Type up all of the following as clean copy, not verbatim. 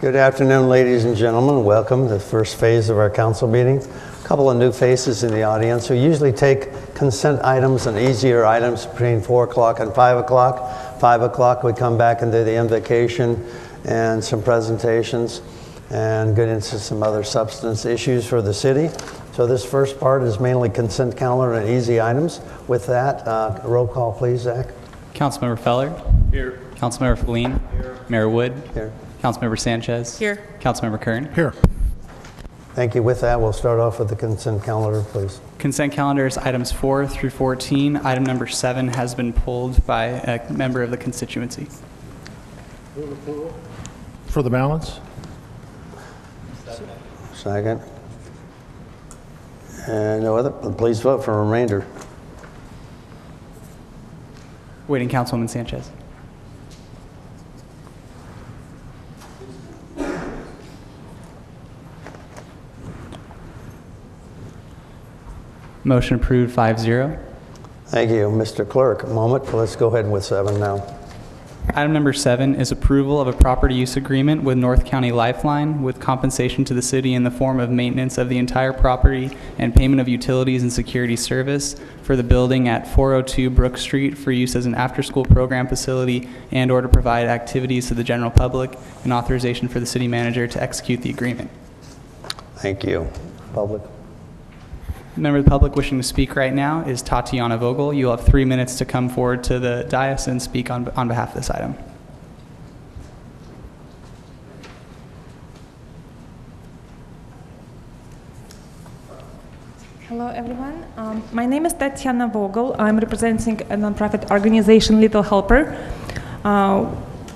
Good afternoon, ladies and gentlemen. Welcome to the first phase of our council meeting. A couple of new faces in the audience. We usually take consent items and easier items between 4 o'clock and 5 o'clock. 5 o'clock we come back and do the invocation and some presentations and get into some other substance issues for the city. So this first part is mainly consent calendar and easy items. With that, roll call please, Zach. Councilmember Feller. Here. Councilmember Feline. Here. Mayor Wood. Here. Councilmember Sanchez. Here. Councilmember Kern. Here. Thank you. With that, we'll start off with the consent calendar, please. Consent calendar is items 4 through 14. Item number 7 has been pulled by a member of the constituency. For the balance? Second. And no other. Please vote for remainder. Waiting Councilwoman Sanchez. Motion approved 5-0. Thank you, Mr. Clerk. A moment. Let's go ahead with 7 now. Item number 7 is approval of a property use agreement with North County Lifeline with compensation to the city in the form of maintenance of the entire property and payment of utilities and security service for the building at 402 Brook Street for use as an after-school program facility and or to provide activities to the general public, and authorization for the city manager to execute the agreement. Thank you. Public. Member of the public wishing to speak right now is Tatiana Vogel. You'll have 3 minutes to come forward to the dais and speak on behalf of this item. Hello, everyone. My name is Tatiana Vogel. I'm representing a nonprofit organization, Little Helper.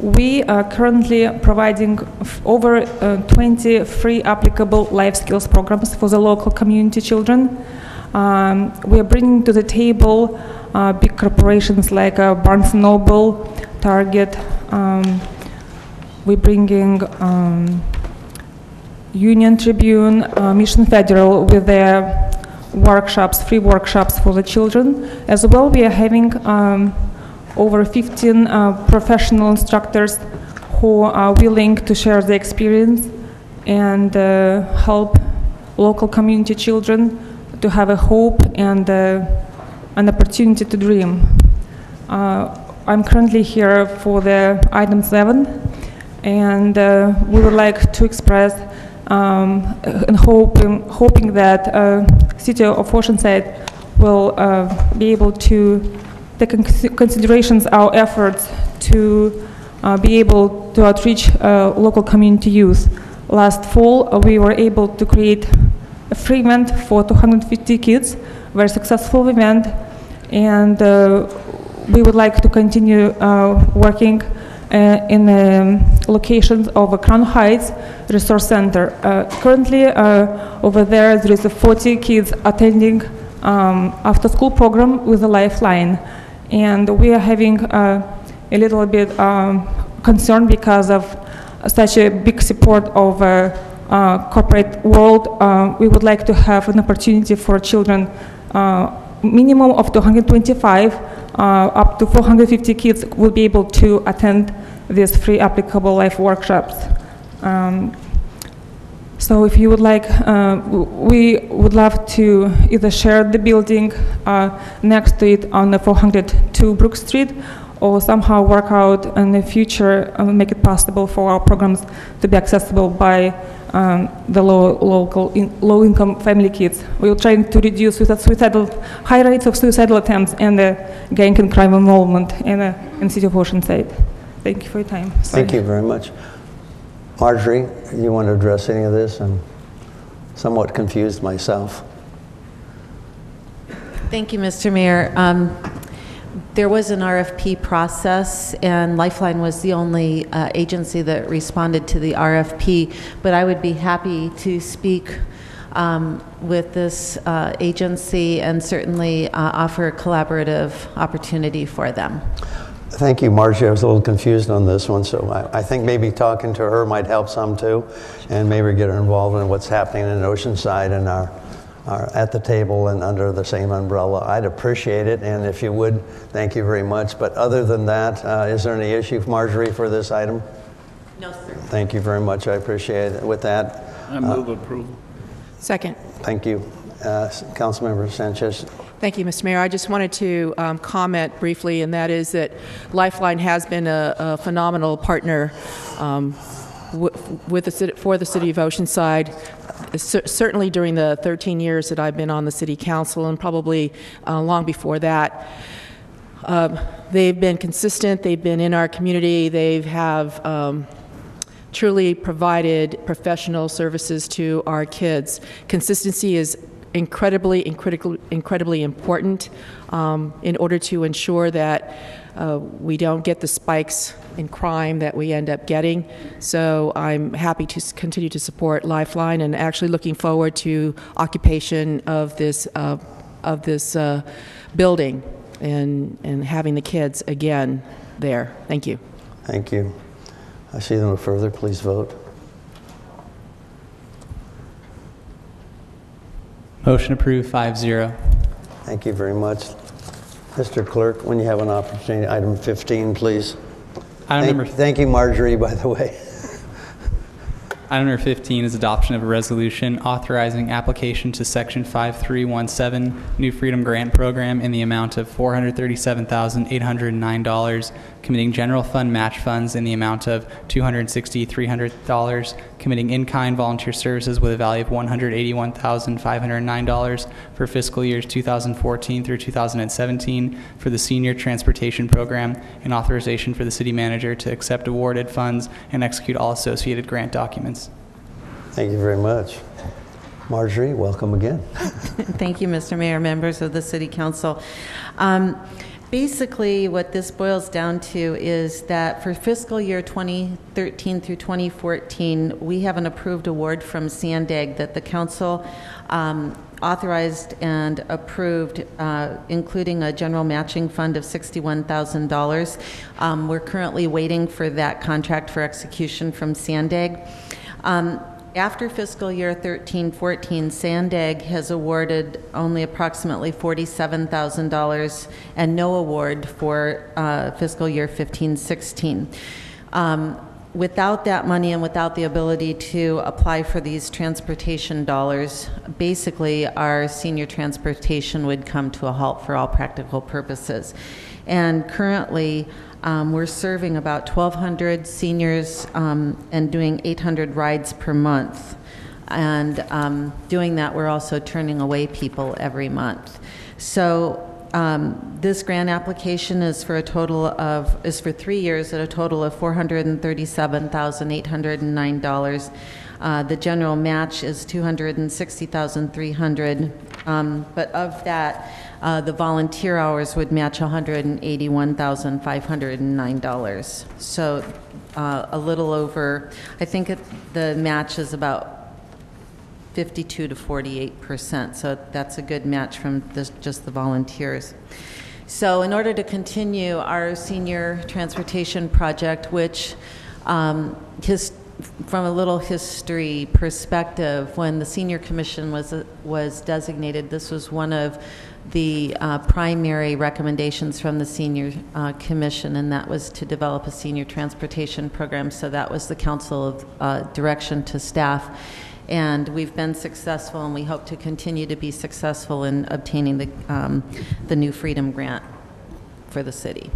We are currently providing over 20 free applicable life skills programs for the local community children. We are bringing to the table big corporations like Barnes & Noble, Target. We're bringing Union Tribune, Mission Federal with their workshops, free workshops for the children. As well, we are having over 15 professional instructors who are willing to share their experience and help local community children to have a hope and an opportunity to dream. I'm currently here for the item 7, and we would like to express and hoping that City of Oceanside will be able to take into considerations our efforts to be able to outreach local community youth. Last fall, we were able to create a free event for 250 kids, very successful event, and we would like to continue working in locations of Crown Heights Resource Center. Currently, over there is 40 kids attending after-school program with a Lifeline. And we are having a little bit concern because of such a big support of corporate world. We would like to have an opportunity for children, minimum of 225, up to 450 kids will be able to attend these free applicable life workshops. So if you would like, we would love to either share the building next to it on the 402 Brook Street, or somehow work out in the future and make it possible for our programs to be accessible by the low-income family kids. We are trying to reduce high rates of suicidal attempts and gang and crime involvement in the city of Oceanside. Thank you for your time. Sorry. Thank you very much. Marjorie, you want to address any of this? I'm somewhat confused myself. Thank you, Mr. Mayor. There was an RFP process, and Lifeline was the only agency that responded to the RFP, but I would be happy to speak with this agency and certainly offer a collaborative opportunity for them. Thank you, Margie. I was a little confused on this one, so I think maybe talking to her might help some too, and maybe get her involved in what's happening in Oceanside and our at the table and under the same umbrella. I'd appreciate it, and if you would, thank you very much. But other than that, is there any issue, Marjorie, for this item? No, sir. Thank you very much. I appreciate it. With that, I move approval. Second. thank you. Councilmember Sanchez. Thank you, Mr. Mayor. I just wanted to comment briefly, and that is that Lifeline has been a phenomenal partner for the city of Oceanside, certainly during the 13 years that I've been on the city council, and probably long before that. They've been consistent. They've been in our community. They have truly provided professional services to our kids. Consistency is incredibly important in order to ensure that we don't get the spikes in crime that we end up getting. So I'm happy to continue to support Lifeline, and actually looking forward to occupation of this building and having the kids again there. Thank you. Thank you. I see no further. Please vote. Motion approved 5-0. Thank you very much. Mr. Clerk, when you have an opportunity, item 15, please. Thank you, Marjorie, by the way. Item number 15 is adoption of a resolution authorizing application to Section 5317 New Freedom Grant Program in the amount of $437,809, committing general fund match funds in the amount of $260,300, committing in-kind volunteer services with a value of $181,509 for fiscal years 2014 through 2017 for the Senior Transportation Program, and authorization for the city manager to accept awarded funds and execute all associated grant documents. Thank you very much. Marjorie, welcome again. Thank you, Mr. Mayor, members of the City Council. Basically, what this boils down to is that for fiscal year 2013 through 2014, we have an approved award from Sandag that the council authorized and approved, including a general matching fund of $61,000. We're currently waiting for that contract for execution from Sandag. After fiscal year 13-14, Sandag has awarded only approximately $47,000 and no award for fiscal year 15-16. Without that money and without the ability to apply for these transportation dollars, basically our senior transportation would come to a halt for all practical purposes. And currently, we're serving about 1,200 seniors and doing 800 rides per month. And doing that, we're also turning away people every month. So this grant application is for a total of, is for 3 years at a total of $437,809. The general match is $260,300, but of that, the volunteer hours would match $181,509. So a little over, I think the match is about 52 to 48%. So that's a good match from just the volunteers. So in order to continue our senior transportation project, which from a little history perspective, when the Senior Commission was designated, this was one of the primary recommendations from the Senior Commission, and that was to develop a senior transportation program. So that was the council of direction to staff. And we've been successful, and we hope to continue to be successful in obtaining the New Freedom Grant for the city.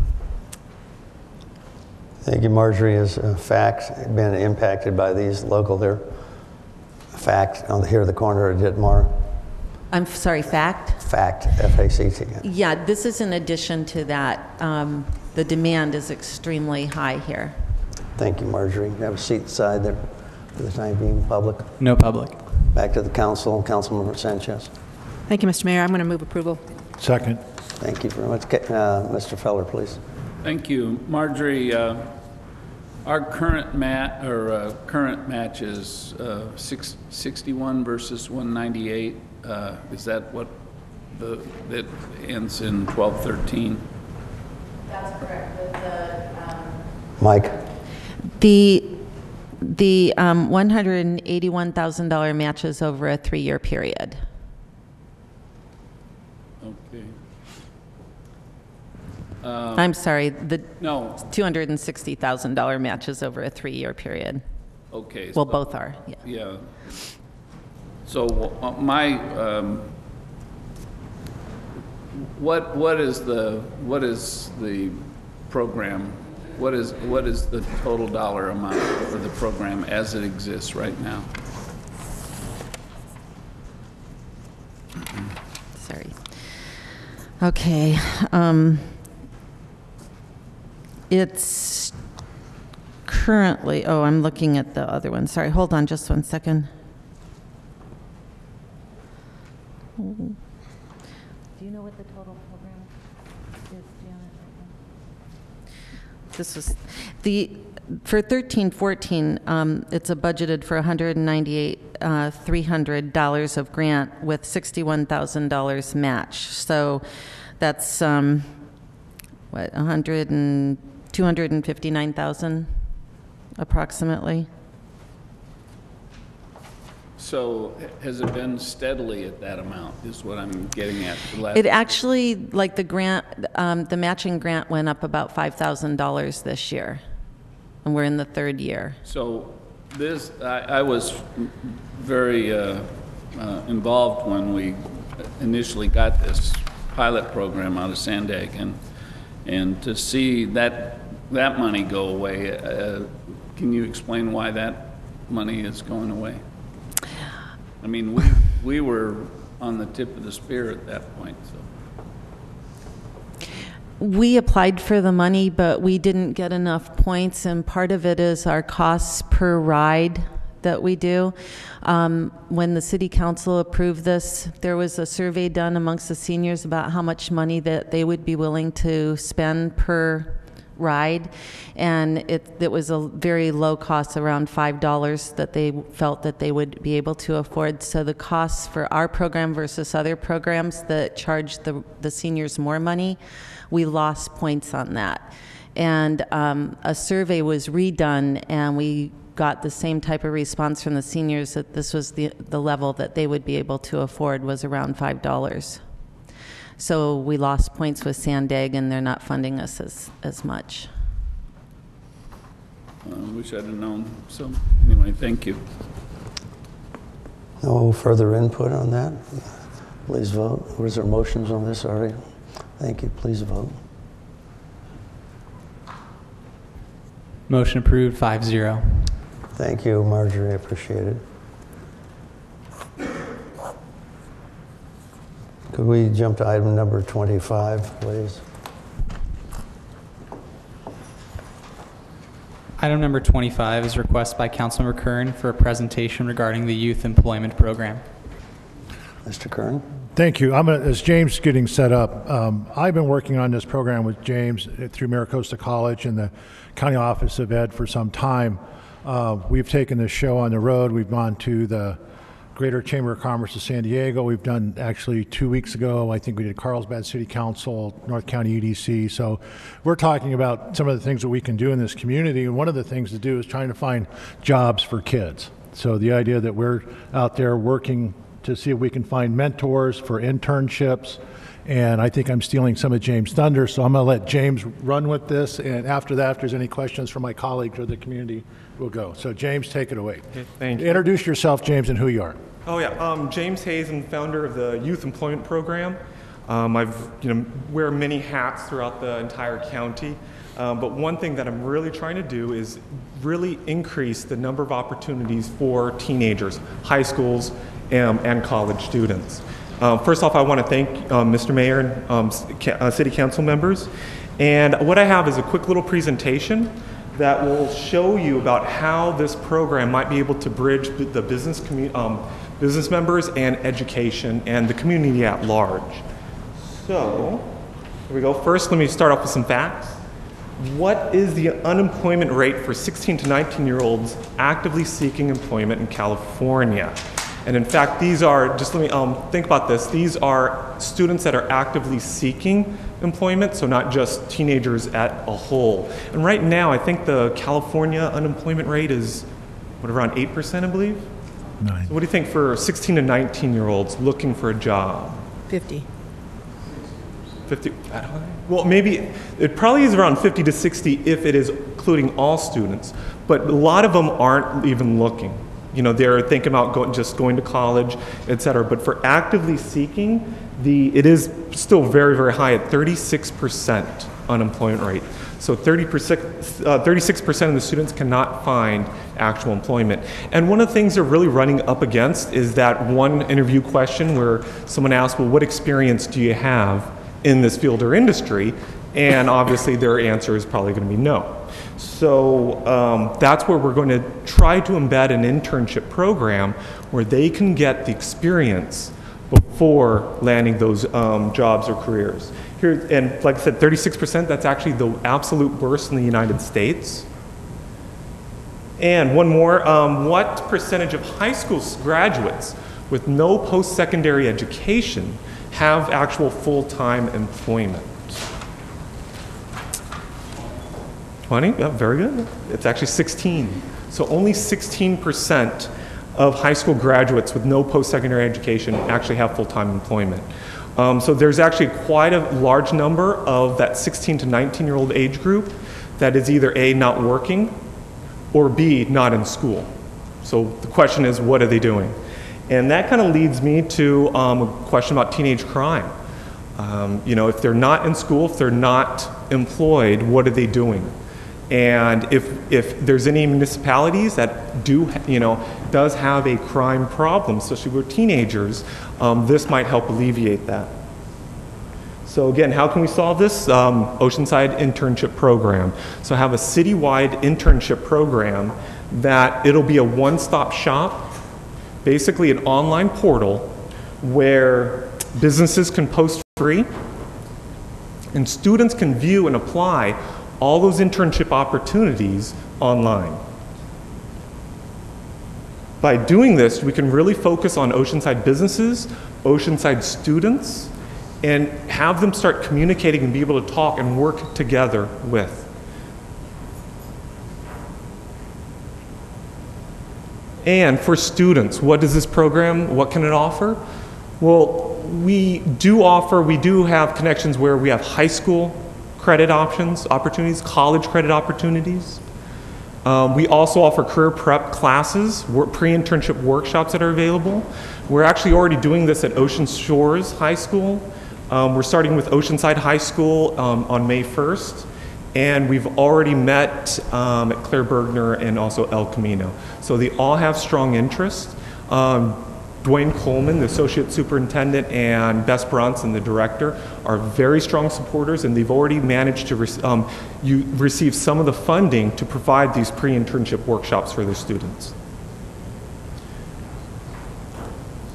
Thank you, Marjorie. Has FACT been impacted by these local there? FACT on here at the corner of Ditmar. I'm sorry, FACT? FACT, F-A-C-T. Yeah, this is in addition to that. The demand is extremely high here. Thank you, Marjorie. You have a seat aside there for the time being. Public? No public. Back to the council. Councilmember Sanchez. Thank you, Mr. Mayor. I'm going to move approval. Second. Thank you very much. Mr. Feller, please. Thank you. Marjorie, our current match is 61 versus 198. Is that what that ends in 1213? That's correct. Mike. The $181,000 matches over a 3-year period. Okay. I'm sorry, the No, $260,000 matches over a 3-year period. okay. Well, so- both are, yeah. Yeah. So my, what is the program? What is the total dollar amount for the program as it exists right now? Sorry. Okay. It's currently, oh, I'm looking at the other one. Sorry, hold on just one second. Do you know what the total program is, Janet? This was for 13-14, it's a budgeted for $198,300 of grant with $61,000 match. So that's what, 259,000 approximately. So has it been steadily at that amount is what I'm getting at. It actually, like the grant, the matching grant went up about $5,000 this year, and we're in the 3rd year. So this, I was very involved when we initially got this pilot program out of Sandag, and to see that money go away, can you explain why that money is going away? I mean, we were on the tip of the spear at that point, so. We applied for the money, but we didn't get enough points, and part of it is our costs per ride that we do. When the city council approved this, there was a survey done amongst the seniors about how much money that they would be willing to spend per ride, and it was a very low cost, around $5 that they felt that they would be able to afford. So the costs for our program versus other programs that charge the seniors more money, we lost points on that. And a survey was redone, and we got the same type of response from the seniors that this was the level that they would be able to afford was around $5. So we lost points with Sandag, and they're not funding us as much. Wish I'd have known. So anyway, thank you. No further input on that? Please vote. Was there motions on this already? Thank you. Please vote. Motion approved, 5-0. Thank you, Marjorie. I appreciate it. Could we jump to item number 25, please? Item number 25 is a request by Councilmember Kern for a presentation regarding the Youth Employment Program. Mr. Kern? Thank you. As James is getting set up, I've been working on this program with James through Maricosta College and the County Office of Ed for some time. We've taken this show on the road. We've gone to the Greater Chamber of Commerce of San Diego. We've done, actually 2 weeks ago, I think we did Carlsbad City Council, North County EDC. So we're talking about some of the things that we can do in this community. And one of the things to do is trying to find jobs for kids. So the idea that we're out there working to see if we can find mentors for internships. And I think I'm stealing some of James' thunder, so I'm going to let James run with this. And after that, if there's any questions from my colleagues or the community, we'll go. So James, take it away. Okay, thank you. Introduce yourself, James, and who you are. Oh yeah, James Hayes, I'm founder of the Youth Employment Program. I've wear many hats throughout the entire county, but one thing that I'm really trying to do is really increase the number of opportunities for teenagers, high schools, and college students. First off, I want to thank Mr. Mayor and City Council members. And what I have is a quick little presentation that will show you about how this program might be able to bridge the business members and education and the community at large. So, here we go. First, let me start off with some facts. What is the unemployment rate for 16 to 19-year-olds actively seeking employment in California? And in fact, these are, just let me think about this, these are students that are actively seeking employment, so not just teenagers at a whole. And right now, I think the California unemployment rate is, what, around 8%, I believe? 9. So what do you think for 16 to 19-year-olds looking for a job? 50. 50, that high? Well, maybe, it probably is around 50 to 60 if it is including all students. But a lot of them aren't even looking. You know, they're thinking about just going to college, et cetera. But for actively seeking, it is still very, very high at 36% unemployment rate. So 36% of the students cannot find actual employment. And one of the things they're really running up against is that one interview question where someone asks, well, what experience do you have in this field or industry? And obviously their answer is probably going to be no. So that's where we're going to try to embed an internship program where they can get the experience before landing those jobs or careers. Here, and like I said, 36%, that's actually the absolute worst in the United States. And one more, what percentage of high school graduates with no post-secondary education have actual full-time employment? 20? Yeah, very good. It's actually 16. So only 16% of high school graduates with no post-secondary education actually have full-time employment. So there's actually quite a large number of that 16 to 19-year-old age group that is either A, not working, or B, not in school. So the question is, what are they doing? And that kind of leads me to a question about teenage crime. You know, if they're not in school, if they're not employed, what are they doing? And if there's any municipalities that does have a crime problem, especially with teenagers, this might help alleviate that. So again, how can we solve this? Oceanside internship program. So have a citywide internship program that it'll be a one-stop shop, basically an online portal where businesses can post free and students can view and apply all those internship opportunities online. By doing this, we can really focus on Oceanside businesses, Oceanside students, and have them start communicating and be able to talk and work together with. And for students, what does this program, what can it offer? Well, we do have connections where we have high school credit opportunities, college credit opportunities. We also offer career prep classes, pre-internship workshops that are available. We're actually already doing this at Ocean Shores High School. We're starting with Oceanside High School on May 1st. And we've already met at Claire Bergner and also El Camino. So they all have strong interest. Dwayne Coleman, the Associate Superintendent, and Bess Bronson, the Director, are very strong supporters, and they've already managed to receive some of the funding to provide these pre-internship workshops for their students.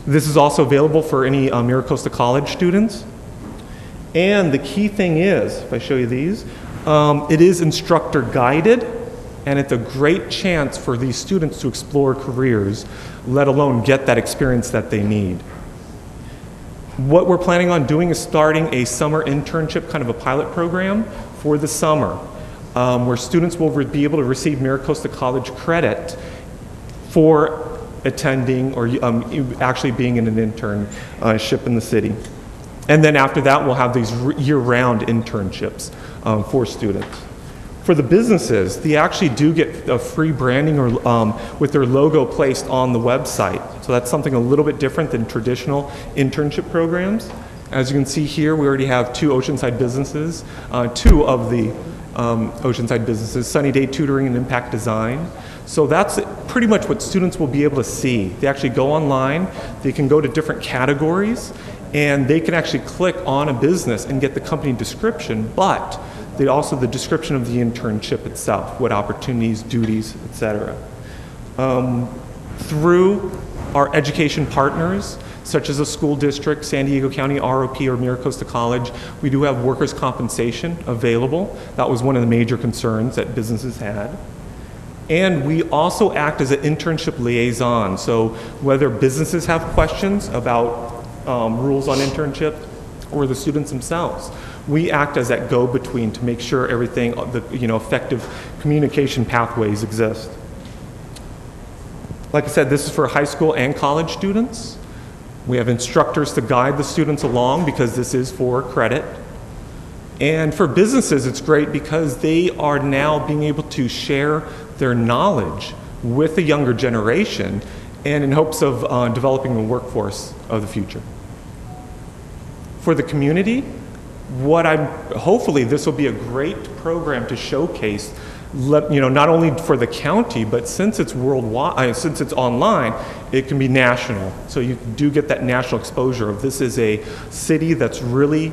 This is also available for any Miracosta College students. And the key thing is, if I show you these, it is instructor guided, and it's a great chance for these students to explore careers, let alone get that experience that they need. What we're planning on doing is starting a summer internship, kind of a pilot program for the summer, where students will be able to receive Miracosta College credit for attending or actually being in an internship in the city. And then after that, we'll have these year-round internships for students. For the businesses, they actually do get a free branding or with their logo placed on the website. So that's something a little bit different than traditional internship programs. As you can see here, we already have two Oceanside businesses, two of the Oceanside businesses, Sunny Day Tutoring and Impact Design. So that's pretty much what students will be able to see. They actually go online, they can go to different categories, and they can actually click on a business and get the company description, but also the description of the internship itself, what opportunities, duties, etc. Through our education partners, such as a school district, San Diego County ROP or Miracosta College, we do have workers' compensation available. That was one of the major concerns that businesses had. And we also act as an internship liaison. So whether businesses have questions about rules on internship or the students themselves, we act as that go-between to make sure everything, effective communication pathways exist. Like I said, this is for high school and college students. We have instructors to guide the students along because this is for credit. And for businesses, it's great because they are now being able to share their knowledge with the younger generation and in hopes of developing the workforce of the future. For the community, hopefully this will be a great program to showcase, not only for the county, but since it's worldwide, since it's online, it can be national. So you do get that national exposure of this is a city that really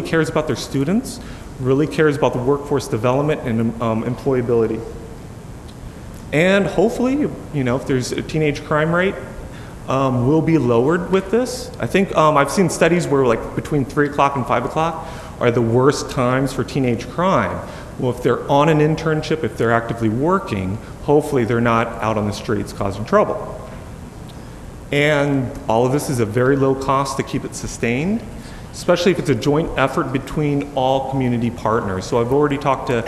cares about their students, really cares about the workforce development and employability. And hopefully, if there's a teenage crime rate, will be lowered with this. I think I've seen studies where like between 3 o'clock and 5 o'clock are the worst times for teenage crime. Well, if they're on an internship, if they're actively working, hopefully they're not out on the streets causing trouble. And all of this is a very low cost to keep it sustained, especially if it's a joint effort between all community partners. So I've already talked to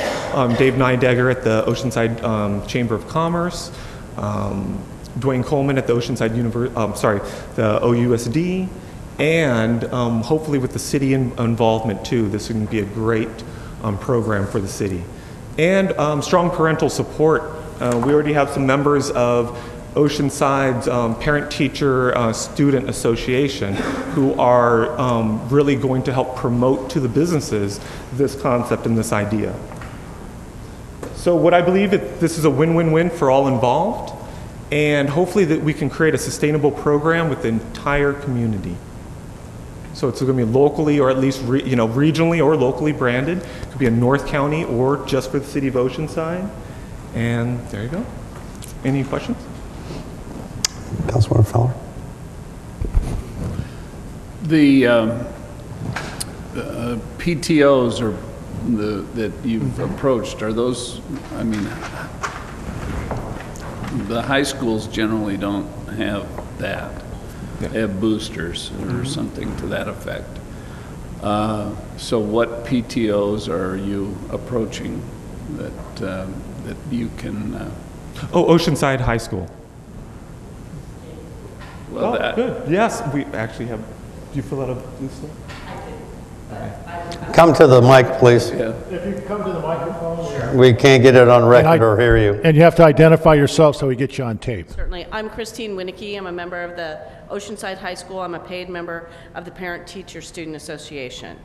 Dave Nidegger at the Oceanside Chamber of Commerce, Dwayne Coleman at the Oceanside the OUSD, and hopefully with the city involvement too, this can be a great program for the city. And strong parental support. We already have some members of Oceanside's Parent-Teacher Student Association who are really going to help promote to the businesses this concept and this idea. So what I believe this is a win-win-win for all involved, and hopefully that we can create a sustainable program with the entire community. So it's going to be locally or at least regionally or locally branded. It could be in North County or just for the city of Oceanside. And there you go. Any questions? Councilmember Feller. The PTOs that you've approached, are those, the high schools generally don't have that. Yeah. They have boosters or something to that effect. So what PTOs are you approaching that you can? Oceanside High School. Well, Good. Yes, we actually have. Do you fill out a blue slip? Come to the mic, please. Yeah. If you come to the microphone. Sure. We can't get it on record or hear you. And you have to identify yourself so we get you on tape. Certainly. I'm Christine Winnicky. I'm a member of the Oceanside High School. I'm a paid member of the Parent-Teacher Student Association.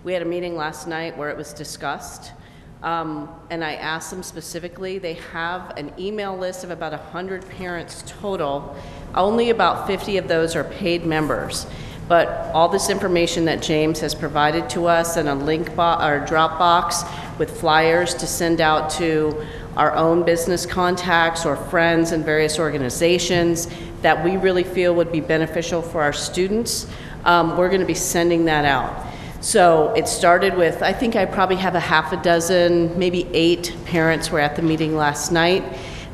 We had a meeting last night where it was discussed, and I asked them specifically. They have an email list of about 100 parents total. Only about 50 of those are paid members. But all this information that James has provided to us in a link or Dropbox with flyers to send out to our own business contacts or friends in various organizations that we really feel would be beneficial for our students, we're going to be sending that out. So it started with, I think I probably have a half a dozen, maybe 8 parents were at the meeting last night.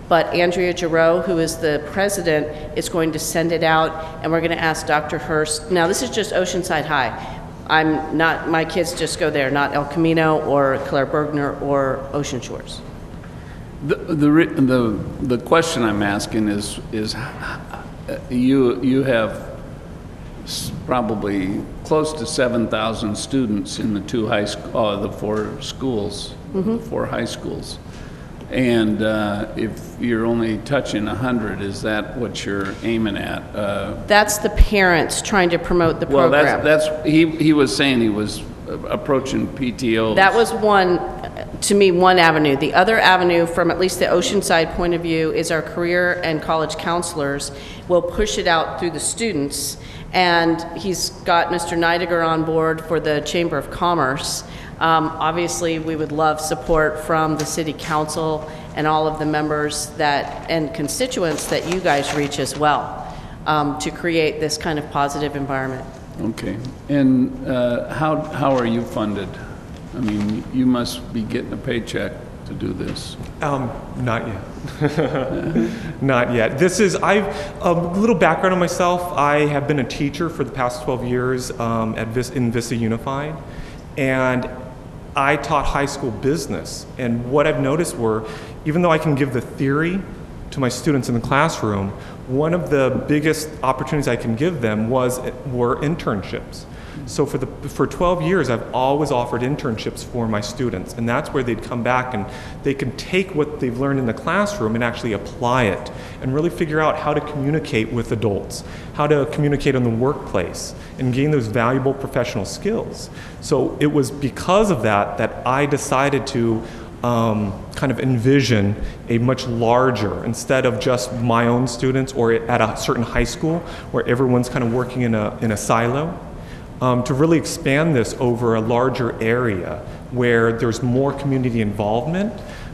But Andrea Giroux, who is the president, is going to send it out, and we're going to ask Dr. Hurst. Now, this is just Oceanside High. I'm not, my kids just go there, not El Camino or Claire Bergner or Ocean Shores. The question I'm asking is you have probably close to 7,000 students in the the 4 schools, 4 high schools. And if you're only touching 100, is that what you're aiming at? That's the parents trying to promote the program. Well, he was saying he was approaching PTOs. That was one avenue. The other avenue, from at least the Oceanside point of view, is our career and college counselors will push it out through the students. And he's got Mr. Nidegger on board for the Chamber of Commerce. Obviously, we would love support from the City Council and all of the members and constituents that you guys reach as well to create this kind of positive environment. Okay. And how are you funded? I mean, you must be getting a paycheck to do this. Not yet. Not yet. A little background on myself. I have been a teacher for the past 12 years in Vista Unified. And I taught high school business, and what I've noticed even though I can give the theory to my students in the classroom, one of the biggest opportunities I can give them were internships. So for 12 years, I've always offered internships for my students, and that's where they'd come back and they can take what they've learned in the classroom and actually apply it and really figure out how to communicate with adults, how to communicate in the workplace, and gain those valuable professional skills. So it was because of that that I decided to kind of envision a much larger, instead of just my own students or at a certain high school where everyone's kind of working in a silo, to really expand this over a larger area where there's more community involvement,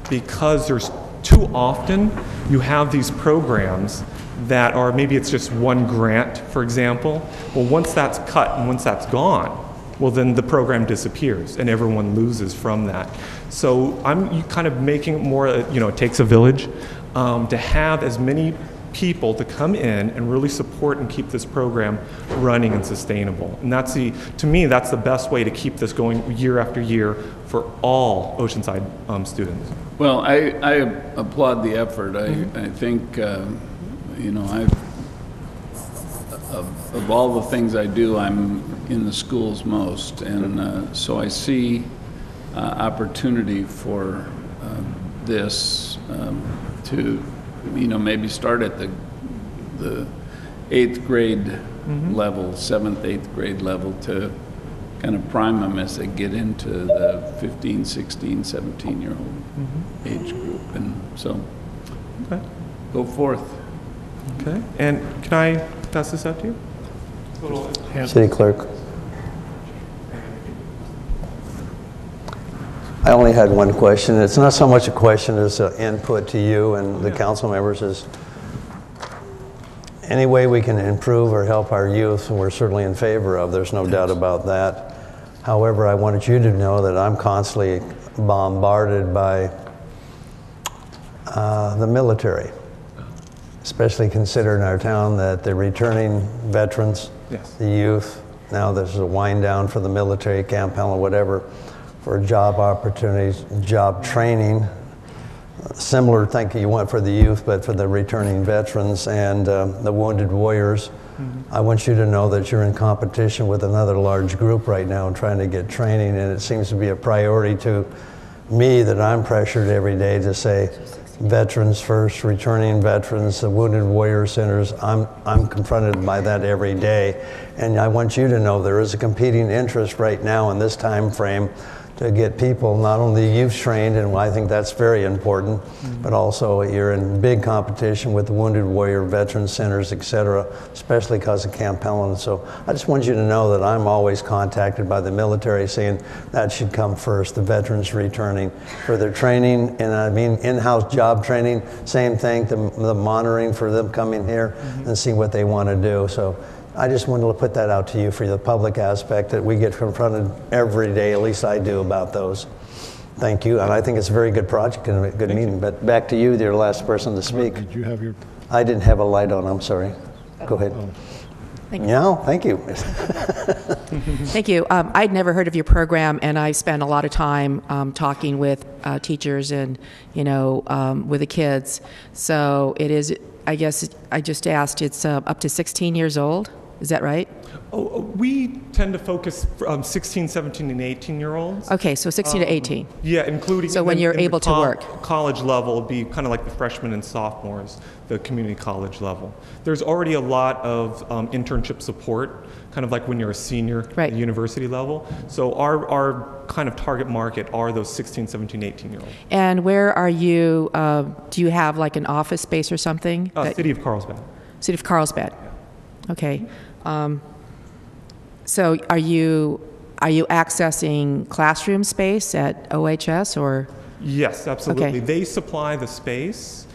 because there's too often you have these programs that are, maybe it's just one grant, for example. Well, once that's cut and once that's gone, well, then the program disappears and everyone loses from that. So I'm kind of making it more, it takes a village to have as many people to come in and really support and keep this program running and sustainable. And to me, that's the best way to keep this going year after year for all Oceanside students. Well, I applaud the effort. I think, of all the things I do, I'm in the schools most, and so I see opportunity for this to, maybe start at the 8th grade level, 7th, 8th grade level, to kind of prime them as they get into the 15, 16, 17-year-old age group, and so go forth. Okay, and can I pass this out to you? City Clerk. I only had one question. It's not so much a question as an input to you and the council members. Is any way we can improve or help our youth, and we're certainly in favor of. There's no doubt about that. However, I wanted you to know that I'm constantly bombarded by the military, especially considering our town that the returning veterans, the youth, now there's a wind down for the military, Camp Helen, whatever, for job opportunities, job training, similar thing you want for the youth, but for the returning veterans and the wounded warriors. I want you to know that you're in competition with another large group right now trying to get training, and it seems to be a priority to me that I'm pressured every day to say veterans first, returning veterans, the wounded warrior centers. I'm confronted by that every day, and I want you to know there is a competing interest right now in this time frame to get people, not only youth trained, and I think that's very important, but also you're in big competition with the Wounded Warrior Veteran Centers, et cetera, especially because of Camp Helen. So I just want you to know that I'm always contacted by the military saying that should come first, the veterans returning for their training, and I mean in-house job training, same thing, the monitoring for them coming here and seeing what they want to do. So I just wanted to put that out to you for the public aspect that we get confronted every day, at least I do, about those. Thank you, and I think it's a very good project and a good meeting. But back to you, the last person to speak. Did you have your... I didn't have a light on, I'm sorry. Go ahead. Thank you. No, thank you. Thank you. I'd never heard of your program, and I spent a lot of time talking with teachers and, with the kids. So it is, I guess I just asked, it's up to 16 years old. Is that right? We tend to focus 16, 17, and 18-year-olds. Okay, so 16 to 18. Yeah, including... So when you're able to work. College level would be kind of like the freshmen and sophomores, the community college level. There's already a lot of internship support, kind of like when you're a senior at the university level. So our kind of target market are those 16, 17, 18-year-olds. And where are you, do you have like an office space or something? City of Carlsbad. City of Carlsbad. Okay. So are you accessing classroom space at OHS or? Yes, absolutely. Okay. They supply the space,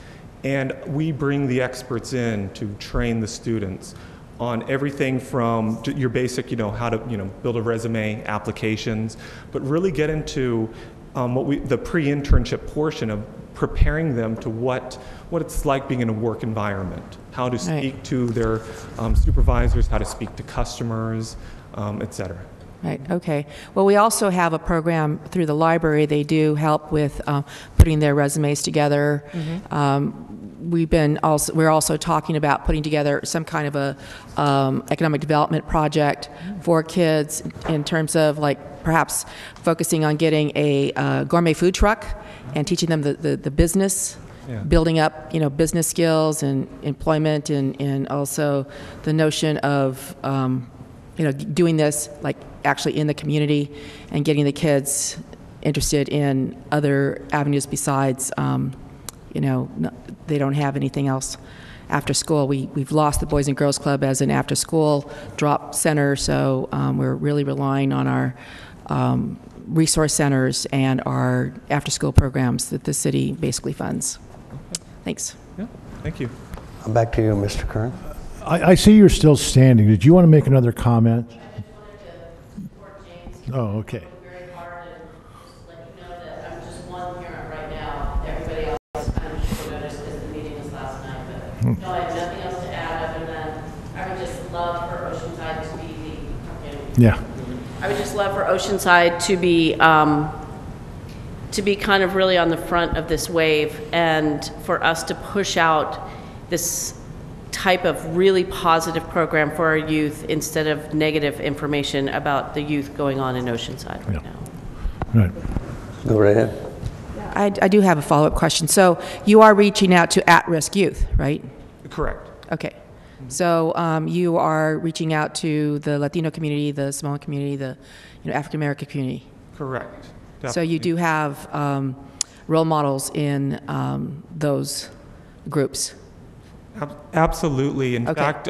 and we bring the experts in to train the students on everything from your basic, how to, build a resume, applications, but really get into the pre-internship portion of preparing them to what it's like being in a work environment, how to speak to their supervisors, how to speak to customers, et cetera. Right, okay. Well, we also have a program through the library. They do help with putting their resumes together. we're also talking about putting together some kind of a economic development project for kids in terms of like perhaps focusing on getting a gourmet food truck and teaching them the business, building up business skills and employment, and also the notion of doing this like actually in the community and getting the kids interested in other avenues besides they don't have anything else after school. We've lost the Boys and Girls Club as an after school drop center, so we're really relying on our resource centers and our after school programs that the city basically funds. Thanks. Yeah, thank you. Back to you, Mr. Kern. I see you're still standing. Did you want to make another comment? I just wanted to support James. Oh, okay. Very hard, and just let you know that I'm just one parent right now. Everybody else kind of should notice as the meeting was last night. But no, I have nothing else to add other than I would just love for Oceanside to be Yeah. I would just love for Oceanside to be kind of really on the front of this wave, and for us to push out this type of really positive program for our youth instead of negative information about the youth going on in Oceanside right now. Right. Go right ahead. I do have a follow-up question. So you are reaching out to at-risk youth, right? Correct. Okay. So you are reaching out to the Latino community, the Samoan community, the African American community. Correct. So you do have role models in those groups. Absolutely. In Okay. fact,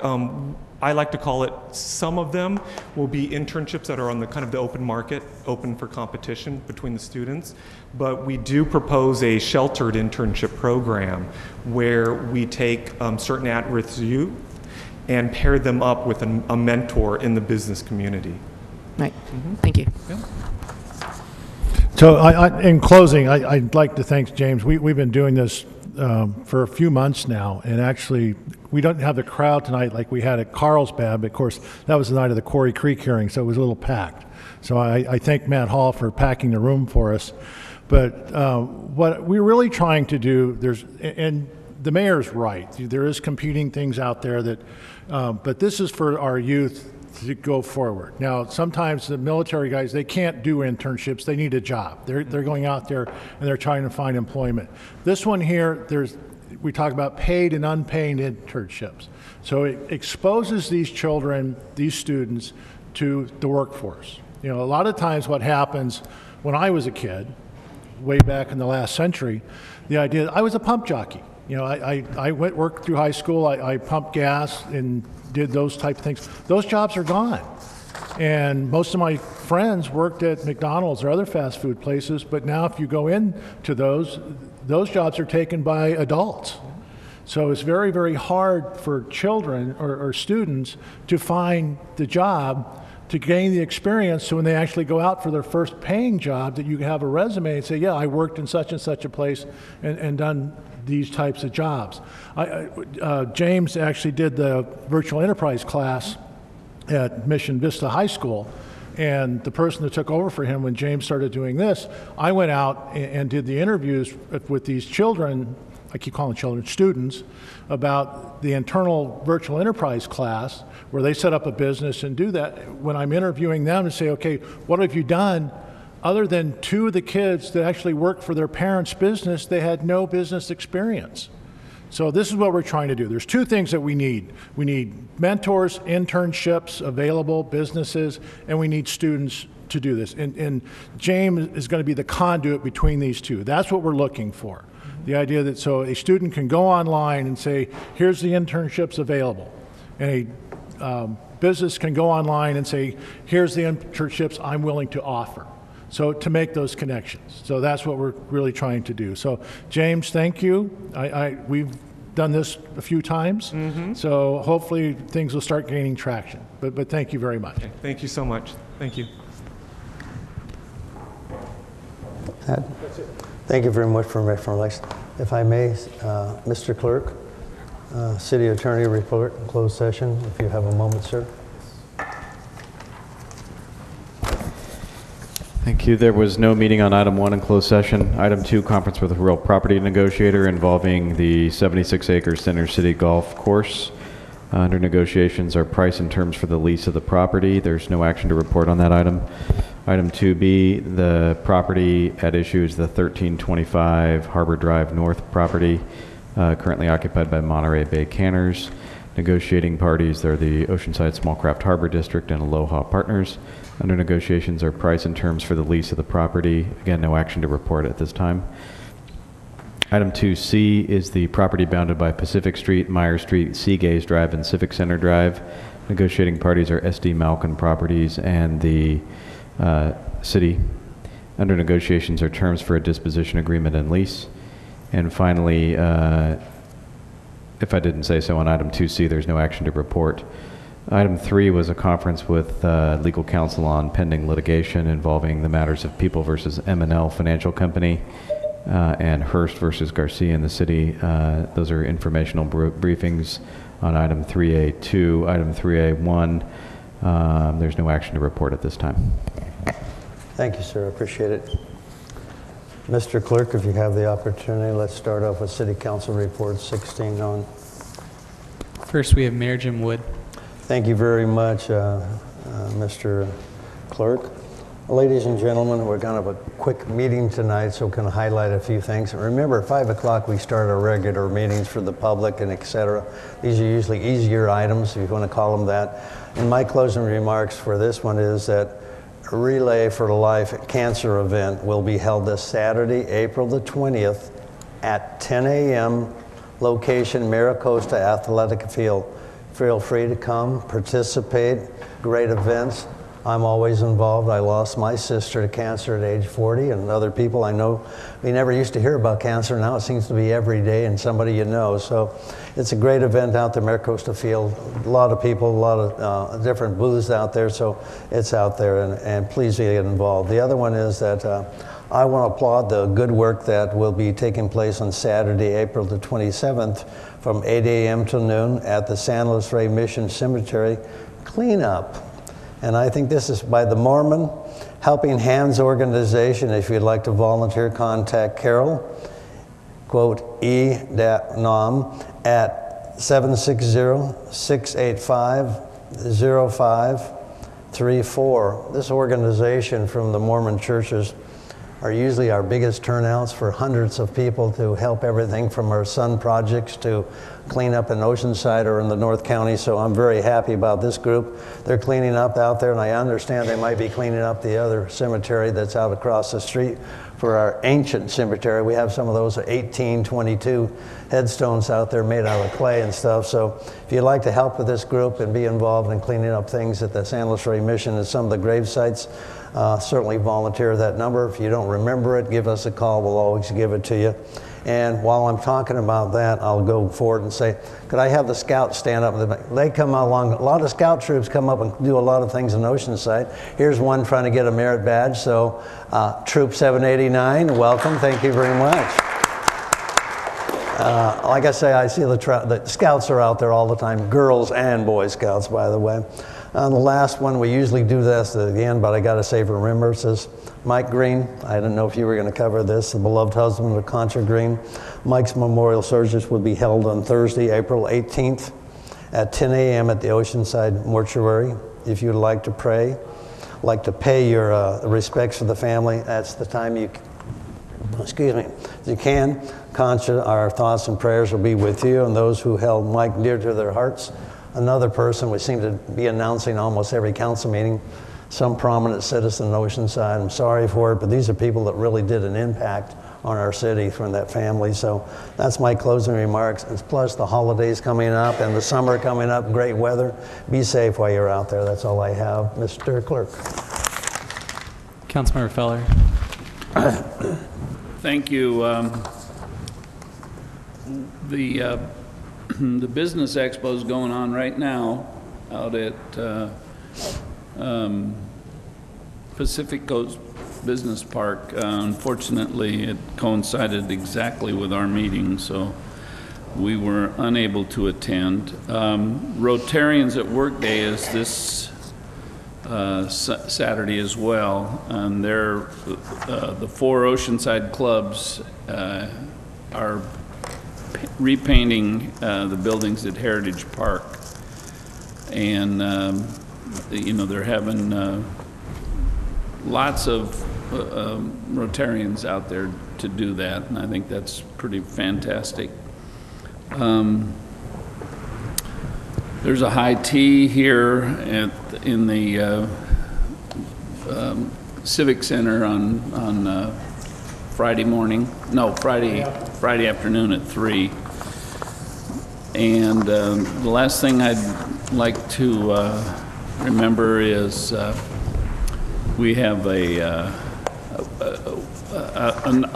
I like to call it, some of them will be internships that are on the kind of the open market, open for competition between the students. But we do propose a sheltered internship program where we take certain at-risk youth and pair them up with a mentor in the business community. Right. Thank you. Yeah. So in closing, I'd like to thank James. We've been doing this for a few months now, and actually we don't have the crowd tonight like we had at Carlsbad, but of course that was the night of the Quarry Creek hearing, so it was a little packed. So I thank Matt Hall for packing the room for us. But what we're really trying to do, and the mayor's right, there is competing things out there that, but this is for our youth to go forward. Now, sometimes the military guys, they can't do internships. They need a job. They're going out there and they're trying to find employment. This one here, we talk about paid and unpaid internships. So it exposes these children, these students, to the workforce. A lot of times what happens when I was a kid, way back in the last century, the idea, I was a pump jockey. I worked through high school, I pumped gas and did those type of things. Those jobs are gone. And most of my friends worked at McDonald's or other fast food places, but now if you go into those jobs are taken by adults. So it's very, very hard for children or students to find the job, to gain the experience, so when they actually go out for their first paying job, that you have a resume and say, yeah, I worked in such and such a place and done these types of jobs. James actually did the virtual enterprise class at Mission Vista High School, and the person that took over for him when James started doing this, I went out and did the interviews with these children, I keep calling children, students, about the internal virtual enterprise class where they set up a business and do that. When I'm interviewing them and say, okay, what have you done? Other than two of the kids that actually worked for their parents' business, they had no business experience. So this is what we're trying to do. There's two things that we need. We need mentors, internships, available businesses, and we need students to do this. And James is going to be the conduit between these two. That's what we're looking for. The idea that so a student can go online and say, here's the internships available. And a business can go online and say, here's the internships I'm willing to offer. So to make those connections. So that's what we're really trying to do. So James, thank you. We've done this a few times. So hopefully things will start gaining traction. But thank you very much. Okay. Thank you so much. Thank you. Thank you very much for information. If I may, Mr. Clerk, City Attorney report in closed session, if you have a moment, sir. Thank you. There was no meeting on item 1 in closed session. Item 2, conference with a real property negotiator involving the 76-acre Center City Golf Course. Under negotiations are price and terms for the lease of the property. There's no action to report on that item. Item 2B, the property at issue is the 1325 Harbor Drive North property, currently occupied by Monterey Bay Canners. Negotiating parties are the Oceanside Small Craft Harbor District and Aloha Partners. Under negotiations are price and terms for the lease of the property. Again, no action to report at this time. Item 2C is the property bounded by Pacific Street, Meyer Street, Seagaze Drive, and Civic Center Drive. Negotiating parties are SD Malkin Properties and the city. Under negotiations are terms for a disposition agreement and lease. And finally, if I didn't say so on item 2C, there's no action to report. Item 3 was a conference with legal counsel on pending litigation involving the matters of People versus M&L Financial Company and Hearst versus Garcia in the city. Those are informational briefings on item 3A2. Item 3A1, there's no action to report at this time. Thank you, sir. Appreciate it. Mr. Clerk, if you have the opportunity, let's start off with City Council Report 16 on. First, we have Mayor Jim Wood. Thank you very much, Mr. Clerk. Ladies and gentlemen, we're going to have a quick meeting tonight, so we can highlight a few things. And remember, at 5 o'clock, we start our regular meetings for the public and et cetera. These are usually easier items, if you want to call them that. And my closing remarks for this one is that a Relay for Life cancer event will be held this Saturday, April the 20th at 10 a.m. Location, Maricosta Athletic Field. Feel free to come, participate, great events. I'm always involved. I lost my sister to cancer at age 40, and other people I know. We never used to hear about cancer. Now it seems to be every day and somebody you know. So it's a great event out there, Maricosta Field. A lot of people, a lot of different booths out there, so it's out there, and please get involved. The other one is that I want to applaud the good work that will be taking place on Saturday, April the 27th from 8 a.m. till noon at the San Luis Rey Mission Cemetery cleanup. And I think this is by the Mormon Helping Hands organization. If you'd like to volunteer, contact Carol, quote, E.Nam at 760-685-0534. This organization from the Mormon churches are usually our biggest turnouts for hundreds of people to help everything from our sun projects to clean up in Oceanside or in the North County. So I'm very happy about this group. They're cleaning up out there, and I understand they might be cleaning up the other cemetery that's out across the street for our ancient cemetery. We have some of those 1822 headstones out there made out of clay and stuff. So if you'd like to help with this group and be involved in cleaning up things at the San Luis Rey Mission and some of the grave sites, certainly volunteer that number. If you don't remember it, give us a call. We'll always give it to you. And while I'm talking about that, I'll go forward and say, could I have the scouts stand up? They come along, a lot of scout troops come up and do a lot of things in Oceanside. Here's one trying to get a merit badge. So Troop 789, welcome, thank you very much. Like I say, I see the scouts are out there all the time, girls and Boy Scouts, by the way. The last one, we usually do this at the end, but I got to say for remembrances, Mike Green, I didn't know if you were going to cover this, the beloved husband of Concha Green. Mike's memorial service will be held on Thursday, April 18th at 10 a.m. at the Oceanside Mortuary. If you'd like to pray, like to pay your respects for the family, that's the time you can. Concha, our thoughts and prayers will be with you and those who held Mike dear to their hearts. Another person we seem to be announcing almost every council meeting, some prominent citizen in Oceanside. I'm sorry for it, but these are people that really did an impact on our city from that family. So that's my closing remarks. And plus the holidays coming up and the summer coming up, great weather. Be safe while you're out there. That's all I have. Mr. Clerk. Councilmember Feller. Thank you. The business expo is going on right now out at Pacific Coast Business Park. Unfortunately, it coincided exactly with our meeting, so we were unable to attend. Rotarians at Work Day is this Saturday as well. And they're, the 4 Oceanside clubs are repainting the buildings at Heritage Park. And, they're having lots of Rotarians out there to do that, and I think that's pretty fantastic. There's a high tea here in the Civic Center on Friday morning. No, Friday afternoon at 3. And the last thing I'd like to remember is we have a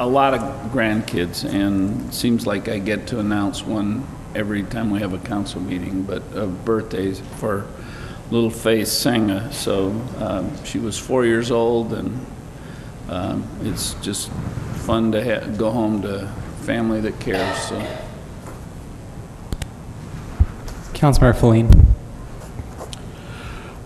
lot of grandkids, and it seems like I get to announce one every time we have a council meeting, but birthdays for little Faith Senga. So she was 4 years old, and it's just fun to go home to family that cares. So. Councilmember Feline.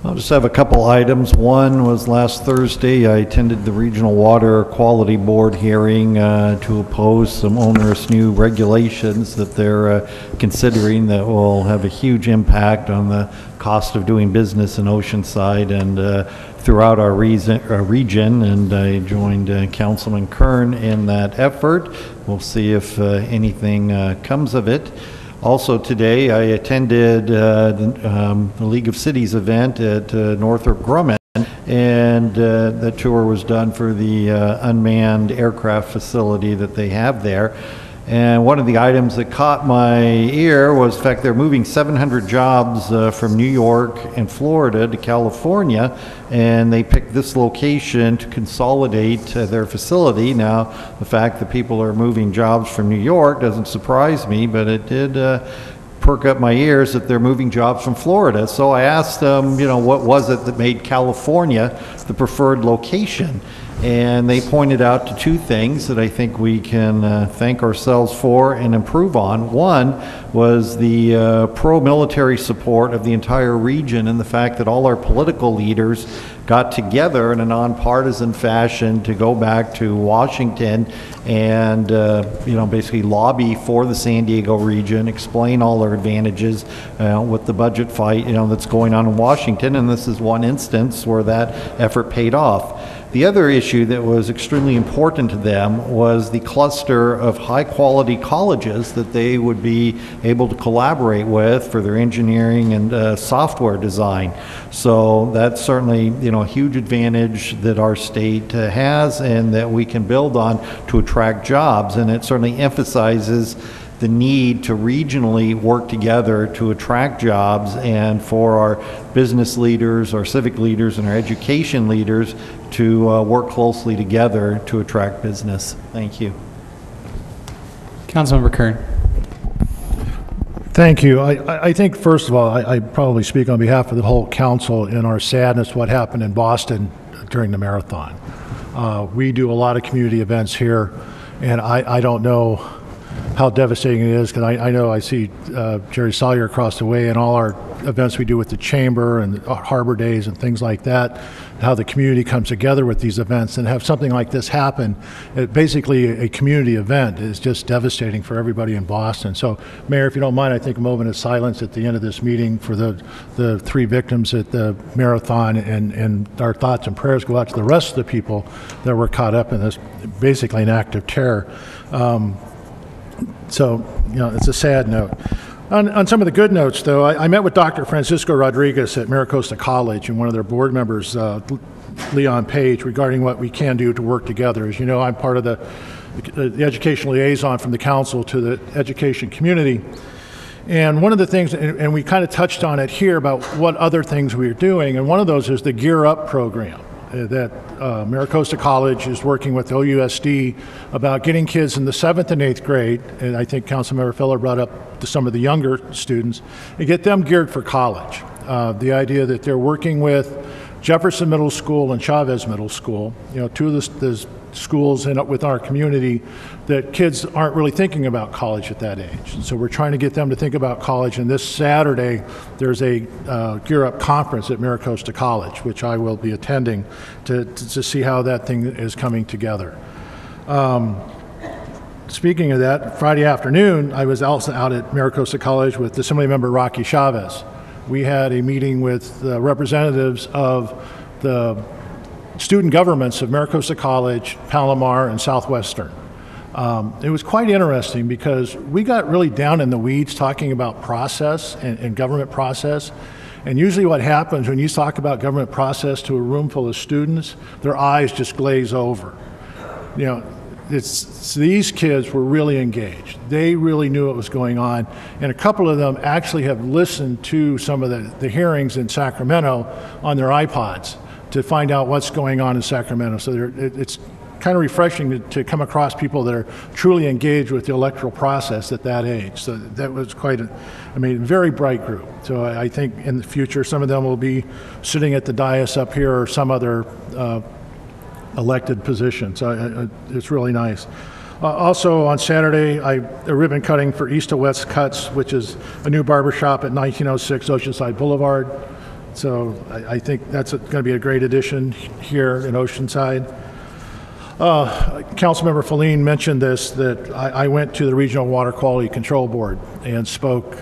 I'll just have a couple items. One was last Thursday, I attended the Regional Water Quality Board hearing to oppose some onerous new regulations that they're considering that will have a huge impact on the cost of doing business in Oceanside and throughout our region. And I joined Councilman Kern in that effort. We'll see if anything comes of it. Also today, I attended the League of Cities event at Northrop Grumman, and the tour was done for the unmanned aircraft facility that they have there. And one of the items that caught my ear was the fact they're moving 700 jobs from New York and Florida to California, and they picked this location to consolidate their facility. Now, the fact that people are moving jobs from New York doesn't surprise me, but it did perk up my ears that they're moving jobs from Florida. So I asked them, what was it that made California the preferred location? And they pointed out to 2 things that I think we can thank ourselves for and improve on. One was the pro-military support of the entire region, and the fact that all our political leaders got together in a nonpartisan fashion to go back to Washington and basically lobby for the San Diego region, explain all their advantages with the budget fight that's going on in Washington. And this is one instance where that effort paid off. The other issue that was extremely important to them was the cluster of high-quality colleges that they would be able to collaborate with for their engineering and software design. So that's certainly, a huge advantage that our state has and that we can build on to attract jobs. And it certainly emphasizes the need to regionally work together to attract jobs, and for our business leaders, our civic leaders, and our education leaders to work closely together to attract business. Thank you. Councilmember Kern. Thank you. I think, first of all, I probably speak on behalf of the whole council in our sadness what happened in Boston during the marathon. We do a lot of community events here, and I don't know how devastating it is, because I know I see Jerry Sawyer across the way, and all our events we do with the Chamber and Harbor Days and things like that, how the community comes together with these events, and have something like this happen, basically a community event, is just devastating for everybody in Boston. So, Mayor, if you don't mind, I think a moment of silence at the end of this meeting for the 3 victims at the marathon, and our thoughts and prayers go out to the rest of the people that were caught up in this, basically an act of terror. So, it's a sad note. On some of the good notes, though, I met with Dr. Francisco Rodriguez at Maricosta College and one of their board members, Leon Page, regarding what we can do to work together. As you know, I'm part of the education liaison from the council to the education community. And one of the things, and we kind of touched on it here about what other things we are doing, and one of those is the Gear Up program that Maricosta College is working with OUSD about getting kids in the 7th and 8th grade, and I think Councilmember Feller brought up to some of the younger students, and get them geared for college. The idea that they're working with Jefferson Middle School and Chavez Middle School, two of the schools with our community that kids aren't really thinking about college at that age. And so we're trying to get them to think about college. And this Saturday, there's a Gear Up conference at Maricosta College, which I will be attending to see how that thing is coming together. Speaking of that, Friday afternoon, I was also out at Maricosta College with Assemblymember Rocky Chavez. We had a meeting with representatives of the student governments of Maricosta College, Palomar, and Southwestern. It was quite interesting because we got really down in the weeds talking about process and government process. And usually what happens when you talk about government process to a room full of students, their eyes just glaze over. These kids were really engaged. They really knew what was going on. And a couple of them actually have listened to some of the hearings in Sacramento on their iPods to find out what's going on in Sacramento. So it's kind of refreshing to come across people that are truly engaged with the electoral process at that age. So that was quite very bright group. So I think in the future, some of them will be sitting at the dais up here or some other elected position. So it's really nice. Also on Saturday, a ribbon cutting for East to West Cuts, which is a new barbershop at 1906 Oceanside Boulevard. So I think that's going to be a great addition here in Oceanside. Councilmember Feline mentioned this, that I went to the Regional Water Quality Control Board and spoke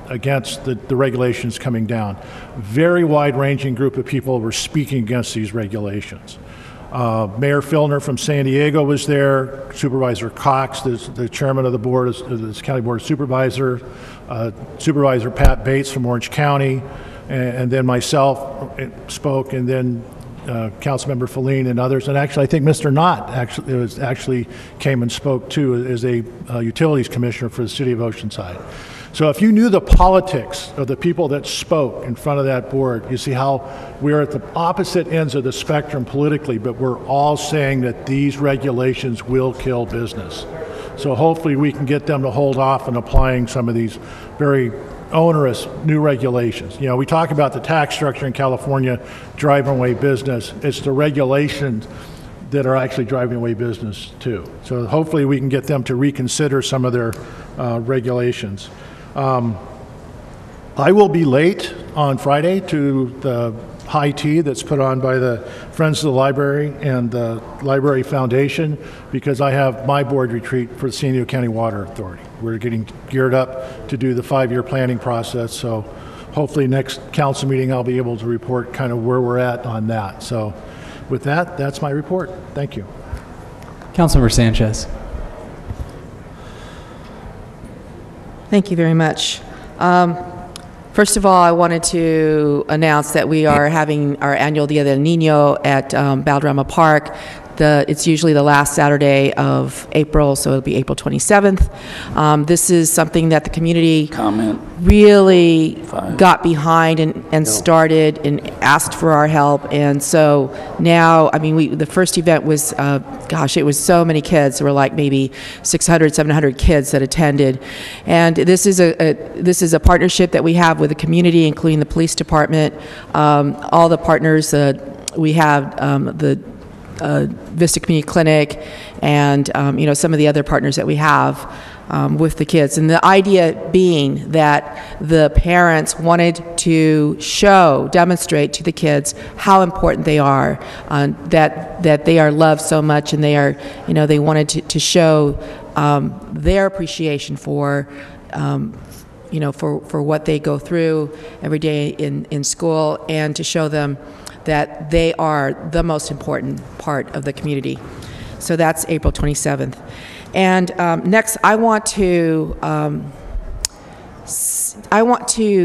against the regulations coming down. Very wide-ranging group of people were speaking against these regulations. Mayor Filner from San Diego was there, Supervisor Cox, the chairman of the board, the county board of supervisor, Supervisor Pat Bates from Orange County, and then myself spoke, and then Councilmember Feline and others. And actually, I think Mr. Knott actually came and spoke too as a utilities commissioner for the city of Oceanside. So if you knew the politics of the people that spoke in front of that board, you see how we're at the opposite ends of the spectrum politically, but we're all saying that these regulations will kill business. So hopefully we can get them to hold off on applying some of these very onerous new regulations. We talk about the tax structure in California driving away business. It's the regulations that are actually driving away business too. So hopefully we can get them to reconsider some of their regulations. I will be late on Friday to the high tea that's put on by the Friends of the Library and the Library Foundation because I have my board retreat for the San Diego County Water Authority. We're getting geared up to do the 5-year planning process, so hopefully next council meeting I'll be able to report kind of where we're at on that. So with that, that's my report. Thank you. Councilmember Sanchez. Thank you very much. First of all, I wanted to announce that we are having our annual Dia del Niño at Valderrama Park. It's usually the last Saturday of April, so it'll be April 27th. This is something that the community really got behind and started and asked for our help. And so now, the first event was, it was so many kids. There were like maybe 600, 700 kids that attended. And this is a partnership that we have with the community, including the police department, all the partners. We have the Vista Community Clinic, and some of the other partners that we have with the kids. And the idea being that the parents wanted to demonstrate to the kids how important they are, that they are loved so much, and they are, they wanted to show their appreciation for for what they go through every day in school, and to show them that they are the most important part of the community. So that's April 27th. And next, I want to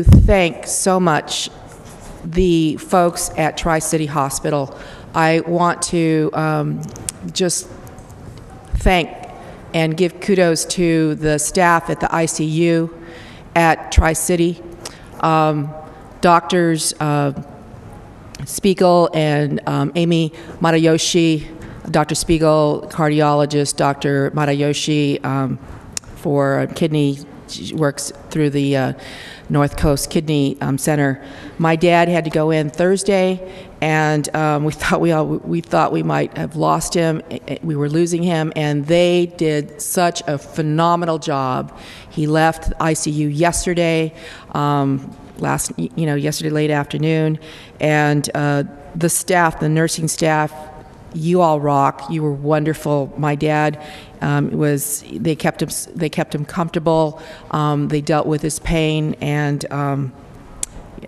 thank so much the folks at Tri-City Hospital. I want to just thank and give kudos to the staff at the ICU at Tri-City, doctors Spiegel and Amy Matayoshi, Dr. Spiegel, cardiologist, Dr. Matayoshi for kidney, she works through the North Coast Kidney Center. My dad had to go in Thursday, and we thought we might have lost him. We were losing him, and they did such a phenomenal job. He left ICU yesterday, yesterday late afternoon, and the staff, the nursing staff, you all rock. You were wonderful. My dad they kept him comfortable. They dealt with his pain, and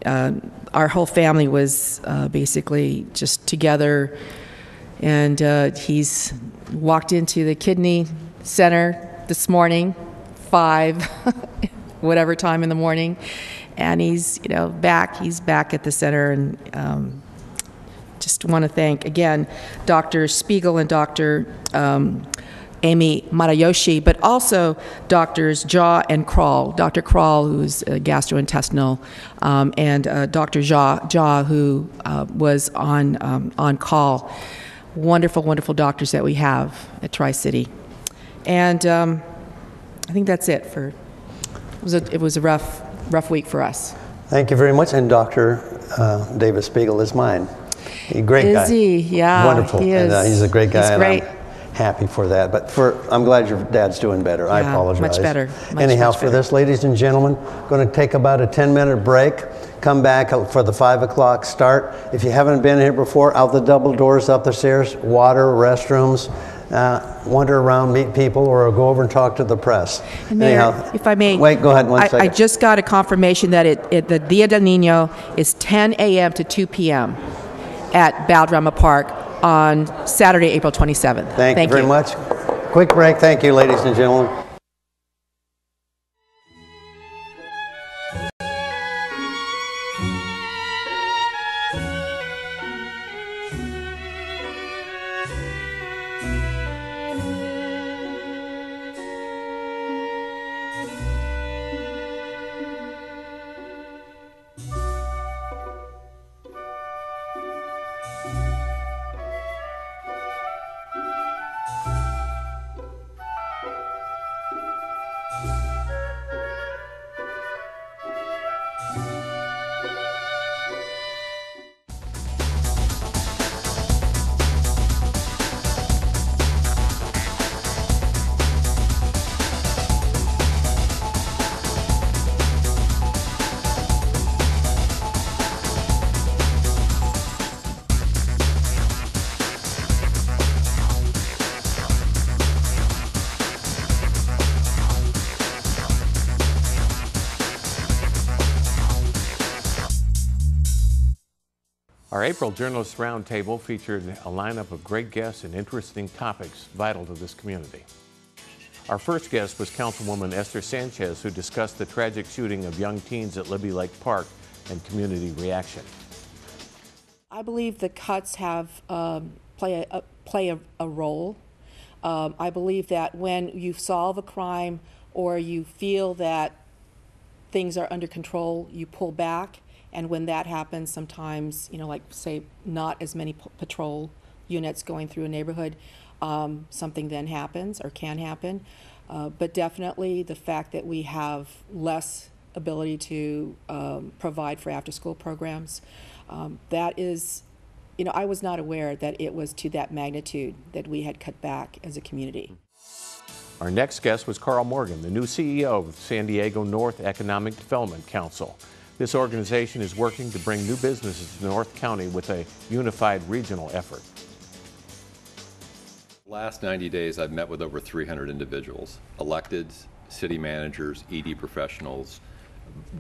our whole family was basically just together. And he's walked into the kidney center this morning, 5 whatever time in the morning, and he's back. He's back at the center, and just want to thank again Dr. Spiegel and Dr. Amy Marayoshi, but also Doctors Jaw and Kroll. Dr. Kroll, who's gastrointestinal, and Dr. Jaw, who was on call. Wonderful, wonderful doctors that we have at Tri-City. And I think that's it. It was a rough week for us. Thank you very much. And Dr. David Spiegel is mine. A great guy. Is he? Yeah, wonderful. he is. And, he's a great guy. He's great. And I'm happy for that. But I'm glad your dad's doing better. I apologize. Much better. Anyhow, for this, ladies and gentlemen, going to take about a 10-minute break. Come back for the 5 o'clock start. If you haven't been here before, out the double doors, up the stairs, water, restrooms. Wander around, meet people, or go over and talk to the press. And Mayor, if I may, wait, go ahead one second. I just got a confirmation that the Dia del Niño is 10 a.m. to 2 p.m. at Baldrama Park on Saturday, April 27th. Thank you very much. Quick break. Thank you, ladies and gentlemen. Our April Journalists Roundtable featured a lineup of great guests and interesting topics vital to this community. Our first guest was Councilwoman Esther Sanchez, who discussed the tragic shooting of young teens at Libby Lake Park and community reaction. I believe the cuts have play a role. I believe that when you solve a crime or you feel that things are under control, you pull back. And when that happens, sometimes, like say, not as many patrol units going through a neighborhood, something then happens or can happen. But definitely the fact that we have less ability to provide for after-school programs, that is, I was not aware that it was to that magnitude that we had cut back as a community. Our next guest was Carl Morgan, the new CEO of San Diego North Economic Development Council. This organization is working to bring new businesses to North County with a unified regional effort. Last 90 days, I've met with over 300 individuals, electeds, city managers, ED professionals,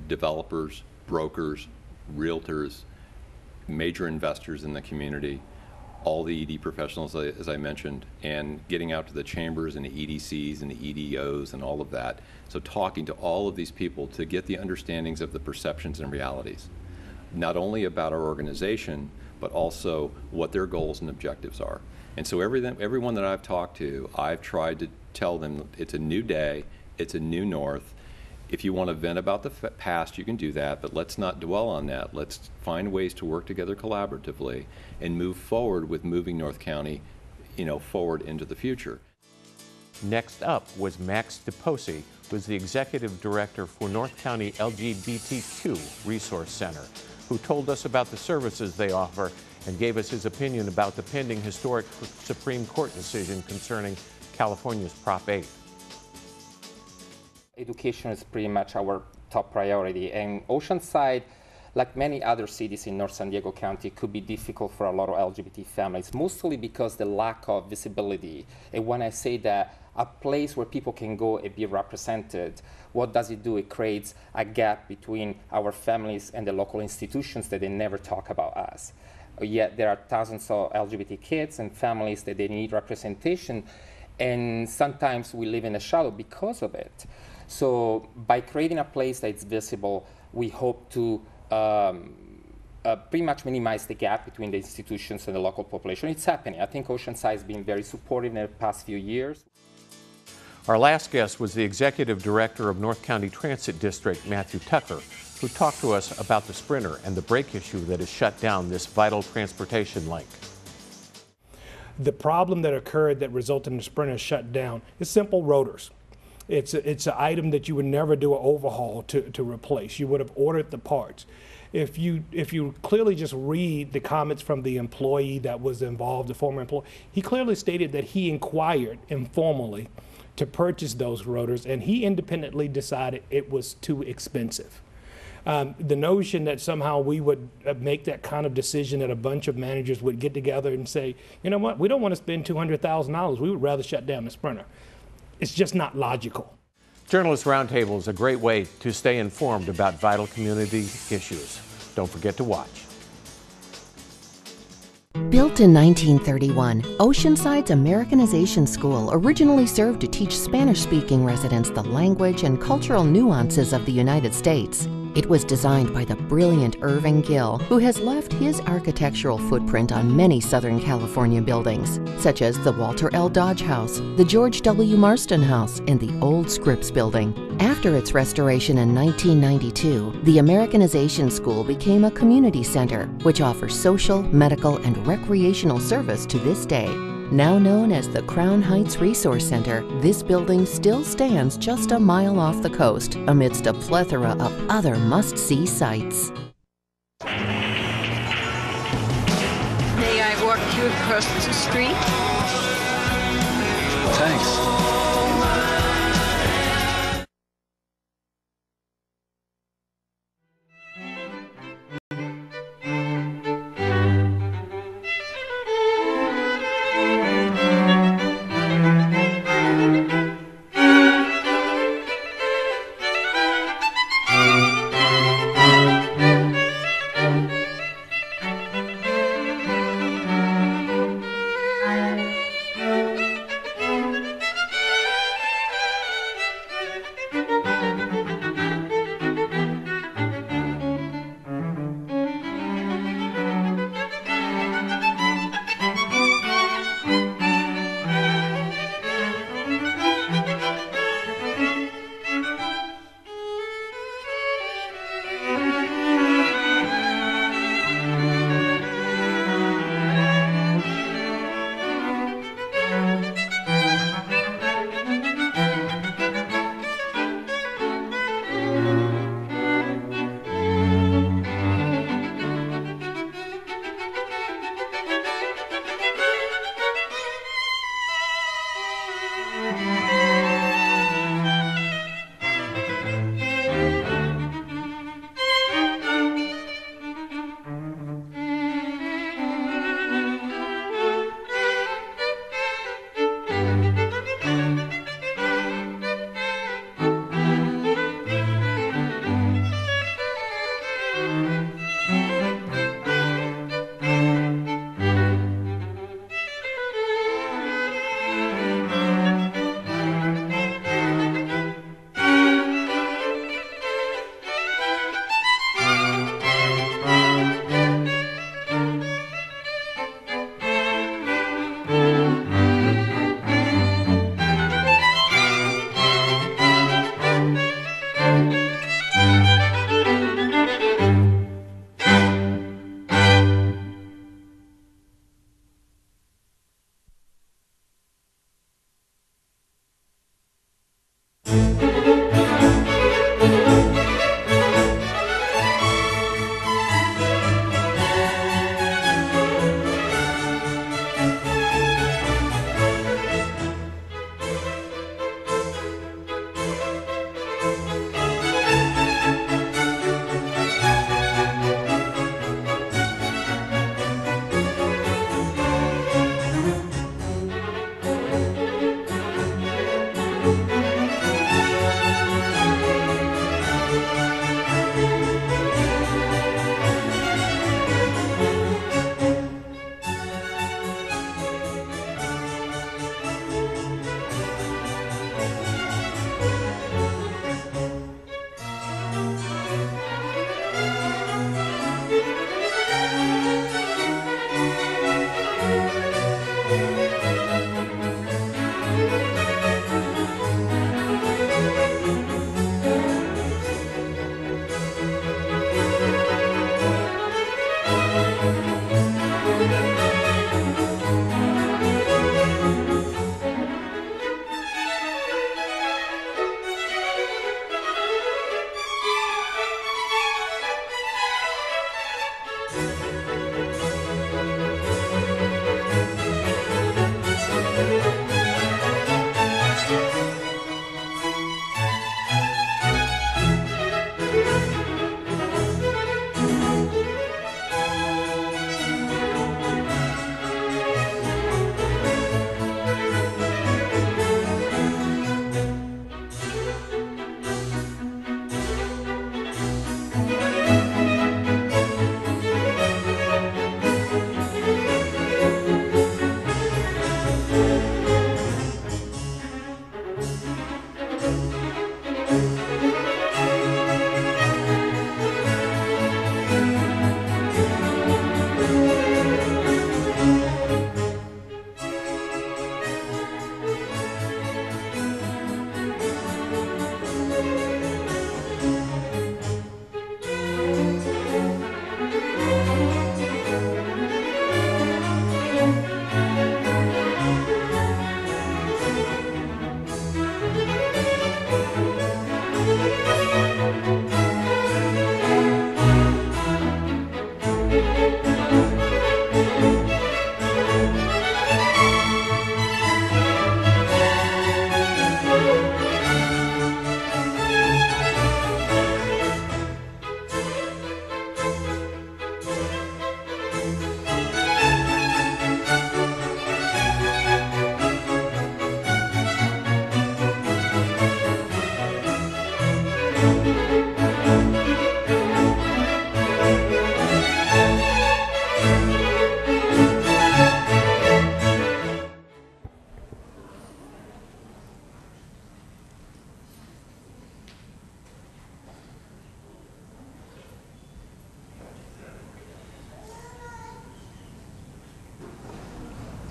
developers, brokers, realtors, major investors in the community, all the ED professionals, as I mentioned, and getting out to the chambers and the EDCs and the EDOs and all of that. So talking to all of these people to get the understandings of the perceptions and realities, not only about our organization, but also what their goals and objectives are. And so everyone that I've talked to, I've tried to tell them it's a new day, it's a new North. If you want to vent about the past, you can do that, but let's not dwell on that. Let's find ways to work together collaboratively and move forward with moving North County, forward into the future. Next up was Max DePosi, who is the Executive Director for North County LGBTQ Resource Center, who told us about the services they offer and gave us his opinion about the pending historic Supreme Court decision concerning California's Prop 8. Education is pretty much our top priority, and Oceanside, like many other cities in North San Diego County, could be difficult for a lot of LGBT families, mostly because the lack of visibility. And when I say that, a place where people can go and be represented, what does it do? It creates a gap between our families and the local institutions that they never talk about us. Yet there are thousands of LGBT kids and families that they need representation, and sometimes we live in the shadow because of it. So by creating a place that's visible, we hope to pretty much minimize the gap between the institutions and the local population. It's happening. I think Oceanside has been very supportive in the past few years. Our last guest was the Executive Director of North County Transit District, Matthew Tucker, who talked to us about the Sprinter and the brake issue that has shut down this vital transportation link. The problem that occurred that resulted in the Sprinter shut down is simple rotors. It's an item that you would never do an overhaul to replace. You would have ordered the parts. If you clearly just read the comments from the employee that was involved, the former employee, he clearly stated that he inquired informally to purchase those rotors, and he independently decided it was too expensive. The notion that somehow we would make that kind of decision, that a bunch of managers would get together and say, you know what, we don't want to spend $200,000, we would rather shut down the Sprinter. It's just not logical. Journalist Roundtable is a great way to stay informed about vital community issues. Don't forget to watch. Built in 1931, Oceanside's Americanization School originally served to teach Spanish-speaking residents the language and cultural nuances of the United States. It was designed by the brilliant Irving Gill, who has left his architectural footprint on many Southern California buildings, such as the Walter L. Dodge House, the George W. Marston House, and the Old Scripps Building. After its restoration in 1992, the Americanization School became a community center, which offers social, medical, and recreational service to this day. Now known as the Crown Heights Resource Center, this building still stands just a mile off the coast amidst a plethora of other must-see sights. May I walk you across the street? Thanks.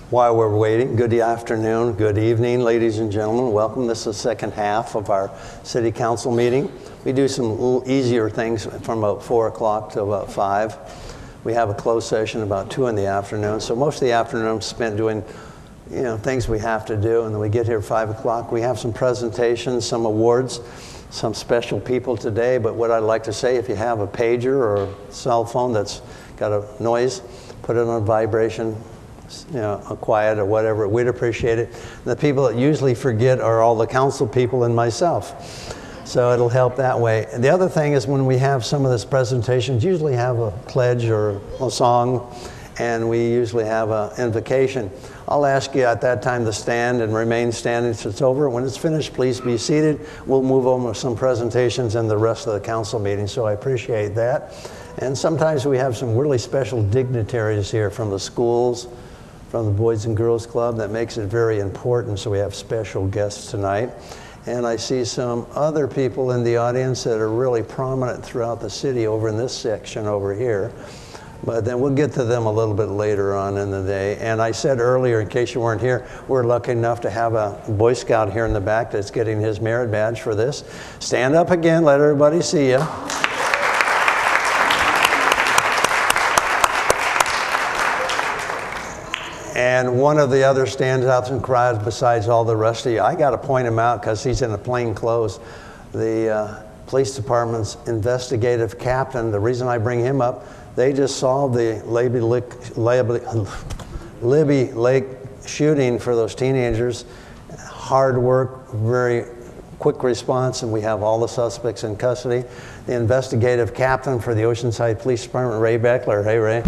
While we're waiting, good afternoon, good evening, ladies and gentlemen. Welcome. This is the second half of our city council meeting. We do some little easier things from about 4 o'clock to about 5. We have a closed session about 2 in the afternoon. So most of the afternoon is spent doing, things we have to do. And then we get here at 5 o'clock. We have some presentations, some awards, some special people today. But what I'd like to say, if you have a pager or a cell phone that's got a noise, put it on vibration, a quiet or whatever. We'd appreciate it. The people that usually forget are all the council people and myself. So it'll help that way. And the other thing is when we have some of these presentations, usually have a pledge or a song, and we usually have an invocation. I'll ask you at that time to stand and remain standing till it's over. When it's finished, please be seated. We'll move on to some presentations and the rest of the council meeting, so I appreciate that. And sometimes we have some really special dignitaries here from the schools, from the Boys and Girls Club. That makes it very important, so we have special guests tonight. And I see some other people in the audience that are really prominent throughout the city over in this section over here. But then we'll get to them a little bit later on in the day. And I said earlier, in case you weren't here, we're lucky enough to have a Boy Scout here in the back that's getting his merit badge for this. Stand up again, let everybody see you. And one of the other standouts and cries besides all the rest of you, I got to point him out because he's in a plain clothes. The police department's investigative captain, the reason I bring him up, they just solved the Libby Lake shooting for those teenagers. Hard work, very quick response, and we have all the suspects in custody. The investigative captain for the Oceanside Police Department, Ray Beckler. Hey, Ray.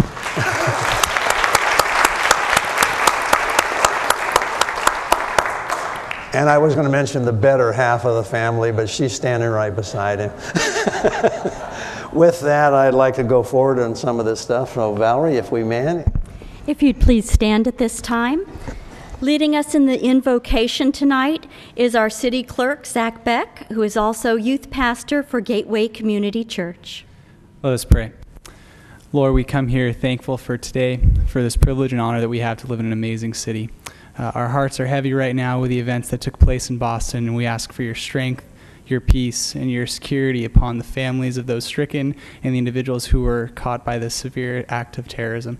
And I was going to mention the better half of the family, but she's standing right beside him. With that, I'd like to go forward on some of this stuff. So, Valerie, if we may. If you'd please stand at this time. Leading us in the invocation tonight is our city clerk, Zach Beck, who is also youth pastor for Gateway Community Church. Let us pray. Lord, we come here thankful for today, for this privilege and honor that we have to live in an amazing city. Our hearts are heavy right now with the events that took place in Boston, and we ask for your strength, your peace, and your security upon the families of those stricken and the individuals who were caught by this severe act of terrorism.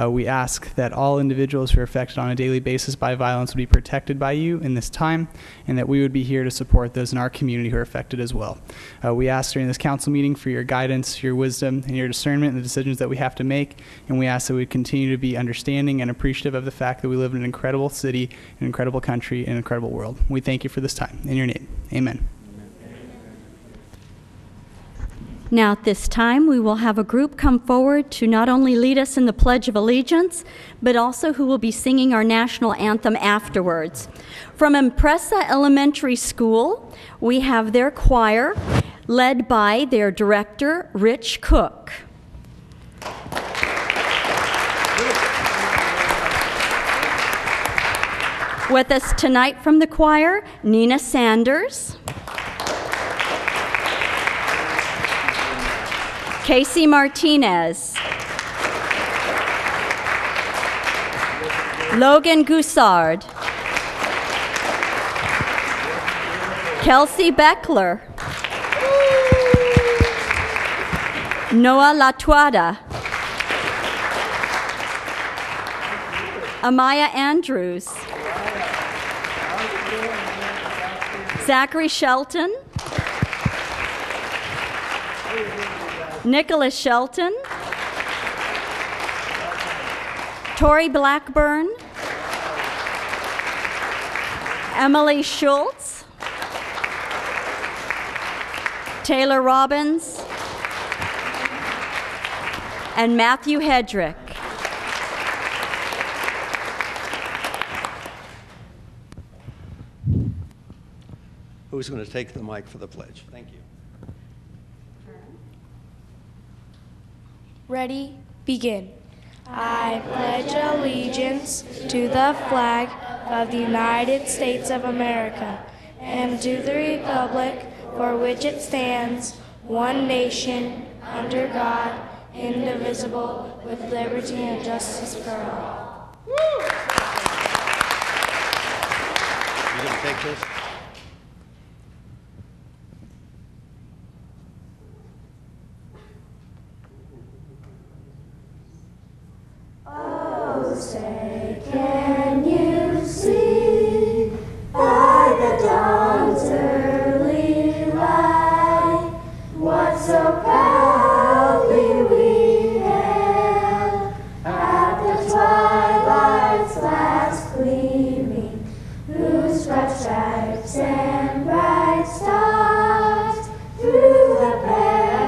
We ask that all individuals who are affected on a daily basis by violence would be protected by you in this time, and that we would be here to support those in our community who are affected as well. We ask during this council meeting for your guidance, your wisdom, and your discernment in the decisions that we have to make, and we ask that we continue to be understanding and appreciative of the fact that we live in an incredible city, an incredible country, and an incredible world. We thank you for this time. In your name, amen. Now at this time, we will have a group come forward to not only lead us in the Pledge of Allegiance, but also who will be singing our national anthem afterwards. From Impressa Elementary School, we have their choir, led by their director, Rich Cook. With us tonight from the choir, Nina Sanders, Casey Martinez, Logan Goussard, Kelsey Beckler, Noah Latuada, Amaya Andrews, Zachary Shelton, Nicholas Shelton, Tori Blackburn, Emily Schultz, Taylor Robbins, and Matthew Hedrick. Who's going to take the mic for the pledge? Thank you. Ready, begin. I pledge allegiance to the flag of the United States of America and to the republic for which it stands, one nation, under God, indivisible, with liberty and justice for all. Chris. Oh, say, can you see by the dawn's early light what so proudly we hailed at the twilight's last gleaming, whose bright stripes and bright stars through the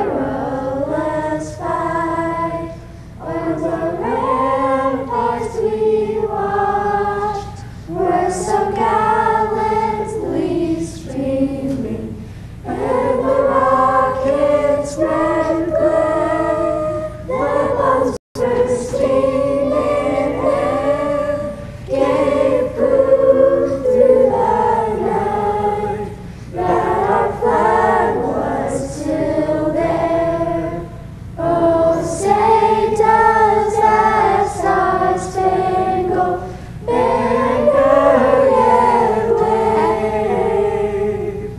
perilous fight o'er the ramparts we watched were so gallantly streaming, and the rockets' red glare, their bombs bursting in air, gave proof through the night that our flag was still there. Oh, say does that star-spangled banner yet wave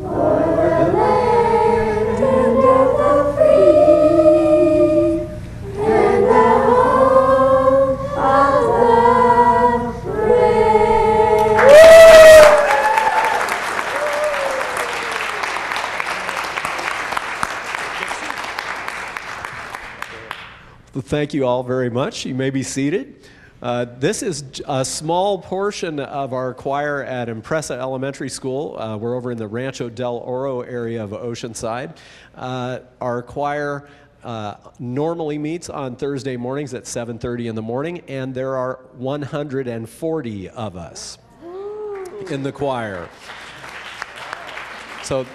o'er the land of the free and the home of the brave? Well, thank you all very much. You may be seated. This is a small portion of our choir at Impressa Elementary School. We're over in the Rancho del Oro area of Oceanside. Our choir normally meets on Thursday mornings at 7:30 in the morning, and there are 140 of us in the choir. So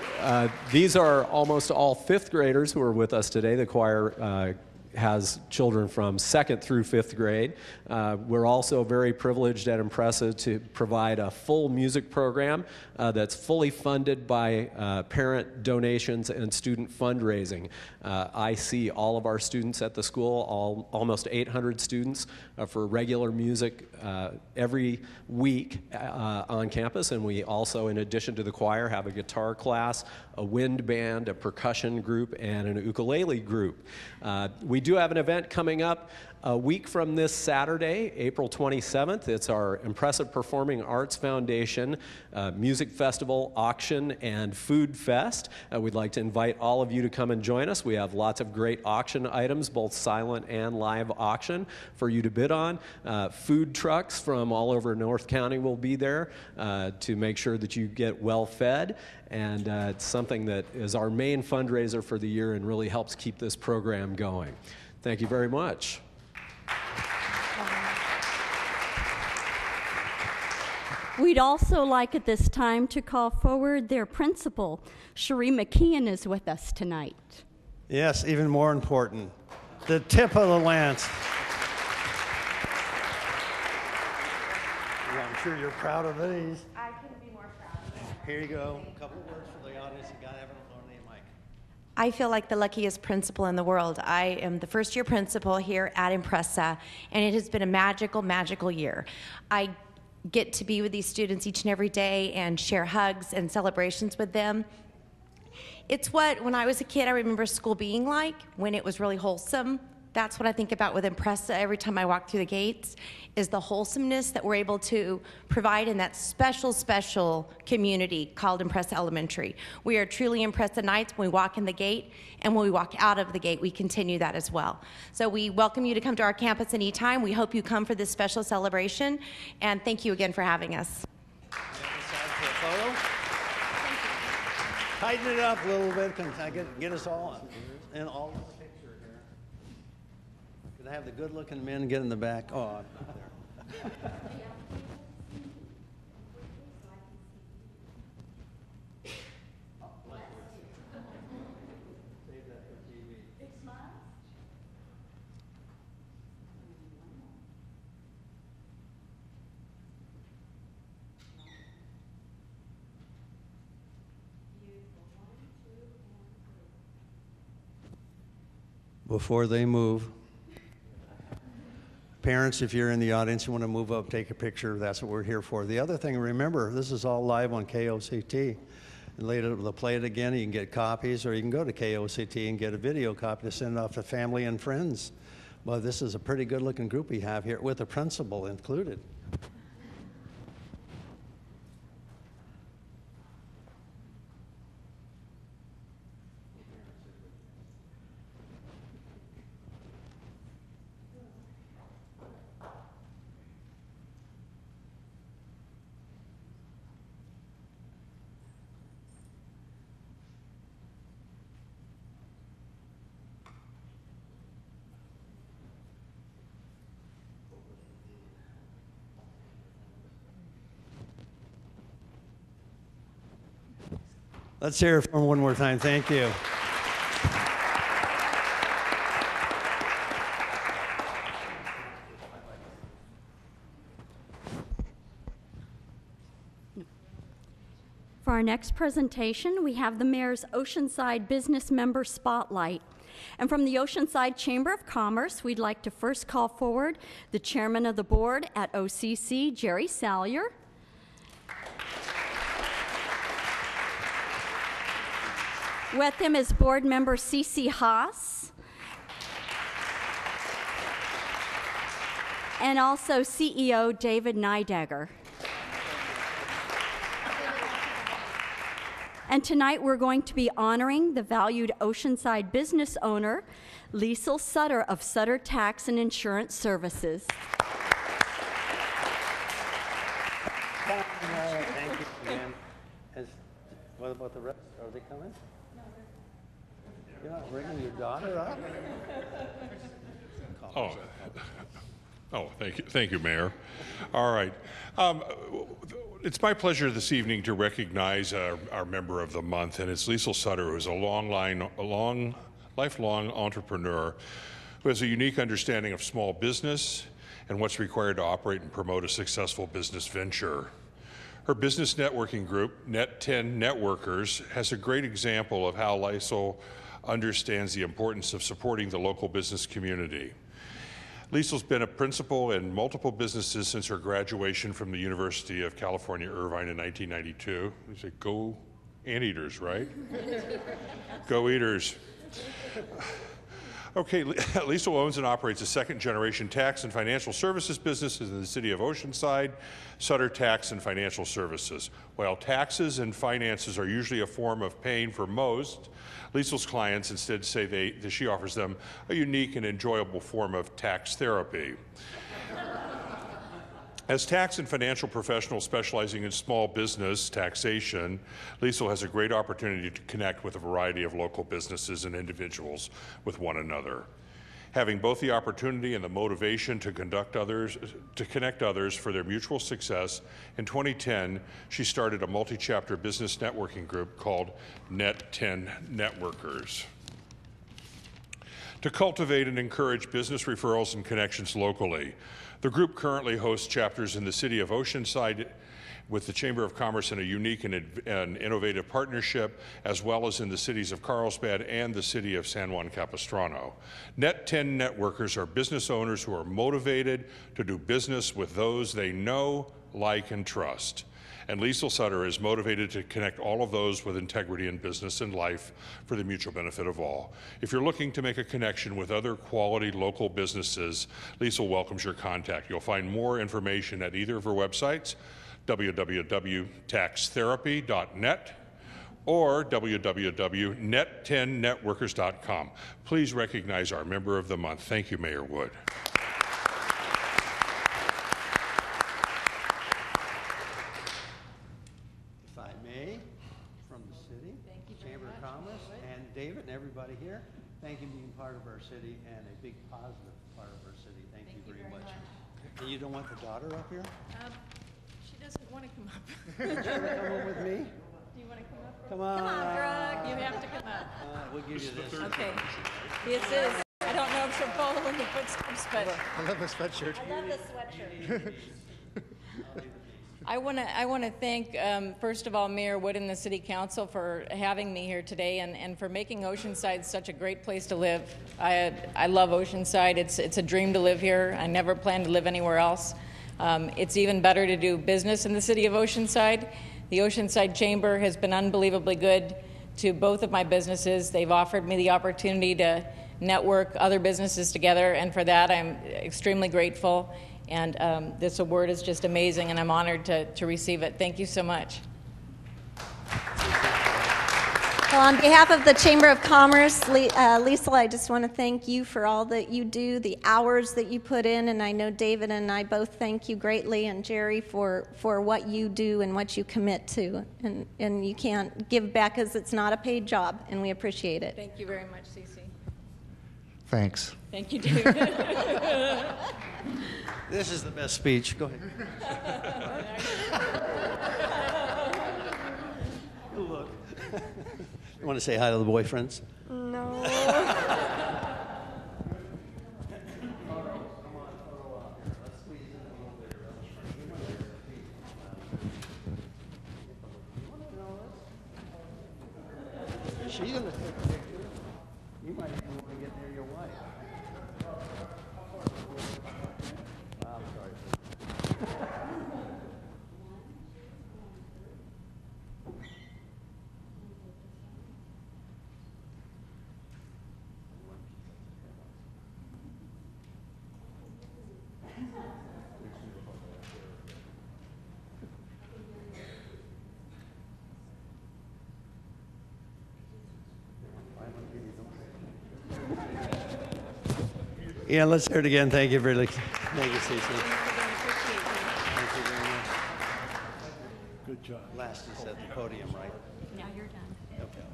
these are almost all fifth graders who are with us today. The choir has children from 2nd through 5th grade. We're also very privileged at Impressa to provide a full music program that's fully funded by parent donations and student fundraising. I see all of our students at the school, almost 800 students, for regular music every week on campus, and we also, in addition to the choir, have a guitar class, a wind band, a percussion group, and an ukulele group. We do have an event coming up a week from this Saturday, April 27th. It's our Impressive Performing Arts Foundation Music Festival, Auction, and Food Fest. We'd like to invite all of you to come and join us. We have lots of great auction items, both silent and live auction, for you to bid on. Food trucks from all over North County will be there to make sure that you get well fed. And it's something that is our main fundraiser for the year and really helps keep this program going. Thank you very much. We'd also like at this time to call forward their principal. Cherie McKeon is with us tonight. Yes, even more important, the tip of the lance. Yeah, I'm sure you're proud of these. I couldn't be more proud of it. Here you go. A couple of words for the audience. You got to have it on the mic. I feel like the luckiest principal in the world. I am the first-year principal here at Impressa, and it has been a magical, magical year. I get to be with these students each and every day and share hugs and celebrations with them. It's what, when I was a kid, I remember school being like, when it was really wholesome. That's what I think about with Impressa every time I walk through the gates, is the wholesomeness that we're able to provide in that special, special community called Impressa Elementary. We are truly Impressa Knights when we walk in the gate, and when we walk out of the gate, we continue that as well. So we welcome you to come to our campus anytime. We hope you come for this special celebration, and thank you again for having us. Tighten it up a little bit. Can I get us all in all of the picture here? Can I have the good-looking men get in the back? Oh, up there. Before they move, Parents, if you're in the audience, you want to move up, take a picture, that's what we're here for. The other thing, remember, this is all live on KOCT. And later they'll play it again, you can get copies, or you can go to KOCT and get a video copy to send off to family and friends. Well, this is a pretty good-looking group we have here, with a principal included. Let's hear it for one more time. Thank you. For our next presentation, we have the Mayor's Oceanside Business Member Spotlight. And from the Oceanside Chamber of Commerce, we'd like to first call forward the Chairman of the Board at OCC, Jerry Salyer. With him is Board Member Cece Haas. And also CEO David Nidegger. And tonight we're going to be honoring the valued Oceanside business owner, Liesl Sutter of Sutter Tax and Insurance Services. Thank you, ma'am. What about the rest? Are they coming? You're not bringing your daughter up? Thank you, Mayor. All right. It's my pleasure this evening to recognize our member of the month, and it's Liesl Sutter, who's a lifelong entrepreneur who has a unique understanding of small business and what's required to operate and promote a successful business venture. Her business networking group, Net 10 Networkers, has a great example of how Liesl understands the importance of supporting the local business community. Liesl's been a principal in multiple businesses since her graduation from the University of California, Irvine in 1992. You say, go Anteaters, right? Go Eaters. Okay, Liesl owns and operates a second-generation tax and financial services business in the city of Oceanside, Sutter Tax and Financial Services. While taxes and finances are usually a form of pain for most, Liesl's clients instead say that she offers them a unique and enjoyable form of tax therapy. As tax and financial professional specializing in small business taxation, Liesl has a great opportunity to connect with a variety of local businesses and individuals with one another. Having both the opportunity and the motivation to connect others for their mutual success, in 2010, she started a multi-chapter business networking group called Net 10 Networkers to cultivate and encourage business referrals and connections locally. The group currently hosts chapters in the city of Oceanside with the Chamber of Commerce in a unique and innovative partnership, as well as in the cities of Carlsbad and the city of San Juan Capistrano. Net 10 Networkers are business owners who are motivated to do business with those they know, like, and trust. And Liesl Sutter is motivated to connect all of those with integrity in business and life for the mutual benefit of all. If you're looking to make a connection with other quality local businesses, Liesl welcomes your contact. You'll find more information at either of her websites, www.taxtherapy.net or www.net10networkers.com. Please recognize our member of the month. Thank you, Mayor Wood. If I may, from the city, Chamber of Commerce, and David and everybody here, thank you for being part of our city and a big positive part of our city. Thank you very much. And you don't want the daughter up here? She doesn't want to come up. Would you ever come up with me? Do you want to come up? Come on. Come on, Brooke. You have to come up. We'll give you this. Okay. This is, I don't know if she'll follow in the footsteps, but. I love the sweatshirt. I love the sweatshirt. I want to thank, first of all, Mayor Wood and the City Council for having me here today and for making Oceanside such a great place to live. I love Oceanside. It's a dream to live here. I never plan to live anywhere else. It's even better to do business in the city of Oceanside. The Oceanside Chamber has been unbelievably good to both of my businesses. They've offered me the opportunity to network other businesses together, and for that I'm extremely grateful. And this award is just amazing, and I'm honored to receive it. Thank you so much. Well, on behalf of the Chamber of Commerce, Lisa, I just want to thank you for all that you do, the hours that you put in, and I know David and I both thank you greatly, and Jerry for what you do and what you commit to. And you can't give back because it's not a paid job, and we appreciate it. Thank you very much, Cece. Thanks. Thank you, David. This is the best speech. Go ahead. Look. You want to say hi to the boyfriends? No. She's going to take a picture. You might even want to get near your wife. I'm sorry. Yeah, let's hear it again. Thank you, really. Thank you, Cece. Thank you very much. Good job. Last is at the podium, right? Now you're done. Okay.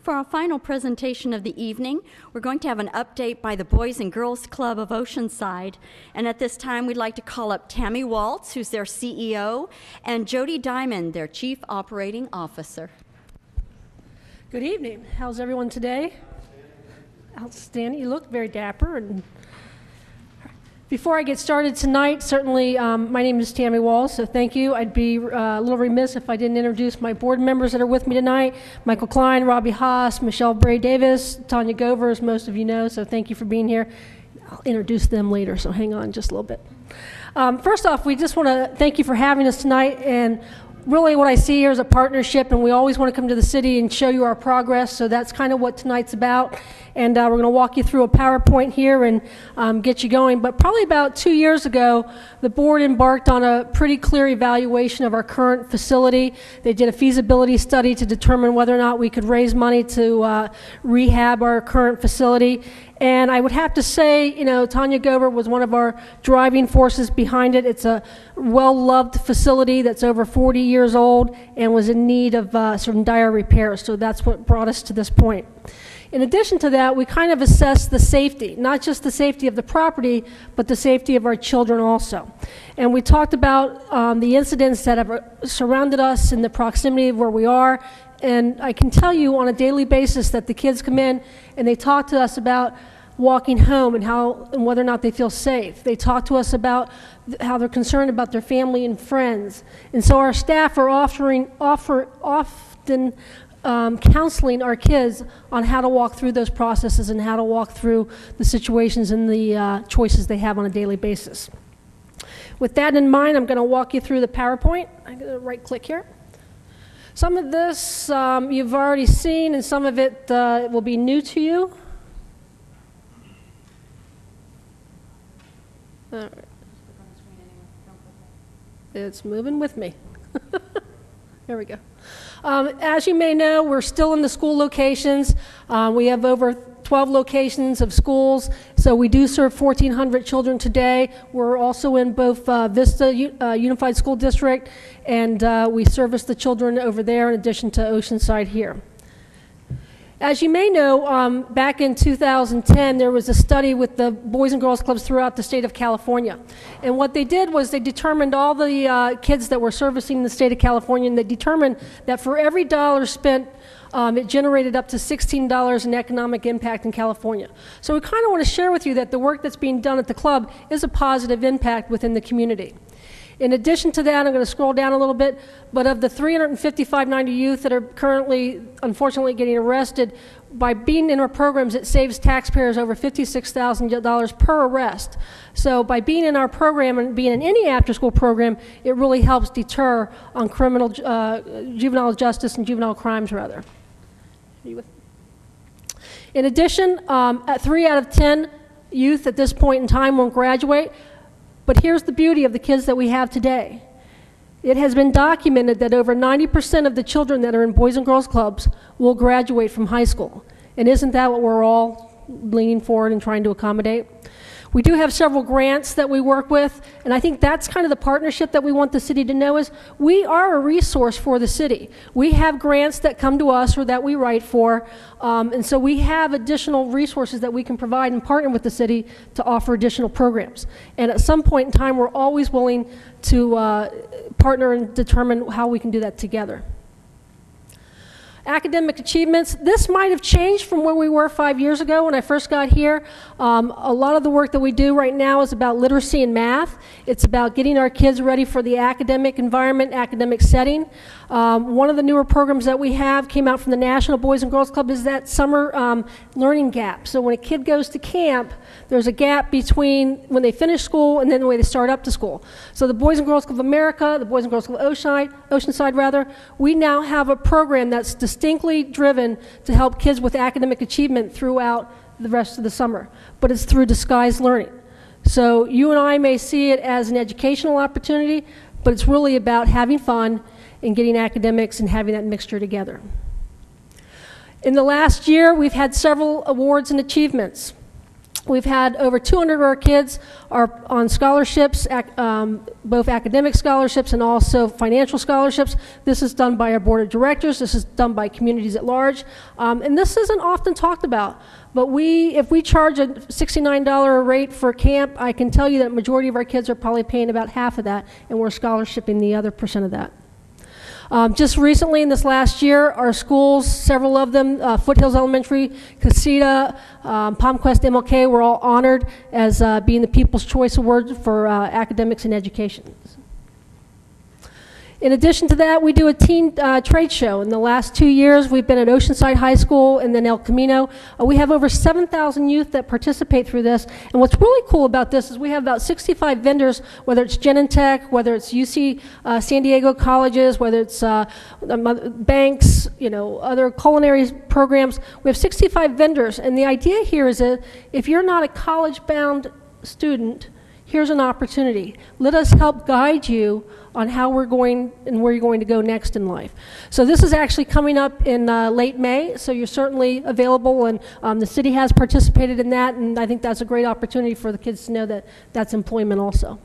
For our final presentation of the evening, we're going to have an update by the Boys and Girls Club of Oceanside. And at this time, we'd like to call up Tammy Waltz, who's their CEO, and Jody Diamond, their Chief Operating Officer. Good evening. How's everyone today? Outstanding. You look very dapper. And before I get started tonight, certainly my name is Tammy Walls, so thank you. I'd be a little remiss if I didn't introduce my board members that are with me tonight. Michael Klein, Robbie Haas, Michelle Bray Davis, Tanya Gover, as most of you know, so thank you for being here. I'll introduce them later, so hang on just a little bit. First off, we just want to thank you for having us tonight, and really what I see here is a partnership, and we always want to come to the city and show you our progress, so that's kind of what tonight's about. And we're going to walk you through a PowerPoint here and get you going. But probably about 2 years ago, the board embarked on a pretty clear evaluation of our current facility. They did a feasibility study to determine whether or not we could raise money to rehab our current facility. And I would have to say, you know, Tanya Gover was one of our driving forces behind it. It's a well-loved facility that's over 40 years old and was in need of some dire repairs. So that's what brought us to this point. In addition to that, we kind of assessed the safety, not just the safety of the property, but the safety of our children also. And we talked about the incidents that have surrounded us in the proximity of where we are. And I can tell you on a daily basis that the kids come in and they talk to us about walking home and whether or not they feel safe. They talk to us about how they're concerned about their family and friends. And so our staff are often counseling our kids on how to walk through those processes and how to walk through the situations and the choices they have on a daily basis. With that in mind, I'm going to walk you through the PowerPoint. I'm going to right-click here. Some of this you've already seen, and some of it will be new to you. All right. It's moving with me. There we go. As you may know, we're still in the school locations. We have over 12 locations of schools, so we do serve 1,400 children today. We're also in both Vista Unified School District, and we service the children over there in addition to Oceanside here. As you may know, back in 2010, there was a study with the Boys and Girls Clubs throughout the state of California. And what they did was they determined all the kids that were servicing the state of California, and they determined that for every dollar spent it generated up to $16 in economic impact in California. So we kind of want to share with you that the work that's being done at the club is a positive impact within the community. In addition to that, I'm going to scroll down a little bit, but of the 355 youth that are currently, unfortunately, getting arrested, by being in our programs, it saves taxpayers over $56,000 per arrest. So by being in our program and being in any after-school program, it really helps deter on criminal, juvenile justice and juvenile crimes, rather. In addition, 3 out of 10 youth at this point in time won't graduate. But here's the beauty of the kids that we have today. It has been documented that over 90% of the children that are in Boys and Girls Clubs will graduate from high school. And isn't that what we're all leaning forward and trying to accommodate? We do have several grants that we work with, and I think that's kind of the partnership that we want the city to know is we are a resource for the city. We have grants that come to us or that we write for, and so we have additional resources that we can provide and partner with the city to offer additional programs. And at some point in time, we're always willing to partner and determine how we can do that together. Academic achievements, this might have changed from where we were 5 years ago when I first got here. A lot of the work that we do right now is about literacy and math. It's about getting our kids ready for the academic environment, academic setting. One of the newer programs that we have came out from the National Boys and Girls Club is that summer learning gap. So when a kid goes to camp, there's a gap between when they finish school and then the way they start up to school. So the Boys and Girls Club of America, the Boys and Girls Club of Oceanside rather, we now have a program that's distinctly driven to help kids with academic achievement throughout the rest of the summer, but it's through disguised learning. So you and I may see it as an educational opportunity, but it's really about having fun and getting academics and having that mixture together. In the last year, we've had several awards and achievements. We've had over 200 of our kids are on scholarships, both academic scholarships and also financial scholarships. This is done by our board of directors. This is done by communities at large. And this isn't often talked about. But if we charge a $69 rate for camp, I can tell you that the majority of our kids are probably paying about half of that, and we're scholarshiping the other percent of that. Just recently, in this last year, our schools, several of them, Foothills Elementary, Casita, Palmquest, MLK, were all honored as being the People's Choice Award for academics and education. In addition to that, we do a teen trade show. In the last 2 years, we've been at Oceanside High School and then El Camino. We have over 7,000 youth that participate through this. And what's really cool about this is we have about 65 vendors, whether it's Genentech, whether it's UC San Diego colleges, whether it's banks, other culinary programs. We have 65 vendors. And the idea here is that if you're not a college-bound student, here's an opportunity. Let us help guide you on how we're going and where you're going to go next in life. So this is actually coming up in late May, so you're certainly available, and the city has participated in that, and I think that's a great opportunity for the kids to know that that's employment also.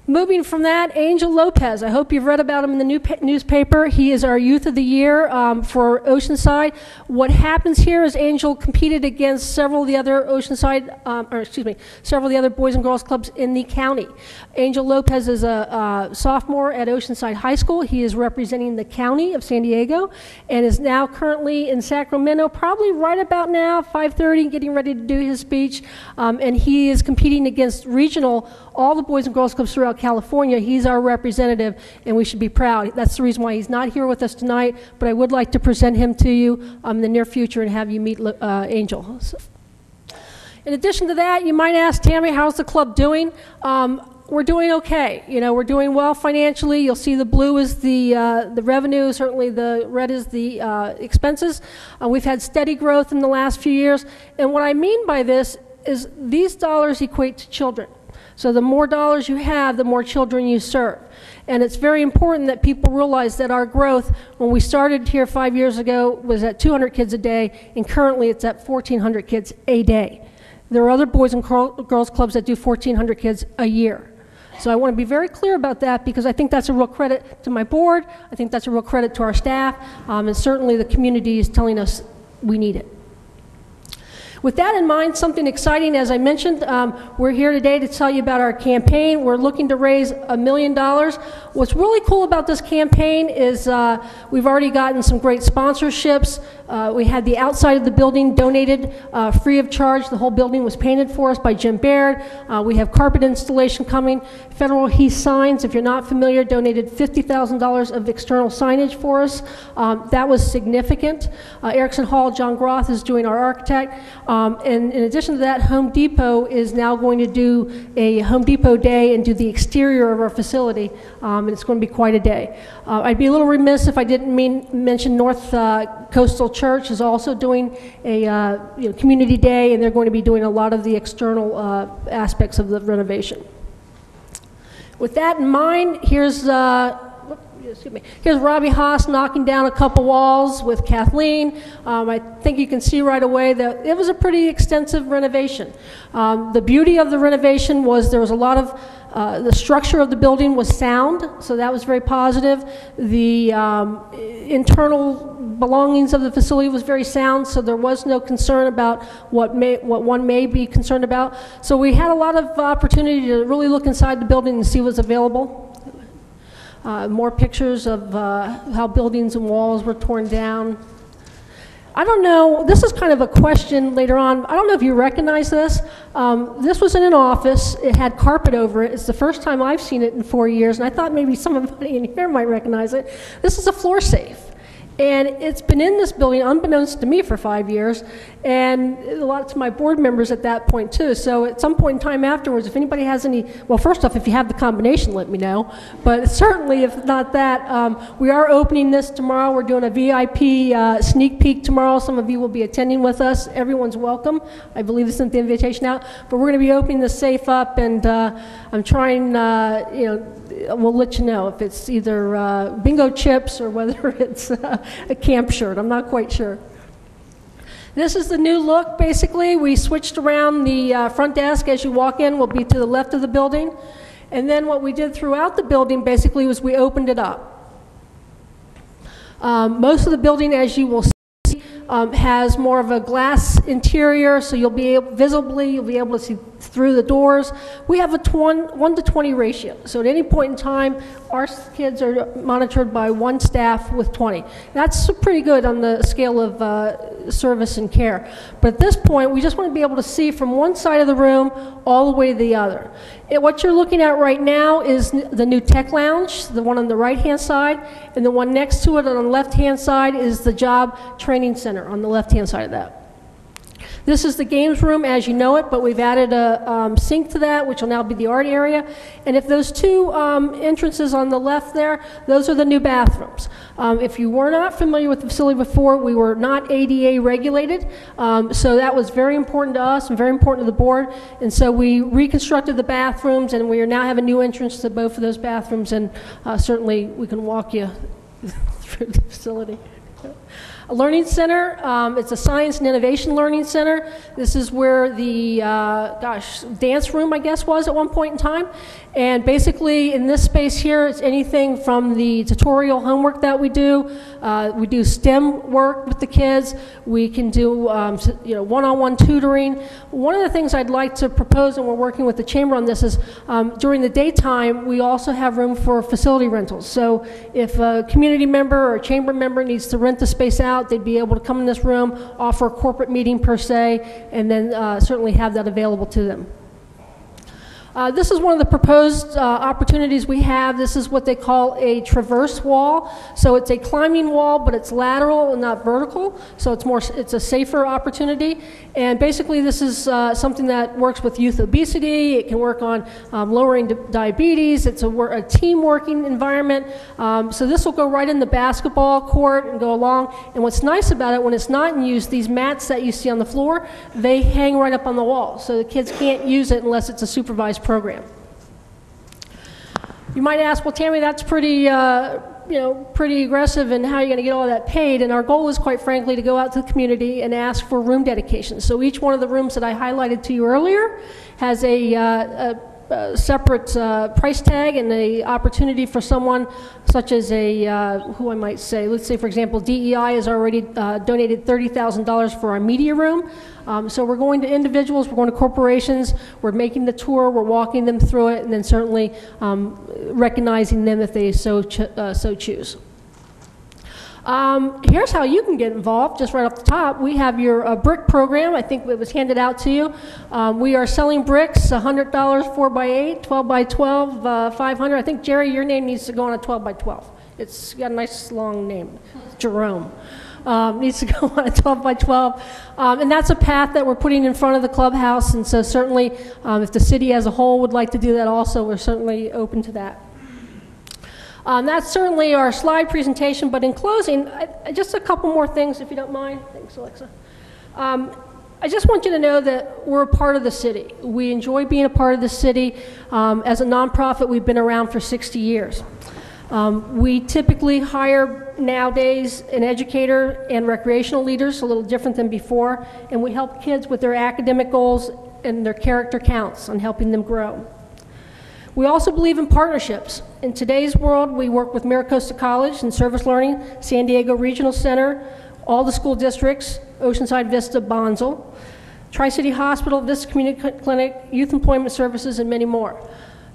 Moving from that, Angel Lopez. I hope you've read about him in the newspaper. He is our Youth of the Year for Oceanside. What happens here is Angel competed against several of the other several of the other Boys and Girls Clubs in the county. Angel Lopez is a sophomore at Oceanside High School. He is representing the county of San Diego and is now currently in Sacramento, probably right about now, 5:30, getting ready to do his speech. And he is competing against regional, all the Boys and Girls Clubs throughout California. He's our representative, and we should be proud. That's the reason why he's not here with us tonight, but I would like to present him to you in the near future and have you meet Angel. So, in addition to that, you might ask, Tammy, how's the club doing? We're doing okay. We're doing well financially. You'll see the blue is the revenue. Certainly the red is the expenses. We've had steady growth in the last few years, and what I mean by this is these dollars equate to children. So the more dollars you have, the more children you serve. And it's very important that people realize that our growth, when we started here 5 years ago, was at 200 kids a day, and currently it's at 1,400 kids a day. There are other Boys and Girls Clubs that do 1,400 kids a year. So I want to be very clear about that because I think that's a real credit to my board. I think that's a real credit to our staff, and certainly the community is telling us we need it. With that in mind, something exciting, as I mentioned, we're here today to tell you about our campaign. We're looking to raise $1 million. What's really cool about this campaign is we've already gotten some great sponsorships. We had the outside of the building donated free of charge. The whole building was painted for us by Jim Baird. We have carpet installation coming. Federal Heath Signs, if you're not familiar, donated $50,000 of external signage for us. That was significant. Erickson Hall, John Groth is doing our architect. And in addition to that, Home Depot is now going to do a Home Depot day and do the exterior of our facility. And it's going to be quite a day. I'd be a little remiss if I didn't mention North Coastal Church is also doing a community day, and they're going to be doing a lot of the external aspects of the renovation. With that in mind, here's Robbie Haas knocking down a couple walls with Kathleen. I think you can see right away that it was a pretty extensive renovation. The beauty of the renovation was there was a lot of, the structure of the building was sound, so that was very positive. The internal belongings of the facility was very sound, so there was no concern about what one may be concerned about. So we had a lot of opportunity to really look inside the building and see what's available. More pictures of how buildings and walls were torn down. I don't know, this is kind of a question later on. I don't know if you recognize this. This was in an office. It had carpet over it. It's the first time I've seen it in 4 years, and I thought maybe somebody in here might recognize it. This is a floor safe. And it's been in this building, unbeknownst to me, for 5 years, and a lot to my board members at that point, too. So at some point in time afterwards, if anybody has any, well, first off, if you have the combination, let me know. But certainly, if not that, we are opening this tomorrow. We're doing a VIP sneak peek tomorrow. Some of you will be attending with us. Everyone's welcome. I believe they sent the invitation out. But we're going to be opening the safe up, and I'm trying, we'll let you know if it's either bingo chips or whether it's a camp shirt. I'm not quite sure. This is the new look, basically. We switched around the front desk. As you walk in, will be to the left of the building. And then what we did throughout the building, basically, was we opened it up. Most of the building, as you will see, has more of a glass interior, so you'll be able, visibly, you'll be able to see through the doors. We have a 1 to 20 ratio, so at any point in time, our kids are monitored by 1 staff with 20. That's pretty good on the scale of service and care. But at this point, we just want to be able to see from one side of the room all the way to the other. What you're looking at right now is the new tech lounge, the one on the right-hand side, and the one next to it on the left-hand side is the job training center on the left-hand side of that. This is the games room as you know it, but we've added a sink to that, which will now be the art area. And if those two entrances on the left there, those are the new bathrooms. If you were not familiar with the facility before, we were not ADA regulated, so that was very important to us and very important to the board. And so we reconstructed the bathrooms, and we now have a new entrance to both of those bathrooms, and certainly we can walk you through the facility. A learning center, it's a science and innovation learning center. This is where the, dance room, I guess, was at one point in time. And basically, in this space here, it's anything from the tutorial homework that we do. We do STEM work with the kids. We can do, one-on-one tutoring. One of the things I'd like to propose, and we're working with the chamber on this, is during the daytime, we also have room for facility rentals. So if a community member or a chamber member needs to rent the space out, they'd be able to come in this room, offer a corporate meeting per se, and then certainly have that available to them. This is one of the proposed opportunities we have. This is what they call a traverse wall. So it's a climbing wall, but it's lateral and not vertical. So it's a safer opportunity. And basically, this is something that works with youth obesity. It can work on lowering diabetes. It's a team working environment. So this will go right in the basketball court and go along. And what's nice about it, when it's not in use, these mats that you see on the floor, they hang right up on the wall. So the kids can't use it unless it's a supervised program. You might ask, well, Tammy, that's pretty, pretty aggressive, and how are you going to get all that paid? And our goal is, quite frankly, to go out to the community and ask for room dedications. So each one of the rooms that I highlighted to you earlier has a separate price tag and the opportunity for someone such as who I might say, let's say, for example, DEI has already donated $30,000 for our media room. So we're going to individuals, we're going to corporations, we're making the tour, we're walking them through it, and then certainly recognizing them if they so choose. Here's how you can get involved, just right off the top. We have your brick program. I think it was handed out to you. We are selling bricks, $100 4x8, 12x12, 500. I think, Jerry, your name needs to go on a 12x12. It's got a nice long name, Jerome. Needs to go on a 12x12. And that's a path that we're putting in front of the clubhouse. And so certainly, if the city as a whole would like to do that also, we're certainly open to that. That's certainly our slide presentation, but in closing, just a couple more things, if you don't mind. Thanks, Alexa. I just want you to know that we're a part of the city. We enjoy being a part of the city. As a nonprofit, we've been around for 60 years. We typically hire nowadays an educator and recreational leaders, a little different than before, and we help kids with their academic goals and their character counts on helping them grow. We also believe in partnerships. In today's world, we work with MiraCosta College and Service Learning, San Diego Regional Center, all the school districts, Oceanside, Vista, Bonsall, Tri-City Hospital, Vista Community Clinic, Youth Employment Services, and many more.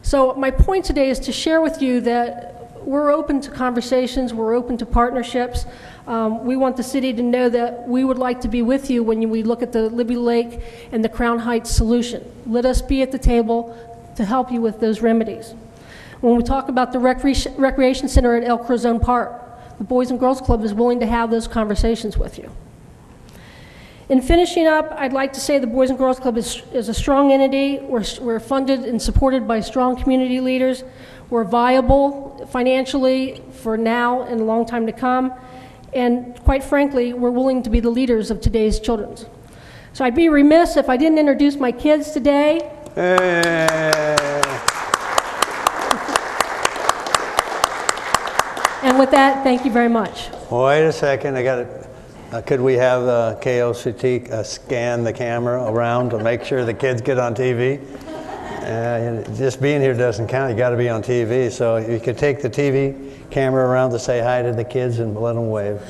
So my point today is to share with you that we're open to conversations, we're open to partnerships. We want the city to know that we would like to be with you when we look at the Libby Lake and the Crown Heights solution. Let us be at the table to help you with those remedies. When we talk about the recreation center at El Corazon Park, the Boys and Girls Club is willing to have those conversations with you. In finishing up, I'd like to say the Boys and Girls Club is a strong entity. We're funded and supported by strong community leaders. We're viable financially for now and a long time to come. And quite frankly, we're willing to be the leaders of today's children. So I'd be remiss if I didn't introduce my kids today. Hey. And with that, thank you very much. Wait a second, I got it. Could we have the KOCT scan the camera around to make sure the kids get on TV? Just being here doesn't count. You got to be on TV. So you could take the TV camera around to say hi to the kids and let them wave.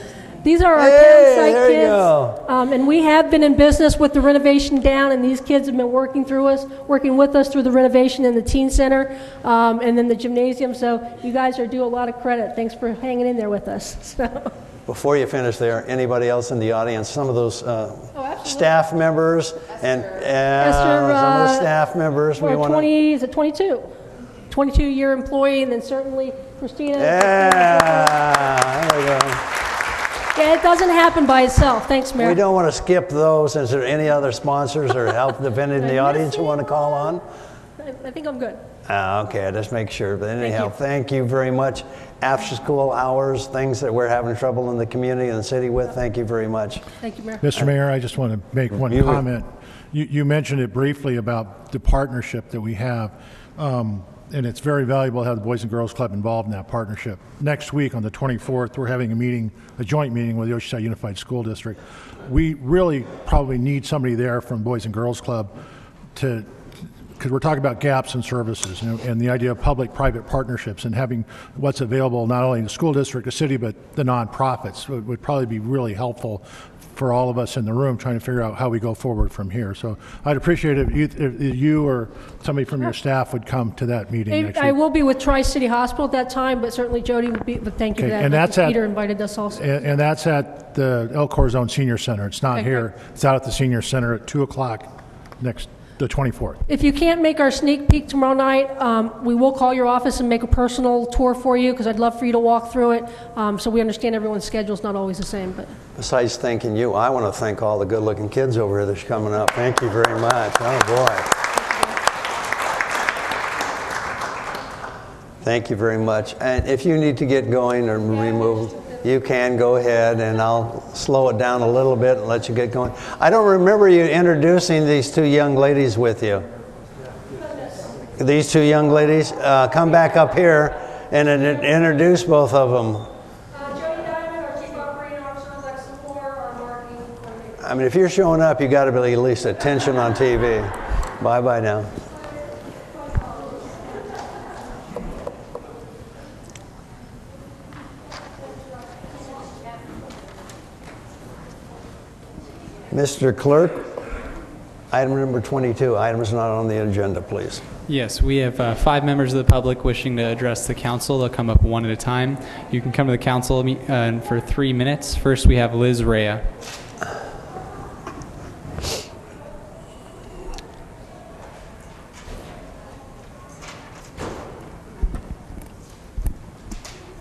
These are our town site kids, and we have been in business with the renovation down, and these kids have been working with us through the renovation in the teen center, and then the gymnasium. So you guys are due a lot of credit. Thanks for hanging in there with us. So. Before you finish there, anybody else in the audience, some of those staff members and some of the staff members we want to. Is it 22? 22-year employee, and then certainly Christina. Yeah, there we go. Yeah, it doesn't happen by itself. Thanks, Mayor. We don't want to skip those. Is there any other sponsors or help defending the audience you want to call on? I think I'm good. Okay, just make sure. But anyhow, thank you very much. After school hours, things that we're having trouble in the community and the city with, thank you very much. Thank you, Mayor. Mr. Mayor, I just want to make one comment. You mentioned it briefly about the partnership that we have. And it's very valuable to have the Boys and Girls Club involved in that partnership. Next week on the 24th, we're having a joint meeting with the Oceanside Unified School District. We really probably need somebody there from Boys and Girls Club because we're talking about gaps in services and the idea of public-private partnerships and having what's available not only in the school district, the city, but the nonprofits would probably be really helpful for all of us in the room trying to figure out how we go forward from here. So I'd appreciate it if you or somebody from your staff would come to that meeting next week. I will be with Tri-City Hospital at that time, but certainly Jody would be, but thank you for that. And that's Peter invited us also. And that's at the El Corazon Senior Center. It's not here. Great. It's out at the Senior Center at 2 o'clock the 24th. If you can't make our sneak peek tomorrow night, we will call your office and make a personal tour for you because I'd love for you to walk through it. So we understand everyone's schedule is not always the same. But besides thanking you, I want to thank all the good-looking kids over here that's coming up. Thank you very much. Oh, boy. Thank you very much. And if you need to get going or remove, you can go ahead, and I'll slow it down a little bit and let you get going. I don't remember you introducing these two young ladies with you. These two young ladies, come back up here and introduce both of them. I mean, if you're showing up, you got to be at least attention on TV. Bye-bye now. Mr. Clerk, Item number 22, items not on the agenda, please. Yes, we have 5 members of the public wishing to address the council. They'll come up one at a time. You can come to the council for 3 minutes. First, we have Liz Rea.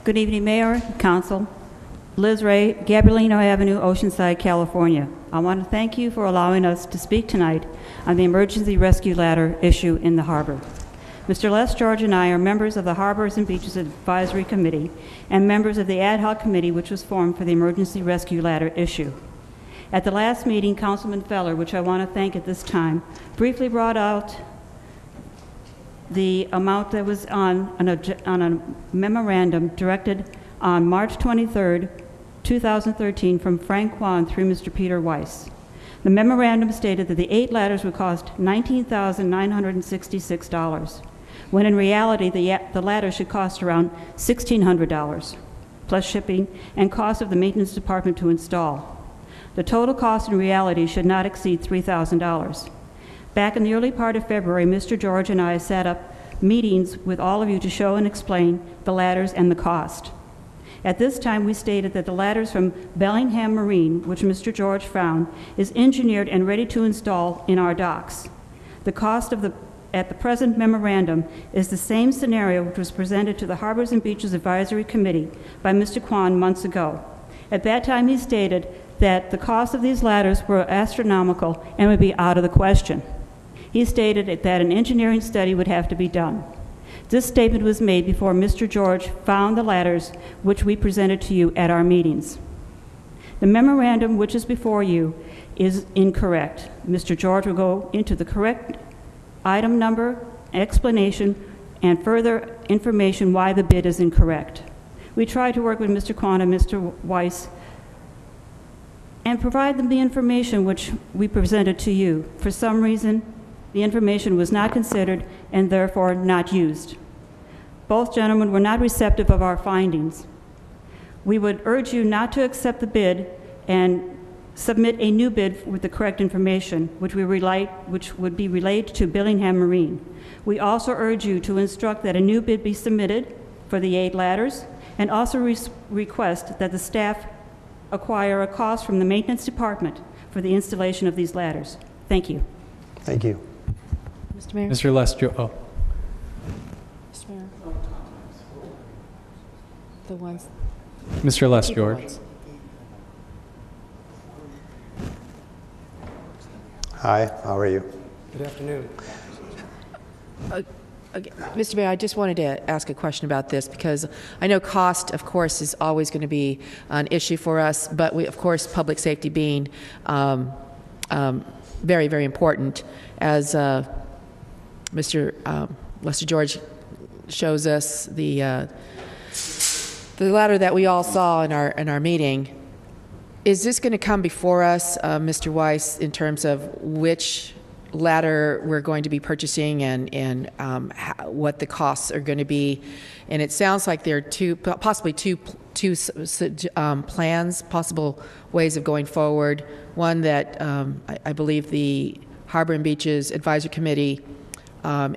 Good evening, Mayor, Council. Liz Ray, Gabrielino Avenue, Oceanside, California. I want to thank you for allowing us to speak tonight on the emergency rescue ladder issue in the harbor. Mr. Les George and I are members of the Harbors and Beaches Advisory Committee and members of the ad hoc committee which was formed for the emergency rescue ladder issue. At the last meeting, Councilman Feller, which I want to thank at this time, briefly brought out the amount that was on a memorandum directed on March 23rd, 2013 from Frank Kwan through Mr. Peter Weiss. The memorandum stated that the 8 ladders would cost $19,966, when in reality the ladder should cost around $1,600, plus shipping and cost of the maintenance department to install. The total cost in reality should not exceed $3,000. Back in the early part of February, Mr. George and I set up meetings with all of you to show and explain the ladders and the cost. At this time, we stated that the ladders from Bellingham Marine, which Mr. George found, is engineered and ready to install in our docks. The cost at the present memorandum is the same scenario which was presented to the Harbors and Beaches Advisory Committee by Mr. Kwan months ago. At that time, he stated that the cost of these ladders were astronomical and would be out of the question. He stated that an engineering study would have to be done. This statement was made before Mr. George found the ladders which we presented to you at our meetings. The memorandum which is before you is incorrect. Mr. George will go into the correct item number, explanation, and further information why the bid is incorrect. We tried to work with Mr. Kwan and Mr. Weiss and provide them the information which we presented to you. For some reason, the information was not considered and therefore not used. Both gentlemen were not receptive of our findings. We would urge you not to accept the bid and submit a new bid with the correct information, which would be relayed to Bellingham Marine. We also urge you to instruct that a new bid be submitted for the 8 ladders, and also request that the staff acquire a cost from the maintenance department for the installation of these ladders. Thank you. Thank you. Mr. Mayor? Mr. Lester, Mr. Mayor? The ones. Mr. Les George. Hi, how are you? Good afternoon. Mr. Mayor, I just wanted to ask a question about this because I know cost, of course, is always going to be an issue for us, but we, of course, public safety being very, very important, as Mr. Lester George shows us the ladder that we all saw in our meeting. Is this going to come before us, Mr. Weiss, in terms of which ladder we're going to be purchasing and what the costs are going to be? And it sounds like there are possibly two plans, possible ways of going forward. One that I believe the Harbor and Beaches Advisory Committee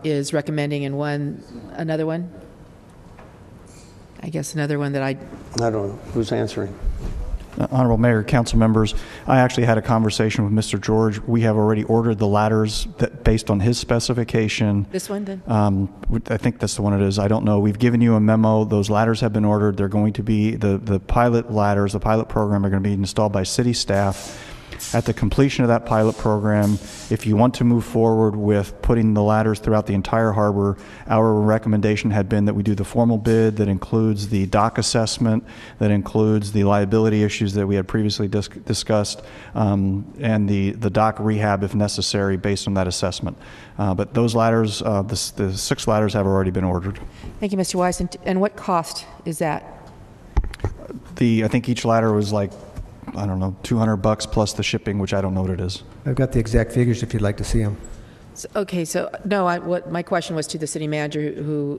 is recommending, and another one? I guess another one that I don't know. Who's answering? Honorable Mayor, council members, I actually had a conversation with Mr. George. We have already ordered the ladders based on his specification. This one then? I think that's the one it is. I don't know. We've given you a memo. Those ladders have been ordered. They're going to be, the pilot ladders, the pilot program are going to be installed by city staff. At the completion of that pilot program, if you want to move forward with putting the ladders throughout the entire harbor, our recommendation had been that we do the formal bid that includes the dock assessment, that includes the liability issues that we had previously discussed, and the dock rehab if necessary based on that assessment. But those ladders, the 6 ladders have already been ordered. Thank you, Mr. Weiss. And what cost is that? I think each ladder was like, I don't know, $200 plus the shipping, which I don't know what it is. I've got the exact figures if you'd like to see them. So no, what my question was to the city manager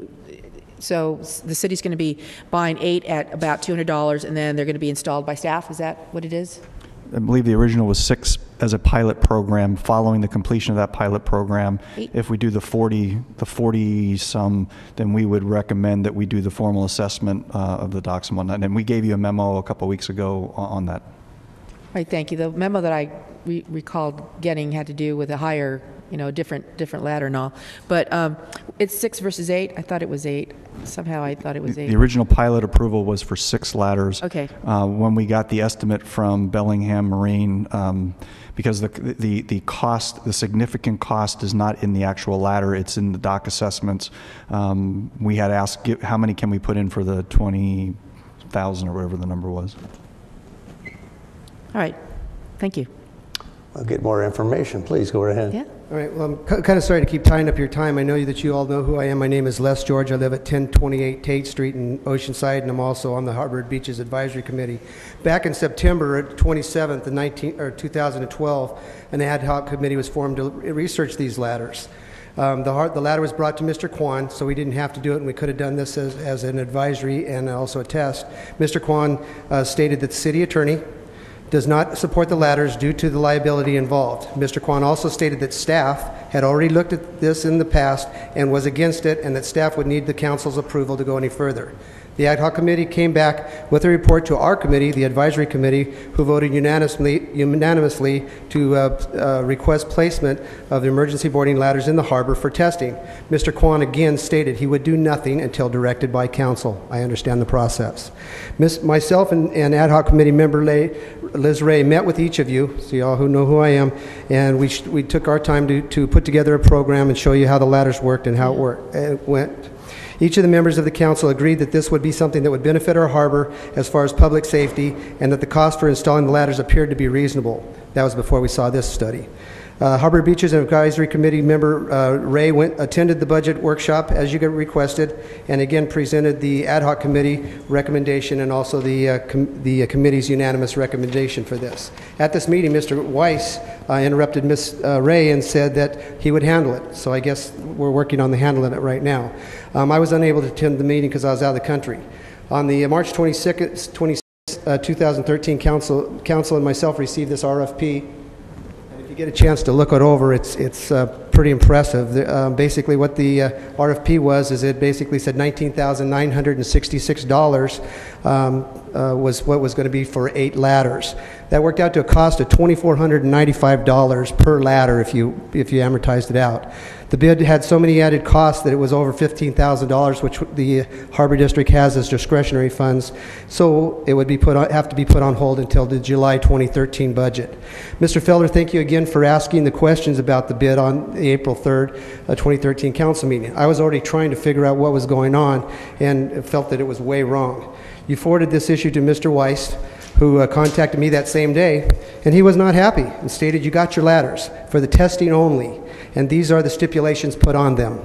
so the city's going to be buying 8 at about $200 and then they're going to be installed by staff. Is that what it is? I believe the original was 6 as a pilot program. Following the completion of that pilot program, 8. if we do the 40 some, then we would recommend that we do the formal assessment of the docks and whatnot. And we gave you a memo a couple weeks ago on that. Right, thank you. The memo that I recalled getting had to do with a higher, different ladder and all. But it's 6 versus 8. I thought it was 8. Somehow I thought it was 8. The original pilot approval was for 6 ladders. Okay. When we got the estimate from Bellingham Marine, because the cost, the significant cost is not in the actual ladder, it's in the dock assessments. We had asked, how many can we put in for the 20,000 or whatever the number was. All right, thank you. I'll get more information. Please go right ahead. Yeah. All right, well, I'm kind of sorry to keep tying up your time. I know that you all know who I am. My name is Les George. I live at 1028 Tate Street in Oceanside, and I'm also on the Harbor Beaches Advisory Committee. Back in September 27th, 2012, an ad hoc committee was formed to research these ladders. The ladder was brought to Mr. Kwan, so we didn't have to do it, and we could have done this as an advisory and also a test. Mr. Kwan stated that the city attorney does not support the ladders due to the liability involved. Mr. Kwan also stated that staff had already looked at this in the past and was against it, and that staff would need the council's approval to go any further. The ad hoc committee came back with a report to our committee, the advisory committee, who voted unanimously to request placement of the emergency boarding ladders in the harbor for testing. Mr. Kwan again stated he would do nothing until directed by council. I understand the process. Myself and ad hoc committee member Liz Ray met with each of you, so you all who know who I am, and we took our time to put together a program and show you how the ladders worked and how it went. Each of the members of the council agreed that this would be something that would benefit our harbor as far as public safety, and that the cost for installing the ladders appeared to be reasonable. That was before we saw this study. Harbor Beaches Advisory Committee member Ray attended the budget workshop as you requested, and again presented the ad hoc committee recommendation and also the committee's unanimous recommendation for this. At this meeting, Mr. Weiss interrupted Ms. Ray and said that he would handle it. So I guess we're working on the handling it right now. I was unable to attend the meeting because I was out of the country. On the March 26th, 2013, council and myself received this RFP. If you get a chance to look it over, it's pretty impressive. Basically what the RFP was is it basically said $19,966 was what was going to be for 8 ladders. That worked out to a cost of $2,495 per ladder if you amortized it out. The bid had so many added costs that it was over $15,000, which the Harbor District has as discretionary funds, so it would have to be put on hold until the July 2013 budget. Mr. Felder, thank you again for asking the questions about the bid on the April 3rd, 2013 council meeting. I was already trying to figure out what was going on and felt that it was way wrong. You forwarded this issue to Mr. Weiss, who contacted me that same day, and he was not happy and stated, "You got your ladders for the testing only, and these are the stipulations put on them.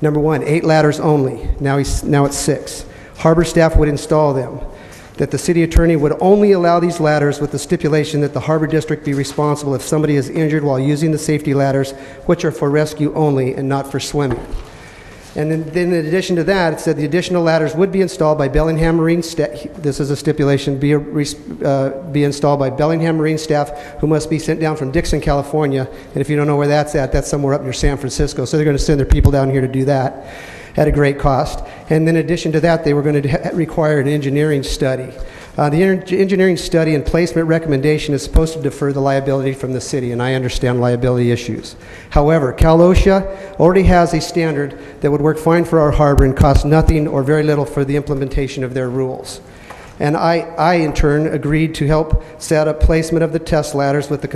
Number 1, 8 ladders only. Now it's 6. Harbor staff would install them. That the city attorney would only allow these ladders with the stipulation that the Harbor District be responsible if somebody is injured while using the safety ladders, which are for rescue only and not for swimming." And then in addition to that, it said the additional ladders would be installed by Bellingham Marine staff. This is a stipulation, be installed by Bellingham Marine staff, who must be sent down from Dixon, California. And if you don't know where that's at, that's somewhere up near San Francisco. So they're going to send their people down here to do that at a great cost. And then in addition to that, they were going to require an engineering study. The engineering study and placement recommendation is supposed to defer the liability from the city, and I understand liability issues. However, Cal OSHA already has a standard that would work fine for our harbor and cost nothing or very little for the implementation of their rules. And I in turn agreed to help set up placement of the test ladders with the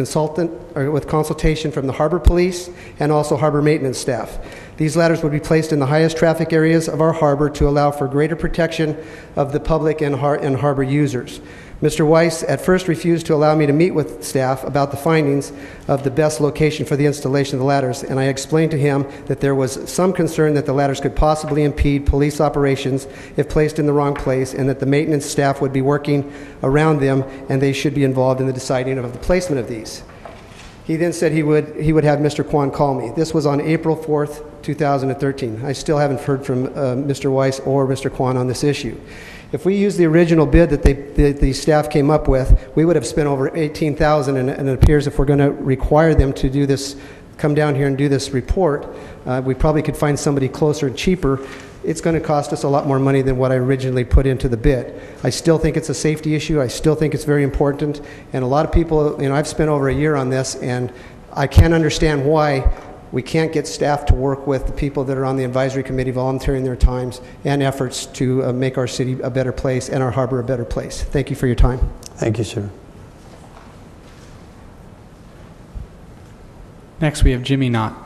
consultation from the harbor police and also harbor maintenance staff. These ladders would be placed in the highest traffic areas of our harbor to allow for greater protection of the public and harbor users. Mr. Weiss at first refused to allow me to meet with staff about the findings of the best location for the installation of the ladders, and I explained to him that there was some concern that the ladders could possibly impede police operations if placed in the wrong place, and that the maintenance staff would be working around them and they should be involved in the deciding of the placement of these. He then said he would have Mr. Kwan call me. This was on April 4th, 2013. I still haven't heard from Mr. Weiss or Mr. Kwan on this issue. If we use the original bid that the staff came up with, we would have spent over $18,000, and it appears if we're going to require them to do this, come down here and do this report, we probably could find somebody closer and cheaper. It's going to cost us a lot more money than what I originally put into the bid. I still think it's a safety issue. I still think it's very important. And a lot of people, I've spent over a year on this, and I can't understand why we can't get staff to work with the people that are on the advisory committee volunteering their times and efforts to make our city a better place and our harbor a better place. Thank you for your time. Thank you, sir. Next, we have Jimmy Knott.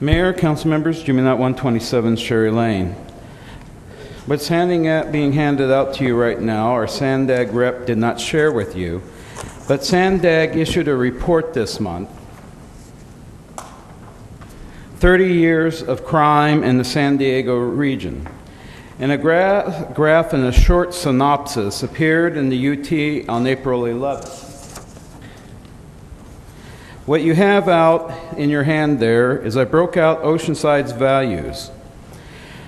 Mayor, council members, Jimmy Knott, 127 Sherry Lane. What's being handed out to you right now, our Sandag rep did not share with you, but Sandag issued a report this month. 30 years of crime in the San Diego region. And a graph and a short synopsis appeared in the UT on April 11th. What you have out in your hand there is I broke out Oceanside's values.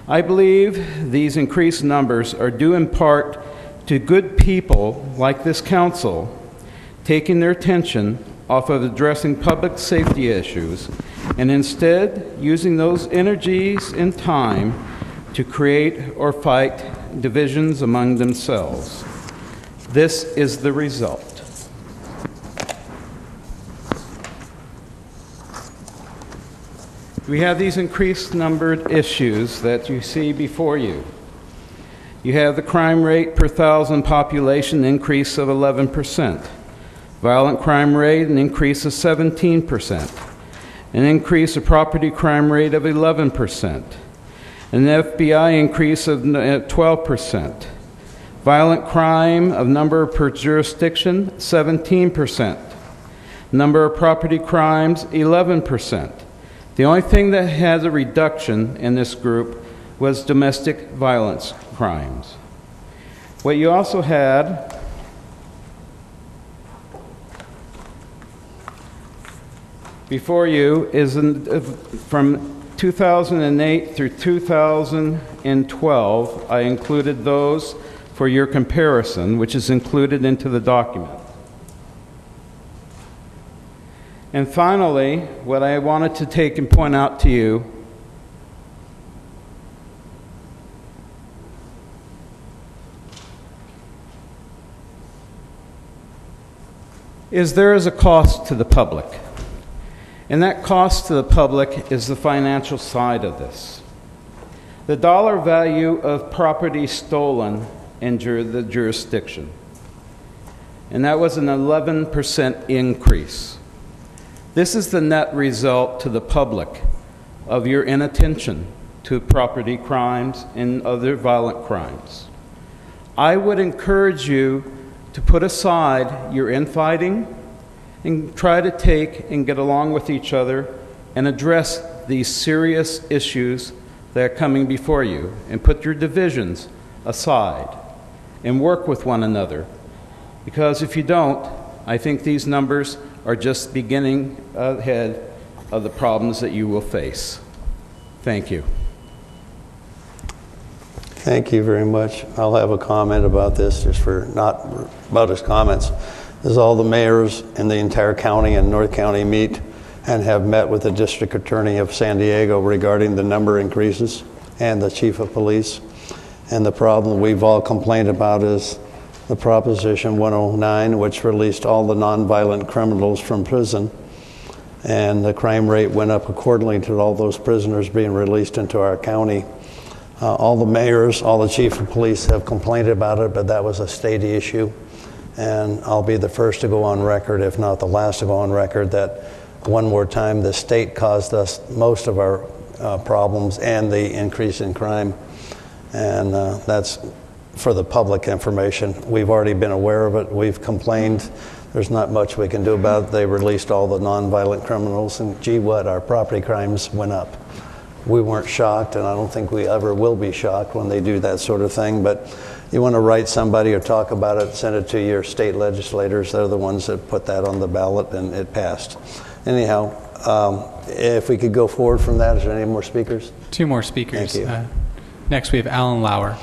I believe these increased numbers are due in part to good people like this council taking their attention off of addressing public safety issues and instead using those energies and time to create or fight divisions among themselves. This is the result. We have these increased numbered issues that you see before you. You have the crime rate per thousand population increase of 11%. Violent crime rate, an increase of 17%. An increase of property crime rate of 11%. An FBI increase of 12%. Violent crime of number per jurisdiction, 17%. Number of property crimes, 11%. The only thing that has a reduction in this group was domestic violence crimes. What you also had before you is from 2008 through 2012, I included those for your comparison, which is included into the document. And finally, what I wanted to take and point out to you is there is a cost to the public. And that cost to the public is the financial side of this. The dollar value of property stolen in the jurisdiction. And that was an 11% increase. This is the net result to the public of your inattention to property crimes and other violent crimes. I would encourage you to put aside your infighting and try to take and get along with each other and address these serious issues that are coming before you, and put your divisions aside and work with one another. Because if you don't, I think these numbers are just beginning ahead of the problems that you will face. Thank you. Thank you very much. I'll have a comment about this, just for not about his comments. As all the mayors in the entire county and North County meet and have met with the district attorney of San Diego regarding the number increases and the chief of police. And the problem we've all complained about is the Proposition 109, which released all the nonviolent criminals from prison. And the crime rate went up accordingly to all those prisoners being released into our county. All the mayors, all the chief of police have complained about it, but that was a state issue. And I'll be the first to go on record, if not the last to go on record, that one more time the state caused us most of our problems and the increase in crime. And that's for the public information. We've already been aware of it. We've complained. There's not much we can do about it. They released all the nonviolent criminals, and gee what, our property crimes went up. We weren't shocked, and I don't think we ever will be shocked when they do that sort of thing. But you want to write somebody or talk about it, send it to your state legislators. They're the ones that put that on the ballot, and it passed. Anyhow, if we could go forward from that, is there any more speakers? 2 more speakers. Thank you. Next, we have Alan Lauer.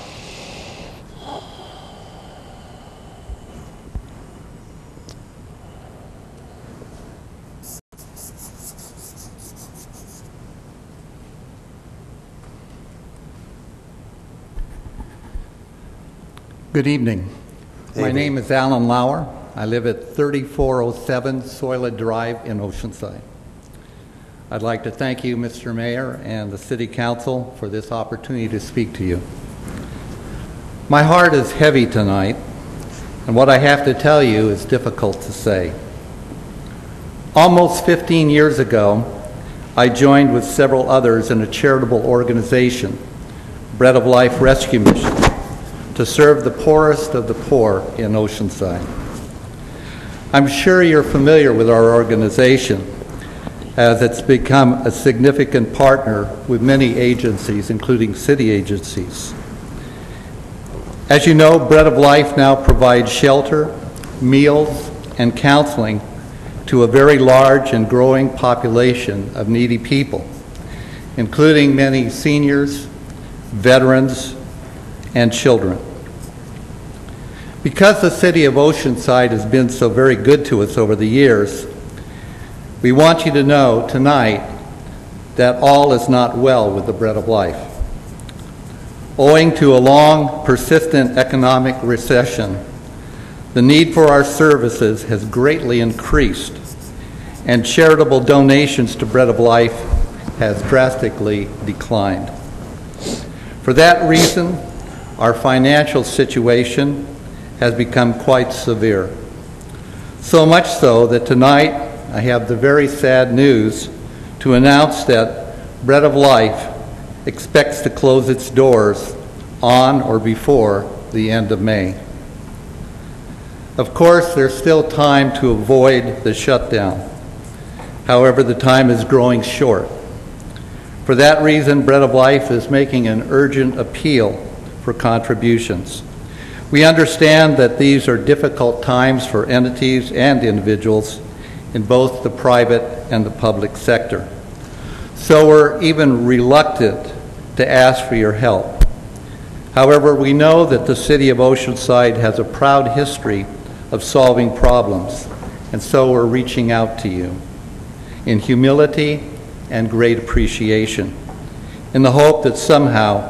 Good evening. My name is Alan Lauer. I live at 3407 Soila Drive in Oceanside. I'd like to thank you, Mr. Mayor, and the City Council for this opportunity to speak to you. My heart is heavy tonight, and what I have to tell you is difficult to say. Almost 15 years ago, I joined with several others in a charitable organization, Bread of Life Rescue Mission, to serve the poorest of the poor in Oceanside. I'm sure you're familiar with our organization, as it's become a significant partner with many agencies, including city agencies. As you know, Bread of Life now provides shelter, meals, and counseling to a very large and growing population of needy people, including many seniors, veterans, and children. Because the City of Oceanside has been so very good to us over the years, we want you to know tonight that all is not well with the Bread of Life. Owing to a long, persistent economic recession, the need for our services has greatly increased, and charitable donations to Bread of Life has drastically declined. For that reason, our financial situation has become quite severe. So much so that tonight I have the very sad news to announce that Bread of Life expects to close its doors on or before the end of May. Of course, there's still time to avoid the shutdown. However, the time is growing short. For that reason, Bread of Life is making an urgent appeal for contributions. We understand that these are difficult times for entities and individuals in both the private and the public sector. So we're even reluctant to ask for your help. However, we know that the City of Oceanside has a proud history of solving problems, and so we're reaching out to you in humility and great appreciation, in the hope that somehow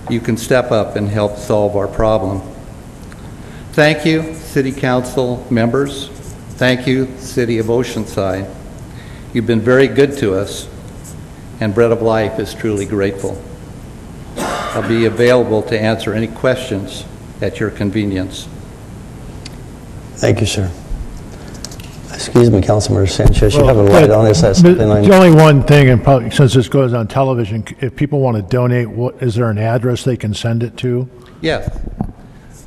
you can step up and help solve our problem. Thank you, City Council members. Thank you, City of Oceanside. You've been very good to us, and Bread of Life is truly grateful. I'll be available to answer any questions at your convenience. Thank you, sir. Excuse me, Councilmember Sanchez, you have a light on. Is that something the only one thing, and probably since this goes on television, if people want to donate, is there an address they can send it to? Yes.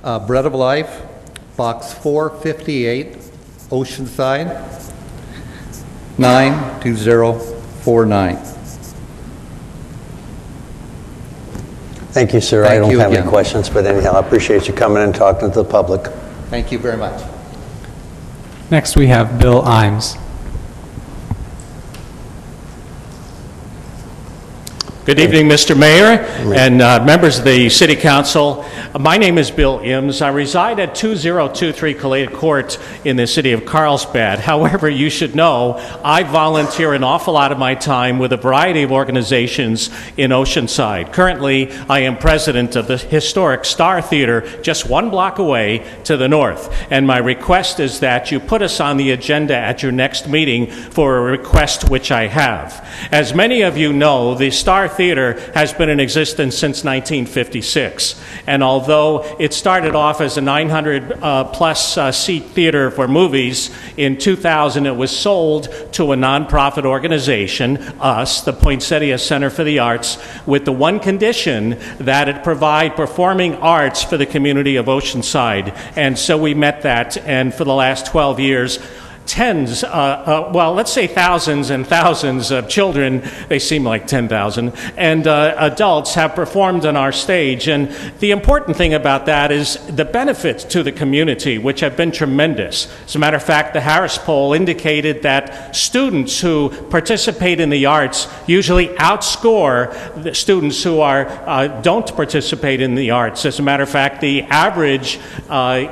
Bread of Life, Box 458, Oceanside, 92049. Thank you, sir. I don't have any questions, but anyhow, I appreciate you coming and talking to the public. Thank you very much. Next, we have Bill Imes. Good evening, Mr. Mayor and members of the City Council. My name is Bill Ims. I reside at 2023 Calais Court in the city of Carlsbad. However, you should know I volunteer an awful lot of my time with a variety of organizations in Oceanside. Currently, I am president of the historic Star Theater just 1 block away to the north. And my request is that you put us on the agenda at your next meeting for a request which I have. As many of you know, the Star Theater has been in existence since 1956. And although it started off as a 900-plus seat theater for movies, in 2000 it was sold to a nonprofit organization, us, the Poinsettia Center for the Arts, with the one condition that it provide performing arts for the community of Oceanside. And so we met that, and for the last 12 years, tens, well, let's say thousands and thousands of children, they seem like 10,000, and adults have performed on our stage. And the important thing about that is the benefits to the community, which have been tremendous. As a matter of fact, the Harris poll indicated that students who participate in the arts usually outscore the students who don't participate in the arts. As a matter of fact, the average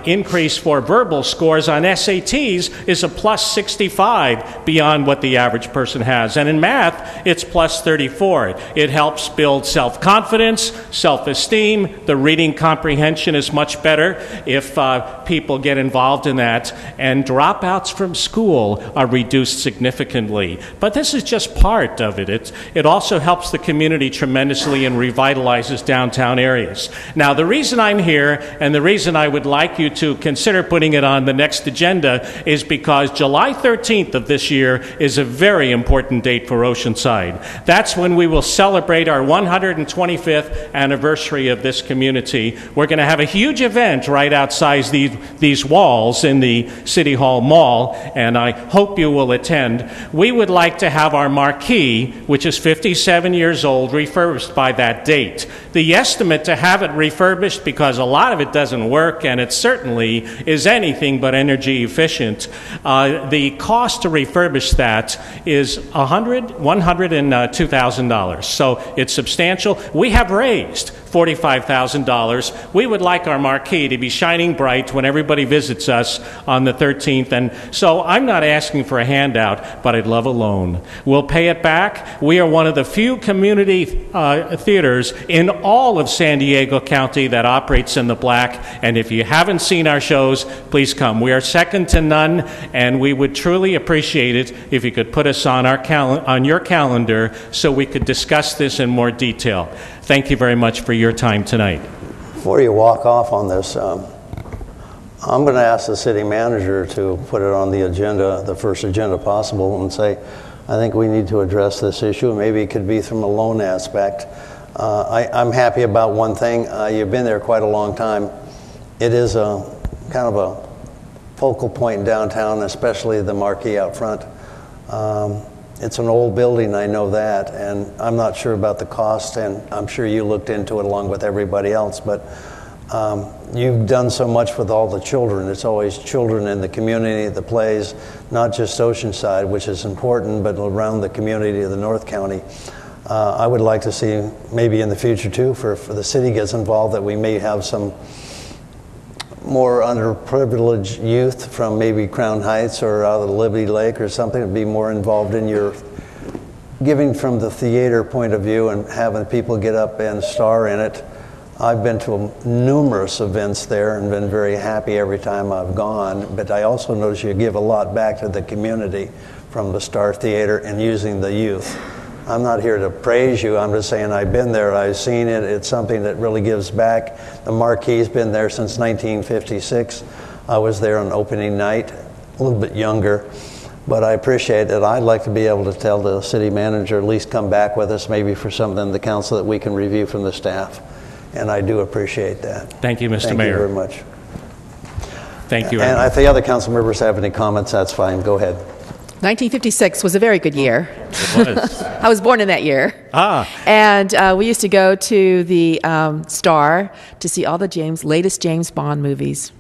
increase for verbal scores on SATs is a plus 65 beyond what the average person has. And in math, it's plus 34. It helps build self-confidence, self-esteem. The reading comprehension is much better if people get involved in that. And dropouts from school are reduced significantly. But this is just part of it. It also helps the community tremendously and revitalizes downtown areas. Now, the reason I'm here and the reason I would like you to consider putting it on the next agenda is because July 13th of this year is a very important date for Oceanside. That's when we will celebrate our 125th anniversary of this community. We're going to have a huge event right outside these walls in the City Hall Mall, and I hope you will attend. We would like to have our marquee, which is 57 years old, refurbished by that date. The estimate to have it refurbished, because a lot of it doesn't work, and it certainly is anything but energy efficient, the cost to refurbish that is $102,000. So it's substantial. We have raised $45,000. We would like our marquee to be shining bright when everybody visits us on the 13th. And so I'm not asking for a handout, but I'd love a loan. We'll pay it back. We are one of the few community theaters in all of San Diego County that operates in the black. And if you haven't seen our shows, please come. We are second to none, and we would truly appreciate it if you could put us on your calendar so we could discuss this in more detail. Thank you very much for your time tonight. Before you walk off on this, I'm going to ask the city manager to put it on the agenda, the first agenda possible, and say, I think we need to address this issue. Maybe it could be from a loan aspect. I'm happy about one thing. You've been there quite a long time. It is a kind of a focal point in downtown, especially the marquee out front. It's an old building, I know that, and I'm not sure about the cost, and I'm sure you looked into it along with everybody else, but you've done so much with all the children. It's always children in the community, the plays, not just Oceanside, which is important, but around the community of the North County. I would like to see, maybe in the future too, for the city gets involved, that we may have some more underprivileged youth from maybe Crown Heights or out of the Liberty Lake or something to be more involved in your giving from the theater point of view and having people get up and star in it. I've been to numerous events there and been very happy every time I've gone, but I also notice you give a lot back to the community from the Star Theater and using the youth. I'm not here to praise you, I'm just saying I've been there, I've seen it, it's something that really gives back. The marquee's been there since 1956. I was there on opening night, a little bit younger, but I appreciate it. I'd like to be able to tell the city manager, at least come back with us maybe for something in the council that we can review from the staff. And I do appreciate that. Thank you, Mr. Mayor. Thank you very much. Thank you. And if the other council members have any comments, that's fine, go ahead. 1956 was a very good year. It was. I was born in that year. And we used to go to the Star to see all the latest James Bond movies.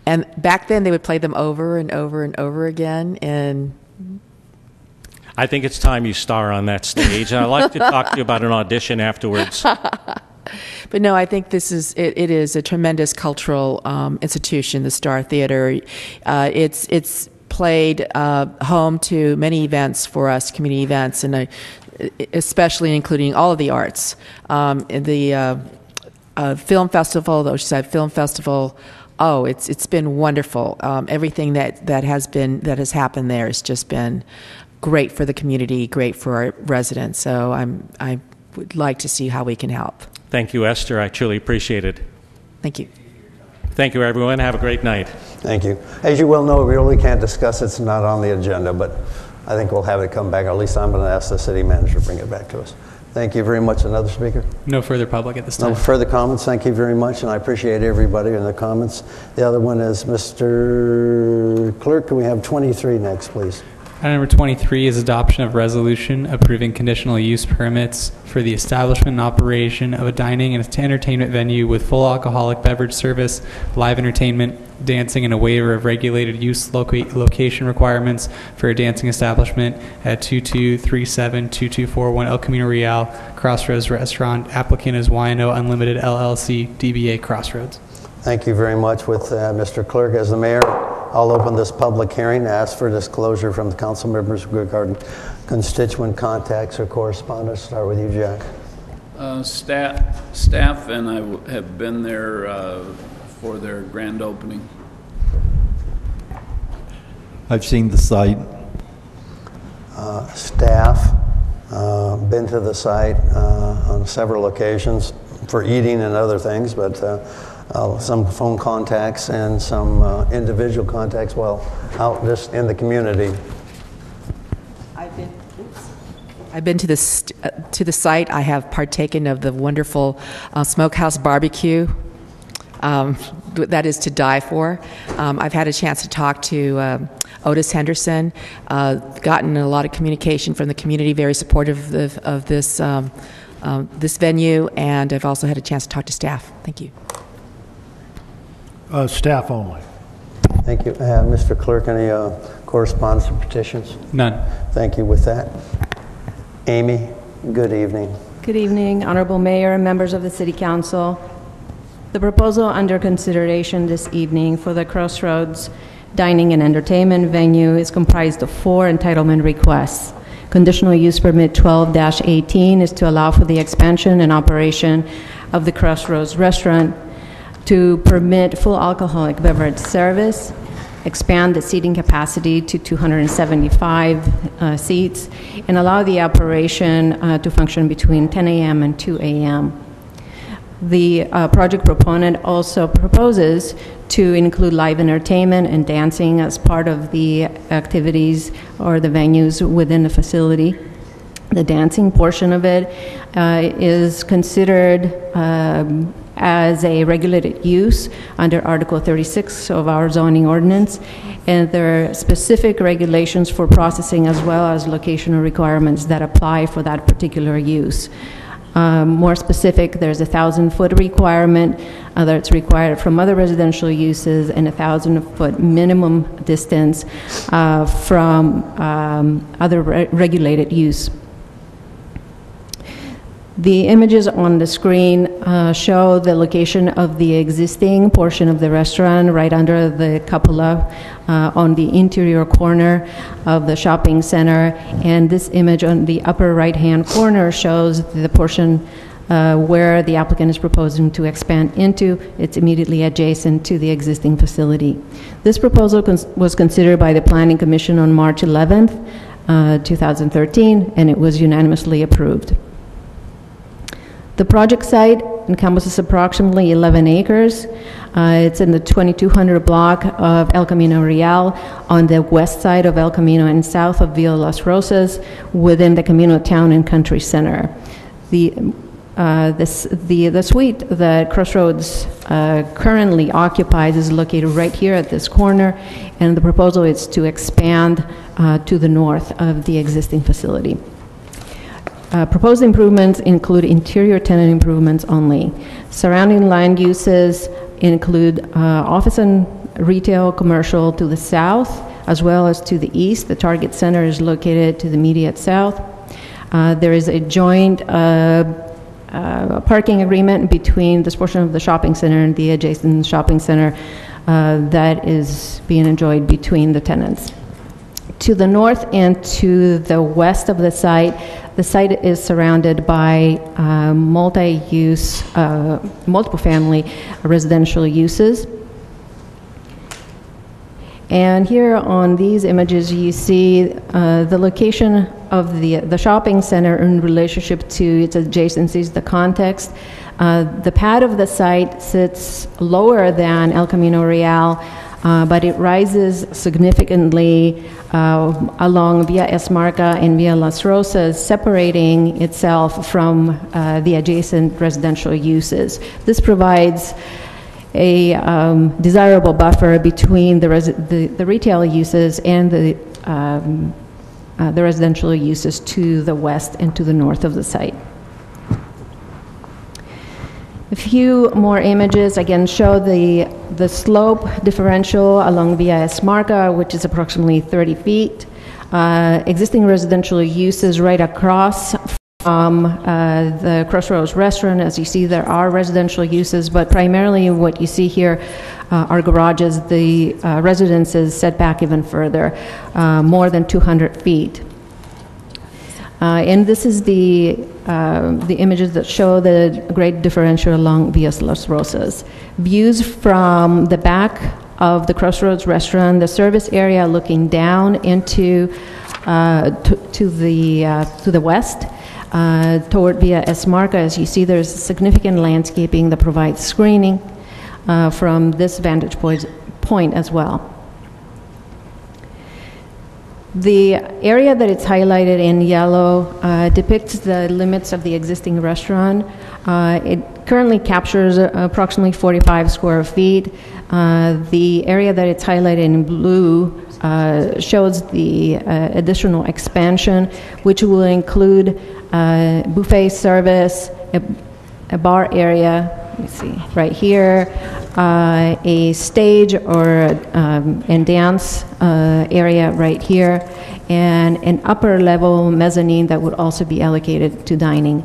And back then they would play them over and over and over again. And I think it's time you star on that stage. And I'd like to talk to you about an audition afterwards. But no, I think it is a tremendous cultural institution, the Star Theater. It's played home to many events for us, community events, and especially including all of the arts. The film festival, the Oceanside Film Festival. Oh, it's been wonderful. Everything that has happened there has just been great for the community, great for our residents. So would like to see how we can help. Thank you, Esther. I truly appreciate it. Thank you. Thank you, everyone. Have a great night. Thank you. As you well know, we really can't discuss it. It's not on the agenda, but I think we'll have it come back. Or at least I'm going to ask the city manager to bring it back to us. Thank you very much. Another speaker? No further public at this time. No further comments. Thank you very much, and I appreciate everybody in the comments. The other one is Mr. Clerk. Can we have 23 next, please? Item number 23 is adoption of resolution approving conditional use permits for the establishment and operation of a dining and entertainment venue with full alcoholic beverage service, live entertainment, dancing, and a waiver of regulated use location requirements for a dancing establishment at 2237-2241 El Camino Real Crossroads Restaurant. Applicant is Y&O Unlimited LLC, DBA Crossroads. Thank you very much. With Mr. Clerk as the mayor, I'll open this public hearing and ask for disclosure from the council members regarding constituent contacts or correspondence. Start with you, Jack. Staff and I have been there for their grand opening. I've seen the site. Staff, been to the site on several occasions for eating and other things, but some phone contacts and some individual contacts while out just in the community. I've been to the site. I have partaken of the wonderful smokehouse barbecue. That is to die for. I've had a chance to talk to Otis Henderson, gotten a lot of communication from the community, very supportive of this venue, and I've also had a chance to talk to staff. Thank you. Staff only. Thank you. Mr. Clerk, any correspondence or petitions? None. Thank you. With that, Amy, good evening. Good evening, Honorable Mayor and members of the City Council. The proposal under consideration this evening for the Crossroads Dining and Entertainment Venue is comprised of 4 entitlement requests. Conditional Use Permit 12-18 is to allow for the expansion and operation of the Crossroads Restaurant, to permit full alcoholic beverage service, expand the seating capacity to 275 seats, and allow the operation to function between 10 a.m. and 2 a.m. The project proponent also proposes to include live entertainment and dancing as part of the activities or the venues within the facility. The dancing portion of it is considered as a regulated use under Article 36 of our zoning ordinance, and there are specific regulations for processing as well as locational requirements that apply for that particular use. More specific, there's a 1,000-foot requirement that's required from other residential uses, and a 1,000-foot minimum distance from other regulated use. The images on the screen show the location of the existing portion of the restaurant right under the cupola on the interior corner of the shopping center. And this image on the upper right-hand corner shows the portion where the applicant is proposing to expand into. It's immediately adjacent to the existing facility. This proposal was considered by the Planning Commission on March 11th, 2013, and it was unanimously approved. The project site encompasses approximately 11 acres. It's in the 2200 block of El Camino Real on the west side of El Camino and south of Villa Las Rosas within the Camino Town and Country Center. The suite that Crossroads currently occupies is located right here at this corner, and the proposal is to expand to the north of the existing facility. Proposed improvements include interior tenant improvements only. Surrounding land uses include office and retail commercial to the south, as well as to the east. The Target Center is located to the immediate south. There is a joint parking agreement between this portion of the shopping center and the adjacent shopping center that is being enjoyed between the tenants. To the north and to the west of the site is surrounded by multi-use, multiple family residential uses. And here on these images, you see the location of the shopping center in relationship to its adjacencies, the context. The pad of the site sits lower than El Camino Real, but it rises significantly along Via Esmarca and Via Las Rosas, separating itself from the adjacent residential uses. This provides a desirable buffer between the retail uses and the residential uses to the west and to the north of the site. A few more images again show the slope differential along Via Esmarca, which is approximately 30 feet. Existing residential uses right across from the Crossroads restaurant. As you see, there are residential uses, but primarily what you see here are garages. The residences set back even further, more than 200 feet. And this is the images that show the great differential along Via Las Rosas. Views from the back of the Crossroads restaurant, the service area looking down into to the west. Toward Via Esmarca, as you see, there's significant landscaping that provides screening from this vantage point as well. The area that it's highlighted in yellow depicts the limits of the existing restaurant. It currently captures approximately 45 square feet. The area that it's highlighted in blue shows the additional expansion, which will include buffet service, a bar area, let me see, right here, a stage and dance area right here, and an upper level mezzanine that would also be allocated to dining.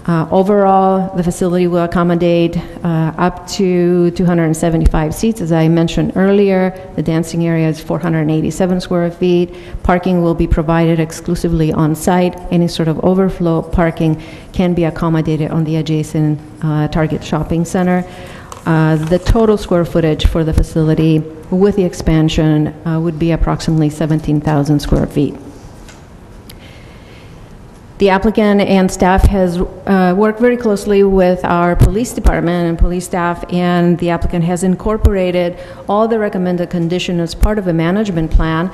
Overall, the facility will accommodate up to 275 seats. As I mentioned earlier, the dancing area is 487 square feet. Parking will be provided exclusively on site. Any sort of overflow parking can be accommodated on the adjacent Target shopping center. The total square footage for the facility with the expansion would be approximately 17,000 square feet. The applicant and staff has worked very closely with our police department and police staff, and the applicant has incorporated all the recommended conditions as part of a management plan,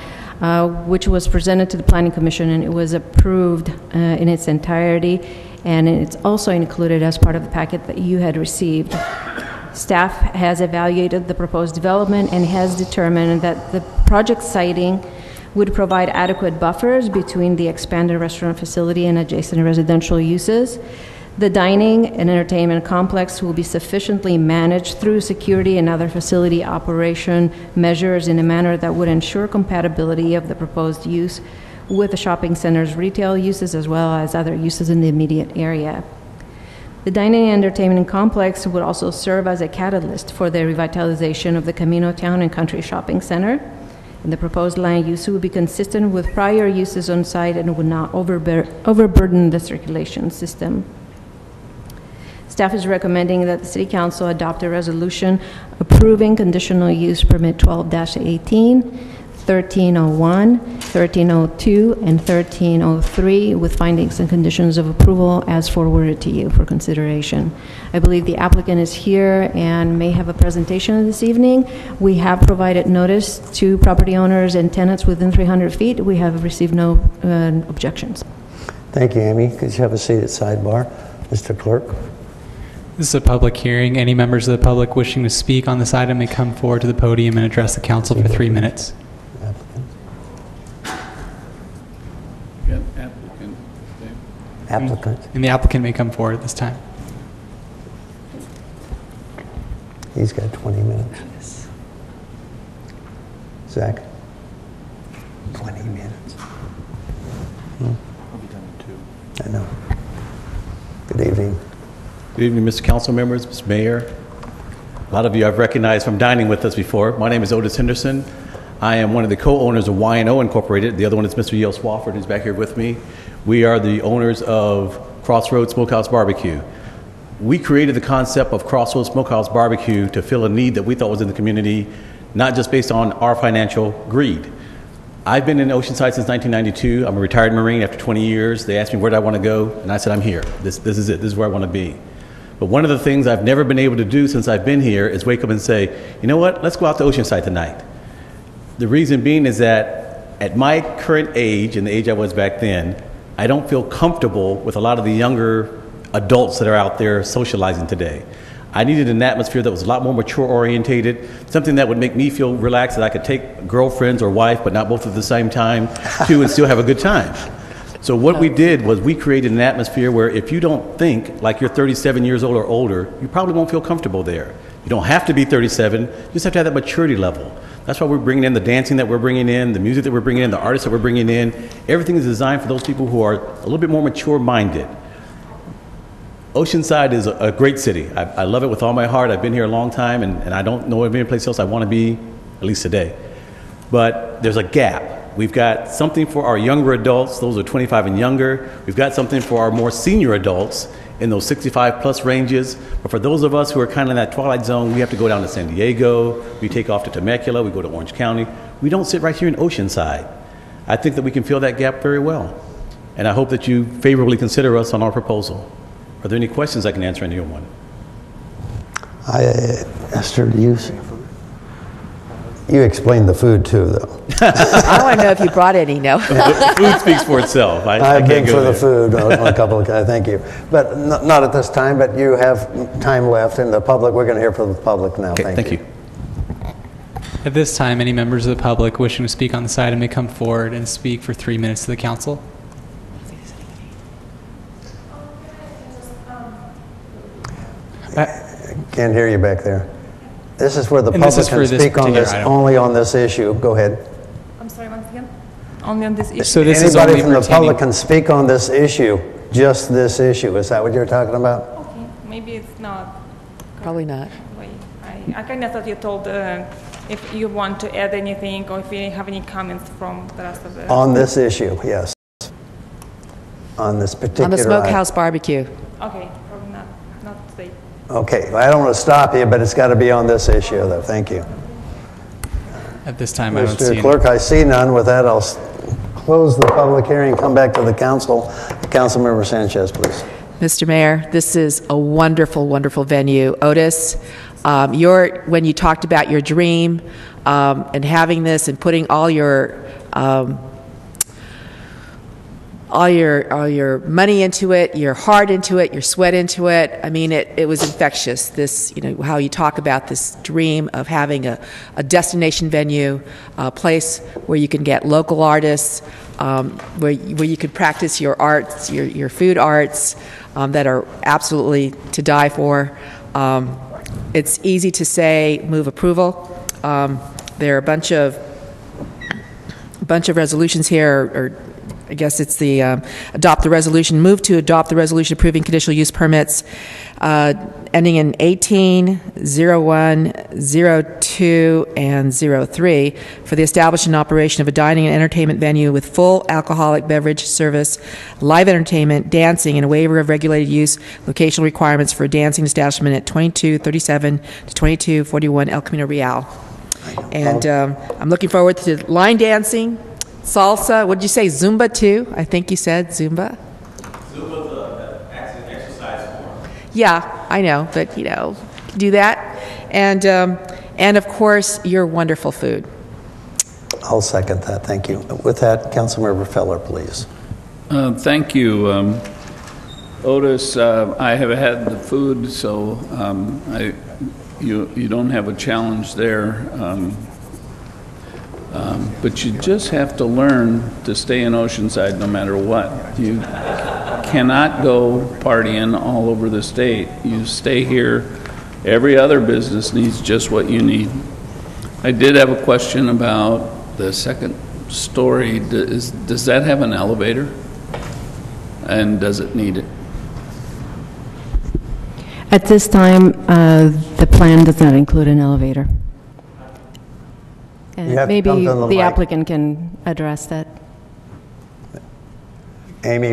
which was presented to the Planning Commission, and it was approved in its entirety, and it's also included as part of the packet that you had received. Staff has evaluated the proposed development and has determined that the project siting would provide adequate buffers between the expanded restaurant facility and adjacent residential uses. The dining and entertainment complex will be sufficiently managed through security and other facility operation measures in a manner that would ensure compatibility of the proposed use with the shopping center's retail uses as well as other uses in the immediate area. The dining and entertainment complex would also serve as a catalyst for the revitalization of the Camino Town and Country Shopping Center. And the proposed land use would be consistent with prior uses on site and would not overburden the circulation system. Staff is recommending that the City Council adopt a resolution approving conditional use permit 12-18, 1301, 1302, and 1303 with findings and conditions of approval as forwarded to you for consideration. I believe the applicant is here and may have a presentation this evening. We have provided notice to property owners and tenants within 300 feet. We have received no objections. Thank you, Amy. Could you have a seat at sidebar? Mr. Clerk. This is a public hearing. Any members of the public wishing to speak on this item may come forward to the podium and address the council for 3 minutes. Applicant. And the applicant may come forward at this time. He's got 20 minutes. Zach? 20 minutes. I'll be done in 2. I know. Good evening. Good evening, Mr. Council members, Mr. Mayor. A lot of you I've recognized from dining with us before. My name is Otis Henderson. I am one of the co-owners of Y&O Incorporated. The other one is Mr. Yale Swafford, who's back here with me. We are the owners of Crossroads Smokehouse Barbecue. We created the concept of Crossroads Smokehouse Barbecue to fill a need that we thought was in the community, not just based on our financial greed. I've been in Oceanside since 1992. I'm a retired Marine after 20 years. They asked me where do I want to go, and I said, I'm here. This is it. This is where I want to be. But one of the things I've never been able to do since I've been here is wake up and say, you know what, let's go out to Oceanside tonight. The reason being is that at my current age, and the age I was back then, I don't feel comfortable with a lot of the younger adults that are out there socializing today. I needed an atmosphere that was a lot more mature orientated, something that would make me feel relaxed, that I could take girlfriends or wife, but not both at the same time, too, and still have a good time. So what we did was we created an atmosphere where if you don't think like you're 37 years old or older, you probably won't feel comfortable there. You don't have to be 37, you just have to have that maturity level. That's why we're bringing in the dancing that we're bringing in, the music that we're bringing in, the artists that we're bringing in. Everything is designed for those people who are a little bit more mature-minded. Oceanside is a great city. I love it with all my heart. I've been here a long time, and I don't know of any place else I want to be, at least today. But there's a gap. We've got something for our younger adults, those are 25 and younger. We've got something for our more senior adults in those 65-plus ranges. But for those of us who are kind of in that twilight zone, we have to go down to San Diego, we take off to Temecula, we go to Orange County. We don't sit right here in Oceanside. I think that we can fill that gap very well. And I hope that you favorably consider us on our proposal. Are there any questions I can answer on your one? Esther, you explained the food too, though. I want to know if you brought any, no. The food speaks for itself. I'm big for the food on a couple of guys, thank you. But not at this time, but you have time left in the public. We're going to hear from the public now. Okay, thank you. At this time, any members of the public wishing to speak on this item may come forward and speak for 3 minutes to the council. Can't hear you back there. This is where the public can speak on this, only on this issue. Go ahead. I'm sorry, once again? Only on this issue? So this Anybody is from the public can speak on this issue, just this issue. Is that what you're talking about? Okay, maybe it's not. Probably not. Wait, I kind of thought you told if you want to add anything or if you have any comments from the rest of the... On this issue, yes. On this particular On the smokehouse barbecue. Okay, probably not today. Okay, well, I don't want to stop you, but it's got to be on this issue, though. Thank you. At this time, I don't see Mr. Clerk, I see none. With that, I'll close the public hearing, come back to the council. Councilmember Sanchez, please. Mr. Mayor, this is a wonderful, wonderful venue. Otis, when you talked about your dream and having this and putting all your money into it, your heart into it, your sweat into it. I mean, it was infectious. This, how you talk about this dream of having a destination venue, a place where you can get local artists, where you could practice your arts, your food arts, that are absolutely to die for. It's easy to say, move approval. There are a bunch of resolutions here, or I guess it's the adopt the resolution, move to adopt the resolution approving conditional use permits ending in 18, 01, 02, and 03 for the establishment and operation of a dining and entertainment venue with full alcoholic beverage service, live entertainment, dancing, and a waiver of regulated use locational requirements for a dancing establishment at 2237 to 2241 El Camino Real. And I'm looking forward to line dancing, salsa. What did you say? Zumba too? I think you said Zumba. Zumba's an exercise form. Yeah, I know, but do that, and of course your wonderful food. I'll second that. Thank you. With that, Councilmember Feller, please. Thank you, Otis. I have had the food, so you don't have a challenge there. But you just have to learn to stay in Oceanside no matter what. You cannot go partying all over the state. You stay here. Every other business needs just what you need. I did have a question about the second story. Does that have an elevator? And does it need it? At this time, the plan does not include an elevator. And maybe the applicant can address that. Amy,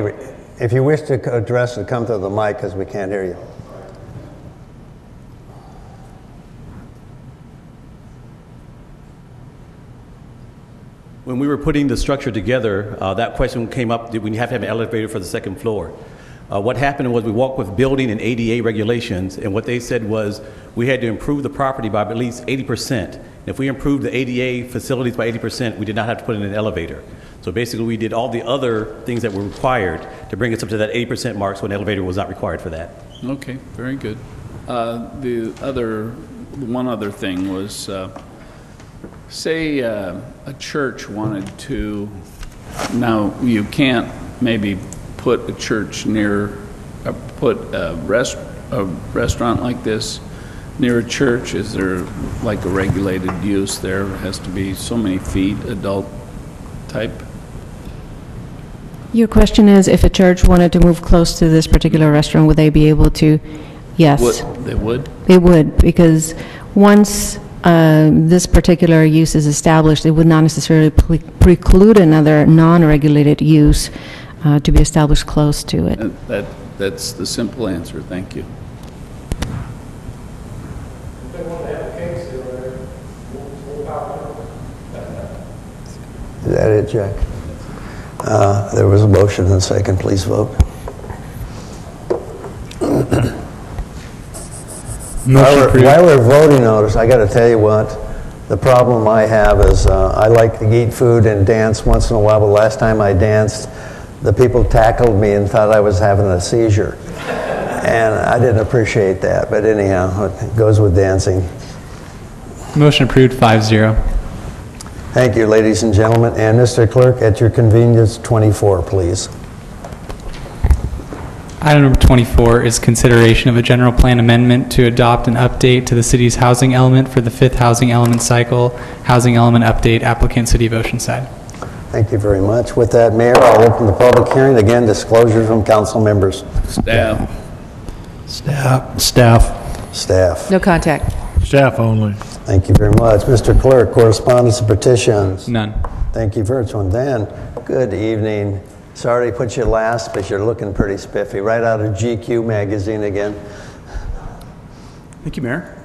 if you wish to address it, come to the mic because we can't hear you. When we were putting the structure together, that question came up, did we have to have an elevator for the second floor? What happened was we walked with building and ADA regulations, and what they said was we had to improve the property by at least 80%. And if we improved the ADA facilities by 80%, we did not have to put in an elevator. So basically we did all the other things that were required to bring us up to that 80% mark, so an elevator was not required for that. Okay, very good. One other thing was, say a church wanted to, now you can't maybe put a church near, put a restaurant like this near a church. Is there like a regulated use there? It has to be so many feet, adult type? Your question is, if a church wanted to move close to this particular restaurant, would they be able to? Yes. They would? They would, because once this particular use is established, it would not necessarily preclude another non-regulated use to be established close to it. That's the simple answer. Thank you. Is that it, Jack? There was a motion and a second. Please vote. While we're voting on this, I got to tell you what. The problem I have is I like to eat food and dance once in a while, but last time I danced, the people tackled me and thought I was having a seizure. And I didn't appreciate that, but anyhow, it goes with dancing. Motion approved 5-0. Thank you, ladies and gentlemen. And Mr. Clerk, at your convenience, 24, please. Item number 24 is consideration of a general plan amendment to adopt an update to the city's housing element for the 5th housing element cycle, housing element update, applicant City of Oceanside. Thank you very much. With that, Mayor, I'll open the public hearing. Again, disclosure from council members. Staff. Staff. No contact. Staff only. Thank you very much. Mr. Clerk, correspondence and petitions. None. Thank you, Virtual. Dan, good evening. Sorry to put you last, but you're looking pretty spiffy. Right out of GQ magazine again. Thank you, Mayor.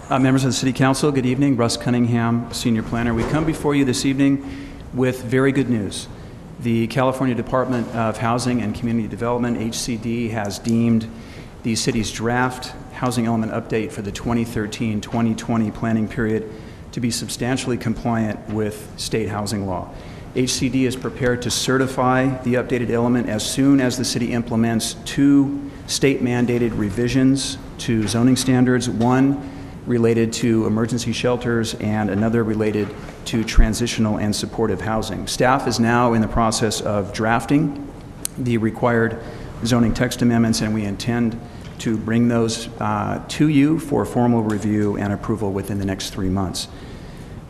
Members of the City Council, good evening. Russ Cunningham, Senior Planner. We come before you this evening with very good news. The California Department of Housing and Community Development, HCD, has deemed the city's draft housing element update for the 2013-2020 planning period to be substantially compliant with state housing law. HCD is prepared to certify the updated element as soon as the city implements 2 state-mandated revisions to zoning standards, one related to emergency shelters and another related to transitional and supportive housing. Staff is now in the process of drafting the required zoning text amendments, and we intend to bring those to you for formal review and approval within the next 3 months.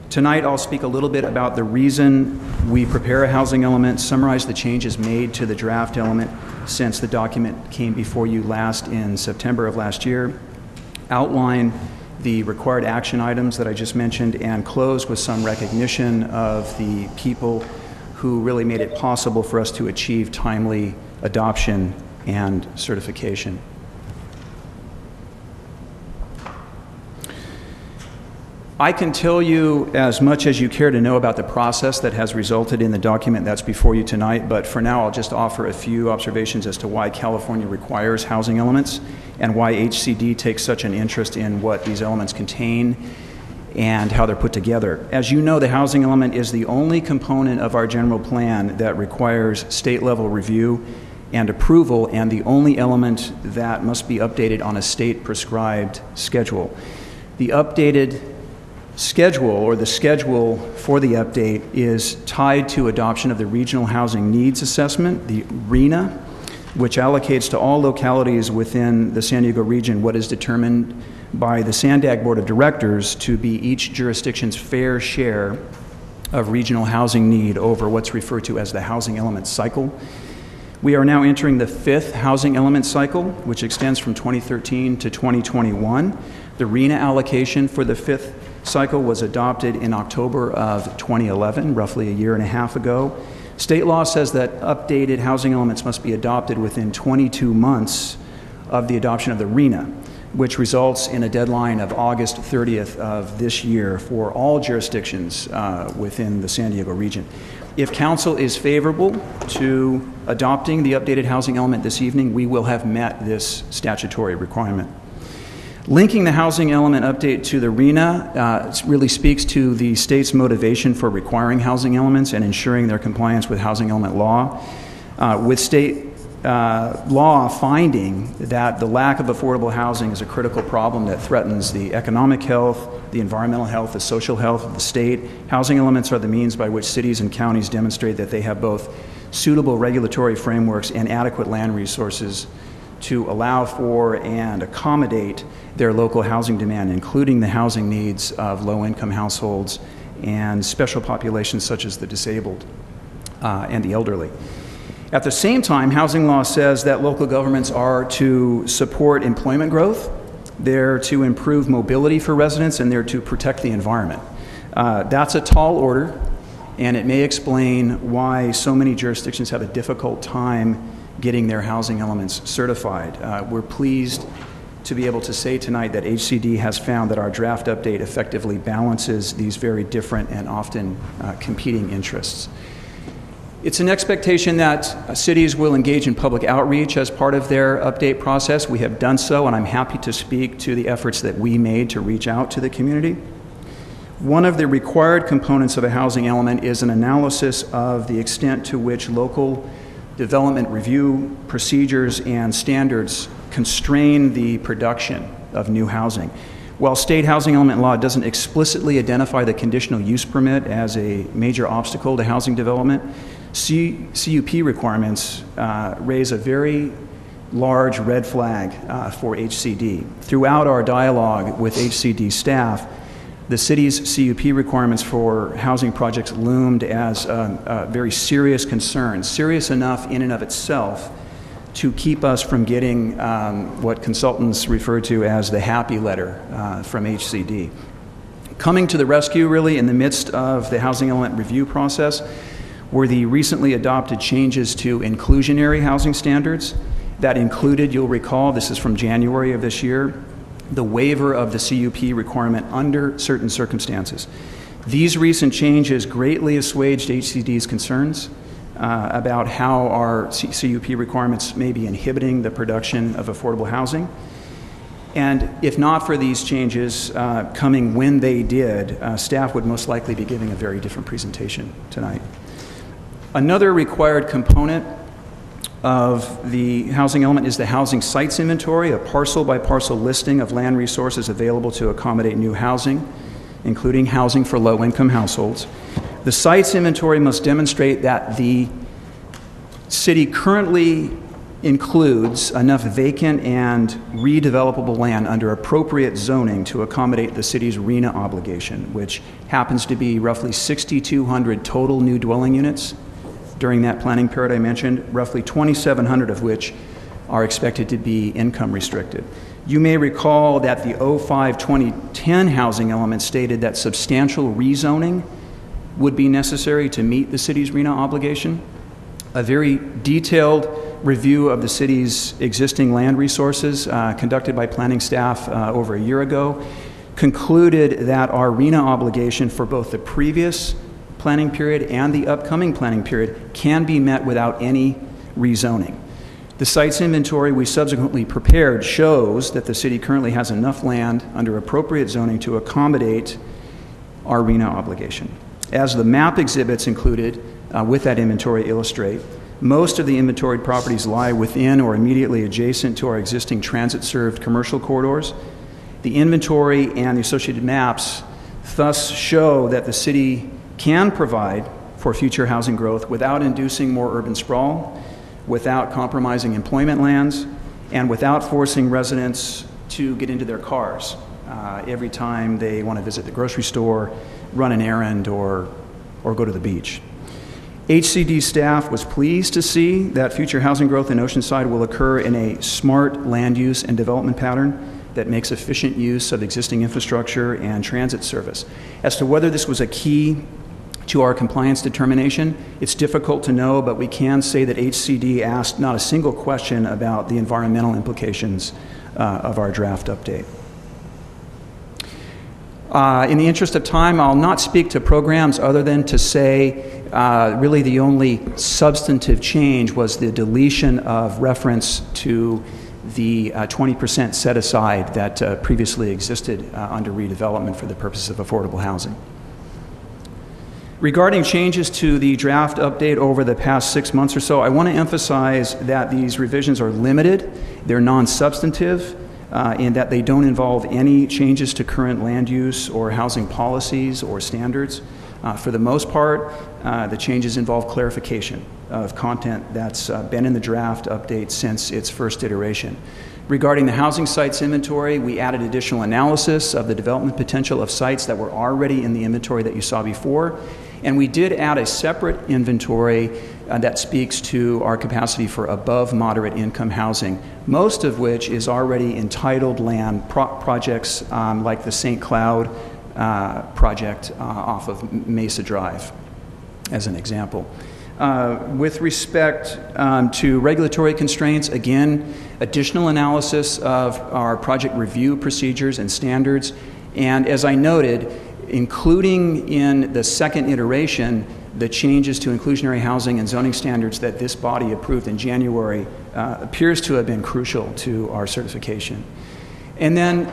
Tonight, I'll speak a little bit about the reason we prepare a housing element, summarize the changes made to the draft element since the document came before you last in September of last year, outline the required action items that I just mentioned, and close with some recognition of the people who really made it possible for us to achieve timely adoption and certification. I can tell you as much as you care to know about the process that has resulted in the document that's before you tonight, but for now I'll just offer a few observations as to why California requires housing elements and why HCD takes such an interest in what these elements contain and how they're put together. As you know, the housing element is the only component of our general plan that requires state-level review and approval, and the only element that must be updated on a state-prescribed schedule. The updated schedule, or the schedule for the update, is tied to adoption of the Regional Housing Needs Assessment, the RHNA, which allocates to all localities within the San Diego region what is determined by the SANDAG Board of Directors to be each jurisdiction's fair share of regional housing need over what's referred to as the housing element cycle. We are now entering the 5th housing element cycle, which extends from 2013 to 2021. The RHNA allocation for the 5th cycle was adopted in October of 2011, roughly a year and a half ago. State law says that updated housing elements must be adopted within 22 months of the adoption of the RHNA. which results in a deadline of August 30th of this year for all jurisdictions within the San Diego region. If council is favorable to adopting the updated housing element this evening, we will have met this statutory requirement. Linking the housing element update to the RHNA really speaks to the state's motivation for requiring housing elements and ensuring their compliance with housing element law. With state law finding that the lack of affordable housing is a critical problem that threatens the economic health, the environmental health, the social health of the state. Housing elements are the means by which cities and counties demonstrate that they have both suitable regulatory frameworks and adequate land resources to allow for and accommodate their local housing demand, including the housing needs of low-income households and special populations such as the disabled and the elderly. At the same time, housing law says that local governments are to support employment growth, they're to improve mobility for residents, and they're to protect the environment. That's a tall order, and it may explain why so many jurisdictions have a difficult time getting their housing elements certified. We're pleased to be able to say tonight that HCD has found that our draft update effectively balances these very different and often competing interests. It's an expectation that cities will engage in public outreach as part of their update process. We have done so, and I'm happy to speak to the efforts that we made to reach out to the community. One of the required components of a housing element is an analysis of the extent to which local development review procedures and standards constrain the production of new housing. While state housing element law doesn't explicitly identify the conditional use permit as a major obstacle to housing development, CUP requirements raise a very large red flag for HCD. Throughout our dialogue with HCD staff, the city's CUP requirements for housing projects loomed as a very serious concern, serious enough in and of itself to keep us from getting what consultants refer to as the happy letter from HCD. Coming to the rescue, really, in the midst of the housing element review process were the recently adopted changes to inclusionary housing standards that included, you'll recall, this is from January of this year, the waiver of the CUP requirement under certain circumstances. These recent changes greatly assuaged HCD's concerns about how our CUP requirements may be inhibiting the production of affordable housing. And if not for these changes coming when they did, staff would most likely be giving a very different presentation tonight. Another required component of the housing element is the housing sites inventory, a parcel by parcel listing of land resources available to accommodate new housing, including housing for low income households. The sites inventory must demonstrate that the city currently includes enough vacant and redevelopable land under appropriate zoning to accommodate the city's RHNA obligation, which happens to be roughly 6,200 total new dwelling units during that planning period I mentioned, roughly 2,700 of which are expected to be income restricted. You may recall that the 05-2010 housing element stated that substantial rezoning would be necessary to meet the city's RHNA obligation. A very detailed review of the city's existing land resources conducted by planning staff over a year ago concluded that our RHNA obligation for both the previous planning period and the upcoming planning period can be met without any rezoning. The sites inventory we subsequently prepared shows that the city currently has enough land under appropriate zoning to accommodate our RHNA obligation. As the map exhibits included with that inventory illustrate, most of the inventoried properties lie within or immediately adjacent to our existing transit-served commercial corridors. The inventory and the associated maps thus show that the city can provide for future housing growth without inducing more urban sprawl, without compromising employment lands, and without forcing residents to get into their cars every time they want to visit the grocery store, run an errand, or go to the beach. HCD staff was pleased to see that future housing growth in Oceanside will occur in a smart land use and development pattern that makes efficient use of existing infrastructure and transit service. As to whether this was a key to our compliance determination, it's difficult to know, but we can say that HCD asked not a single question about the environmental implications of our draft update. In the interest of time, I'll not speak to programs other than to say really the only substantive change was the deletion of reference to the 20% set aside that previously existed under redevelopment for the purpose of affordable housing. Regarding changes to the draft update over the past 6 months or so, I want to emphasize that these revisions are limited, they're non-substantive, in that they don't involve any changes to current land use or housing policies or standards. For the most part, the changes involve clarification of content that's been in the draft update since its first iteration. Regarding the housing sites inventory, we added additional analysis of the development potential of sites that were already in the inventory that you saw before. And we did add a separate inventory that speaks to our capacity for above moderate income housing, most of which is already entitled land projects like the St. Cloud project off of Mesa Drive, as an example. With respect to regulatory constraints, again, additional analysis of our project review procedures and standards, and as I noted, including in the second iteration the changes to inclusionary housing and zoning standards that this body approved in January appears to have been crucial to our certification. And then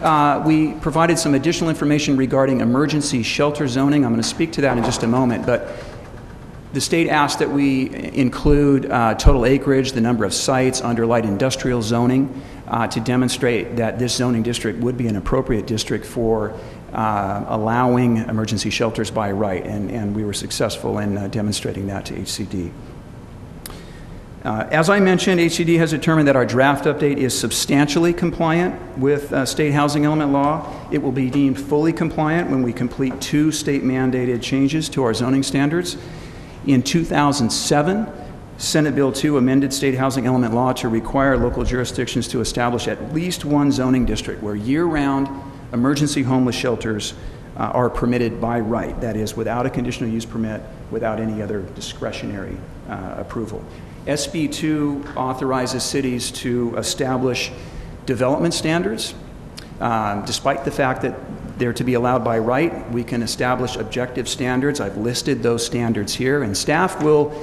we provided some additional information regarding emergency shelter zoning. I'm going to speak to that in just a moment, but the state asked that we include total acreage, the number of sites under light industrial zoning to demonstrate that this zoning district would be an appropriate district for allowing emergency shelters by right, and we were successful in demonstrating that to HCD. As I mentioned, HCD has determined that our draft update is substantially compliant with state housing element law. It will be deemed fully compliant when we complete 2 state-mandated changes to our zoning standards. In 2007, Senate Bill 2 amended state housing element law to require local jurisdictions to establish at least one zoning district where year-round emergency homeless shelters are permitted by right, that is, without a conditional use permit, without any other discretionary approval. SB 2 authorizes cities to establish development standards. Despite the fact that they're to be allowed by right, we can establish objective standards. I've listed those standards here, and staff will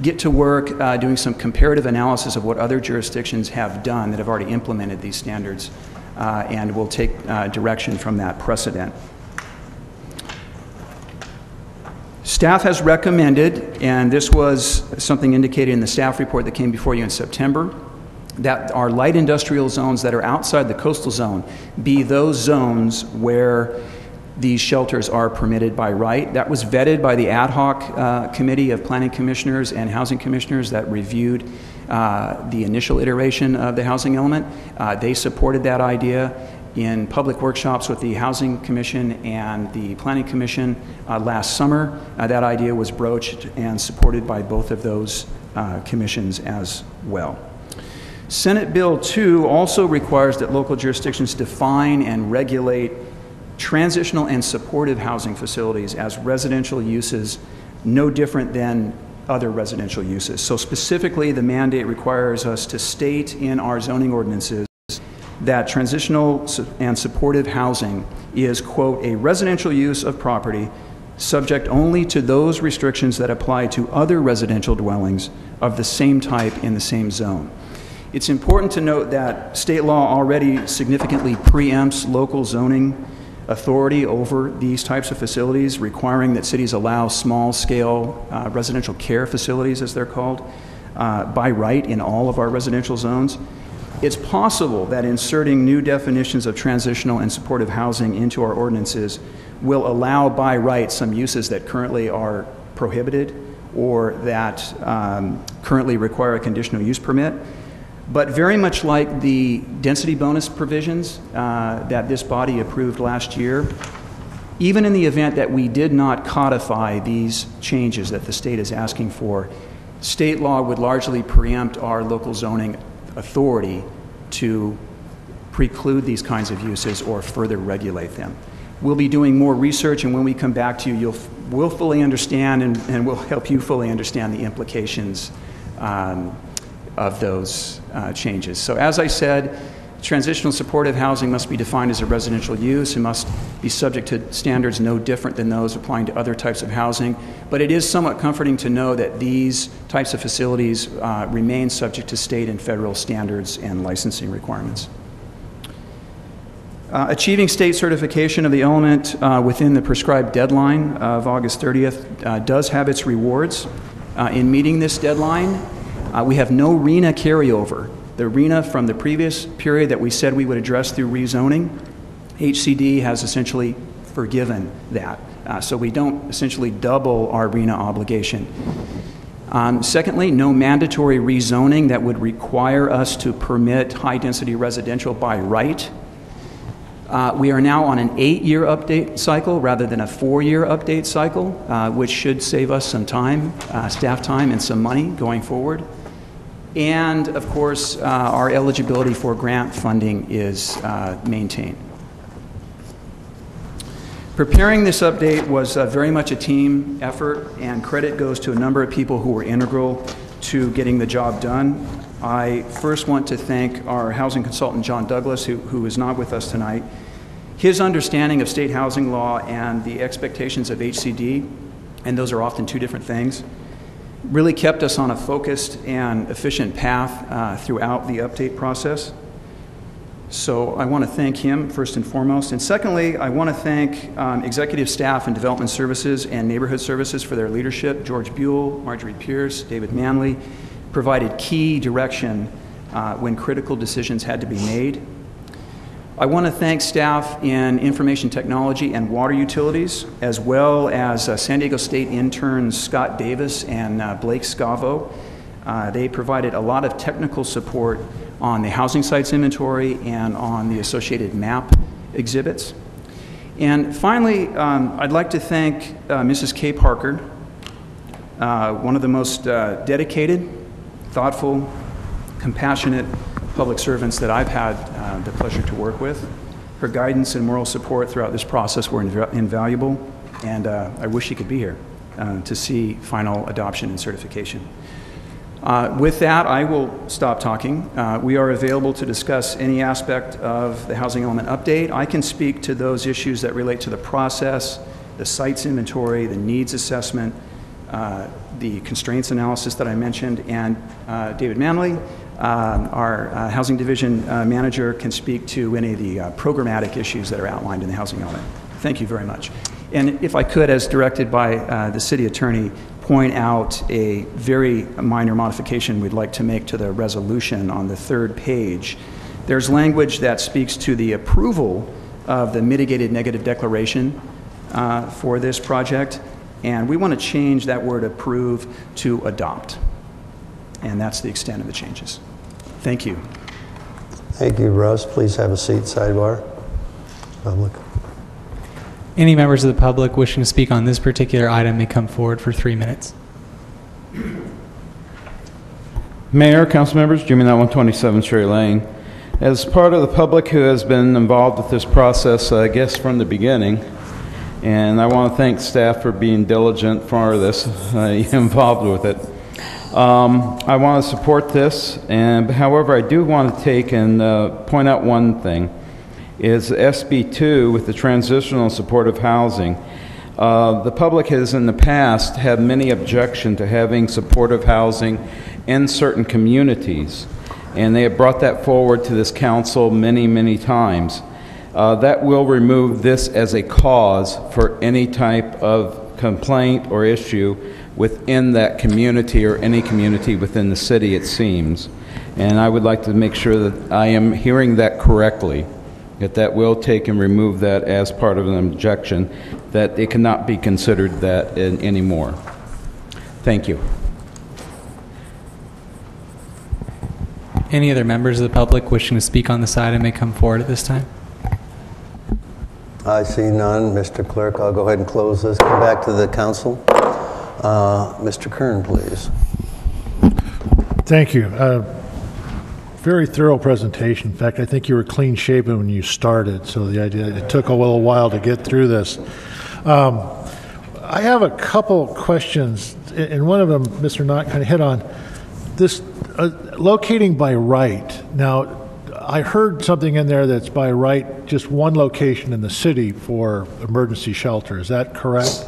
get to work doing some comparative analysis of what other jurisdictions have done that have already implemented these standards, and we'll take direction from that precedent. Staff has recommended, and this was something indicated in the staff report that came before you in September, that our light industrial zones that are outside the coastal zone be those zones where these shelters are permitted by right. That was vetted by the ad hoc committee of planning commissioners and housing commissioners that reviewed the initial iteration of the housing element. They supported that idea. In public workshops with the Housing Commission and the Planning Commission last summer, that idea was broached and supported by both of those commissions as well. Senate Bill 2 also requires that local jurisdictions define and regulate transitional and supportive housing facilities as residential uses no different than other residential uses. So specifically, the mandate requires us to state in our zoning ordinances that transitional and supportive housing is, quote, a residential use of property subject only to those restrictions that apply to other residential dwellings of the same type in the same zone. It's important to note that state law already significantly preempts local zoning authority over these types of facilities, requiring that cities allow small-scale residential care facilities, as they're called, by right in all of our residential zones. It's possible that inserting new definitions of transitional and supportive housing into our ordinances will allow by right some uses that currently are prohibited or that currently require a conditional use permit. But very much like the density bonus provisions that this body approved last year, even in the event that we did not codify these changes that the state is asking for, state law would largely preempt our local zoning authority to preclude these kinds of uses or further regulate them. We'll be doing more research, and when we come back to you, we'll fully understand and we'll help you fully understand the implications of those changes. So as I said, Transitional supportive housing must be defined as a residential use and must be subject to standards no different than those applying to other types of housing. But it is somewhat comforting to know that these types of facilities remain subject to state and federal standards and licensing requirements. Achieving state certification of the element within the prescribed deadline of August 30th does have its rewards. In meeting this deadline, we have no RENA carryover. The RENA from the previous period that we said we would address through rezoning, HCD has essentially forgiven that. So we don't essentially double our RENA obligation. Secondly, no mandatory rezoning that would require us to permit high-density residential by right. We are now on an 8-year update cycle rather than a 4-year update cycle, which should save us some time, staff time, and some money going forward. And, of course, our eligibility for grant funding is maintained. Preparing this update was very much a team effort, and credit goes to a number of people who were integral to getting the job done. I first want to thank our housing consultant, John Douglas, who is not with us tonight. His understanding of state housing law and the expectations of HCD, and those are often two different things, really kept us on a focused and efficient path throughout the update process. So I want to thank him first and foremost. And secondly, I want to thank executive staff and development services and neighborhood services for their leadership. George Buell, Marjorie Pierce, David Manley provided key direction when critical decisions had to be made. I want to thank staff in information technology and water utilities, as well as San Diego State interns Scott Davis and Blake Scavo. They provided a lot of technical support on the housing sites inventory and on the associated map exhibits. And finally, I'd like to thank Mrs. Kay Parker, one of the most dedicated, thoughtful, compassionate public servants that I've had the pleasure to work with. Her guidance and moral support throughout this process were invaluable, and I wish she could be here to see final adoption and certification. With that, I will stop talking. We are available to discuss any aspect of the housing element update. I can speak to those issues that relate to the process, the sites inventory, the needs assessment, the constraints analysis that I mentioned, and David Manley, our housing division manager, can speak to any of the programmatic issues that are outlined in the housing element. Thank you very much. And if I could, as directed by the city attorney, point out a very minor modification we'd like to make to the resolution on the third page. There's language that speaks to the approval of the mitigated negative declaration for this project, and we want to change that word approve to adopt. And that's the extent of the changes. Thank you. Thank you, Russ. Please have a seat, sidebar. Public. Any members of the public wishing to speak on this particular item may come forward for 3 minutes. Mayor, council members, Jimmy Knott, 127 Cherry Lane. As part of the public who has been involved with this process, I guess from the beginning, and I want to thank staff for being diligent for this, involved with it. I want to support this, and however, I do want to take and point out one thing, is SB2 with the transitional supportive housing. The public has in the past had many objections to having supportive housing in certain communities, and they have brought that forward to this council many, many times. That will remove this as a cause for any type of complaint or issue within that community or any community within the city, it seems. And I would like to make sure that I am hearing that correctly, that will take and remove that as part of an objection, that it cannot be considered that anymore. Thank you. Any other members of the public wishing to speak on this item may come forward at this time. I see none. Mr. Clerk, I'll go ahead and close this. Come back to the council. Mr. Kern, please. Thank you. Very thorough presentation. In fact, I think you were clean shaven when you started, so the idea it took a little while to get through this. I have a couple questions, and one of them, Mr. Knott kind of hit on this locating by right. Now, I heard something in there that's by right, just one location in the city for emergency shelter. Is that correct?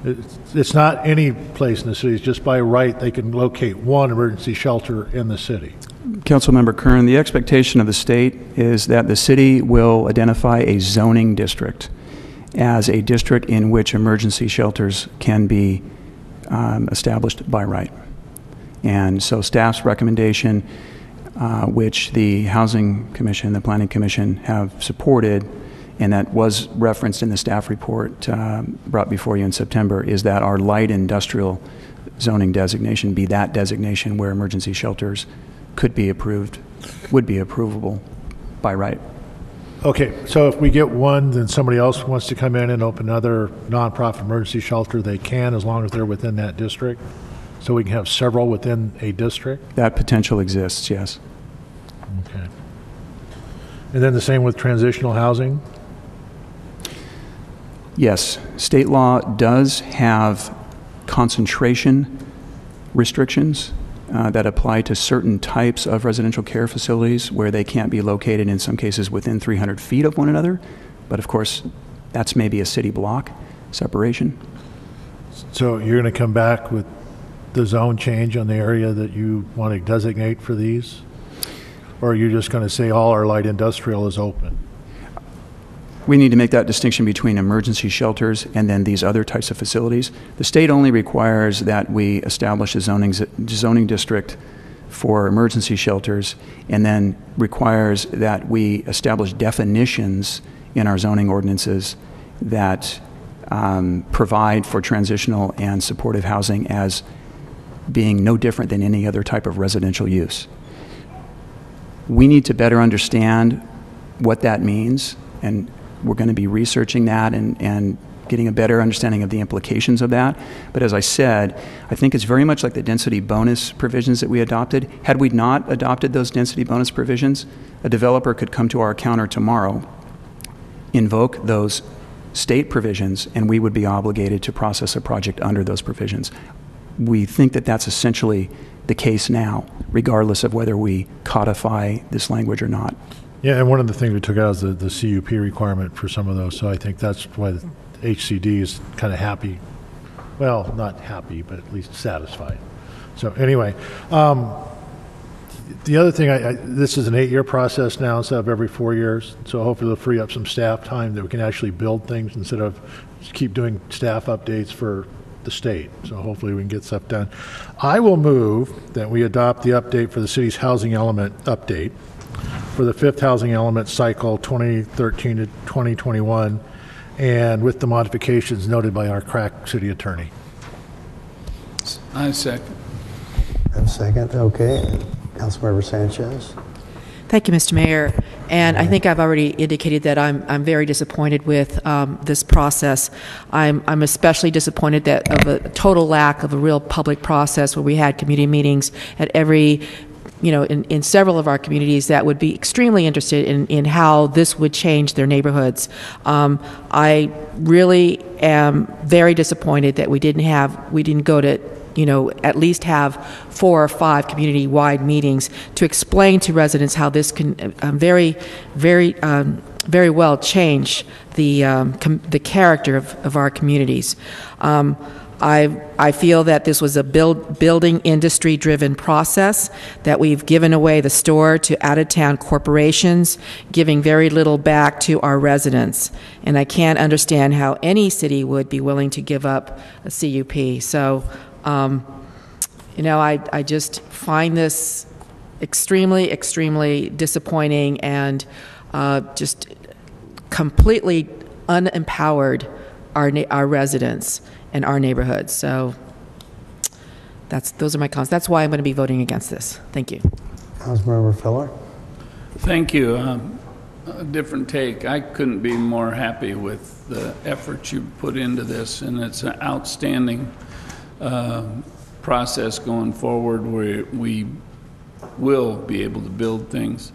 It's not any place in the city. It's just by right they can locate one emergency shelter in the city. Councilmember Kern, the expectation of the state is that the city will identify a zoning district as a district in which emergency shelters can be established by right. And so staff's recommendation, which the Housing Commission, the Planning Commission have supported, and that was referenced in the staff report brought before you in September, is that our light industrial zoning designation be that designation where emergency shelters could be approved, would be approvable by right. Okay, so if we get one, then somebody else wants to come in and open another nonprofit emergency shelter, they can, as long as they're within that district? So we can have several within a district? That potential exists, yes. Okay. And then the same with transitional housing? Yes, state law does have concentration restrictions that apply to certain types of residential care facilities where they can't be located in some cases within 300 feet of one another. But of course, that's maybe a city block separation. So you're going to come back with the zone change on the area that you want to designate for these? Or are you just going to say all our light industrial is open? We need to make that distinction between emergency shelters and then these other types of facilities. The state only requires that we establish a zoning district for emergency shelters, and then requires that we establish definitions in our zoning ordinances that provide for transitional and supportive housing as being no different than any other type of residential use. We need to better understand what that means, and we're going to be researching that and getting a better understanding of the implications of that. But as I said, I think it's very much like the density bonus provisions that we adopted. Had we not adopted those density bonus provisions, a developer could come to our counter tomorrow, invoke those state provisions, and we would be obligated to process a project under those provisions. We think that that's essentially the case now, regardless of whether we codify this language or not. Yeah, and one of the things we took out is the CUP requirement for some of those, so I think that's why the HCD is kind of happy. Well, not happy, but at least satisfied. So anyway, the other thing, this is an 8-year process now instead of every 4 years, so hopefully it'll free up some staff time that we can actually build things instead of just keep doing staff updates for the state. So hopefully we can get stuff done. I will move that we adopt the update for the city's housing element update for the 5th housing element cycle 2013 to 2021, and with the modifications noted by our crack city attorney. I second. Have a second? Okay. Councilmember Sanchez. Thank you, Mr. Mayor. And I think I've already indicated that I'm very disappointed with this process. I'm especially disappointed that of a total lack of a real public process where we had community meetings at every, in several of our communities that would be extremely interested in how this would change their neighborhoods. I really am very disappointed that we didn't go to at least have 4 or 5 community-wide meetings to explain to residents how this can very well change the character of our communities. I feel that this was a building industry-driven process, that we've given away the store to out-of-town corporations, giving very little back to our residents. And I can't understand how any city would be willing to give up a CUP. So, I just find this extremely, extremely disappointing and just completely unempowered our residents and our neighborhoods. So those are my comments. That's why I'm going to be voting against this. Thank you. Councilmember Filler. Thank you. A different take. I couldn't be more happy with the effort you put into this, and it's an outstanding process going forward where we will be able to build things.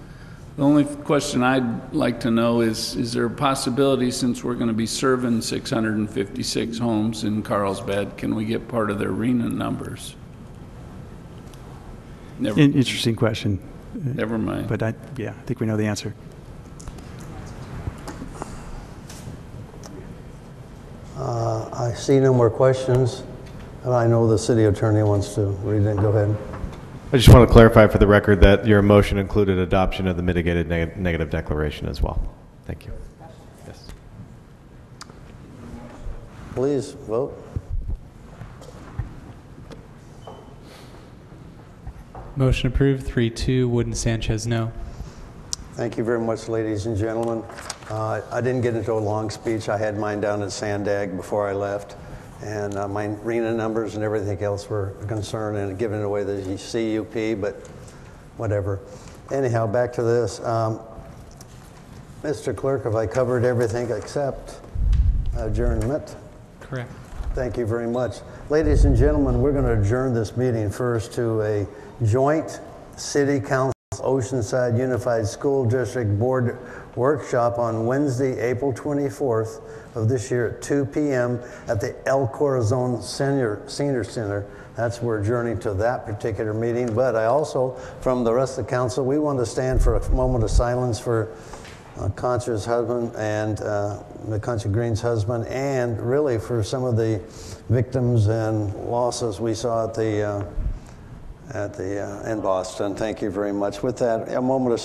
The only question I'd like to know is there a possibility, since we're going to be serving 656 homes in Carlsbad, can we get part of their RENA numbers? Interesting question. Never mind. But I think we know the answer. I see no more questions. I know the city attorney wants to read it. Go ahead. I just want to clarify for the record that your motion included adoption of the mitigated negative declaration as well. Thank you. Yes. Please vote. Motion approved, 3-2. Wooden Sanchez, no. Thank you very much, ladies and gentlemen. I didn't get into a long speech. I had mine down at Sandag before I left, and my RENA numbers and everything else were a concern and giving away the CUP, but whatever. Anyhow, back to this. Mr. Clerk, have I covered everything except adjournment? Correct. Thank you very much. Ladies and gentlemen, we're going to adjourn this meeting first to a joint City Council Oceanside Unified School District Board workshop on Wednesday, April 24th of this year at 2 p.m. at the El Corazon Senior Center. That's we're adjourning to that particular meeting. But I also, from the rest of the council, we want to stand for a moment of silence for Concha's husband and the Concha Green's husband, and really for some of the victims and losses we saw at the in Boston. Thank you very much. With that, a moment of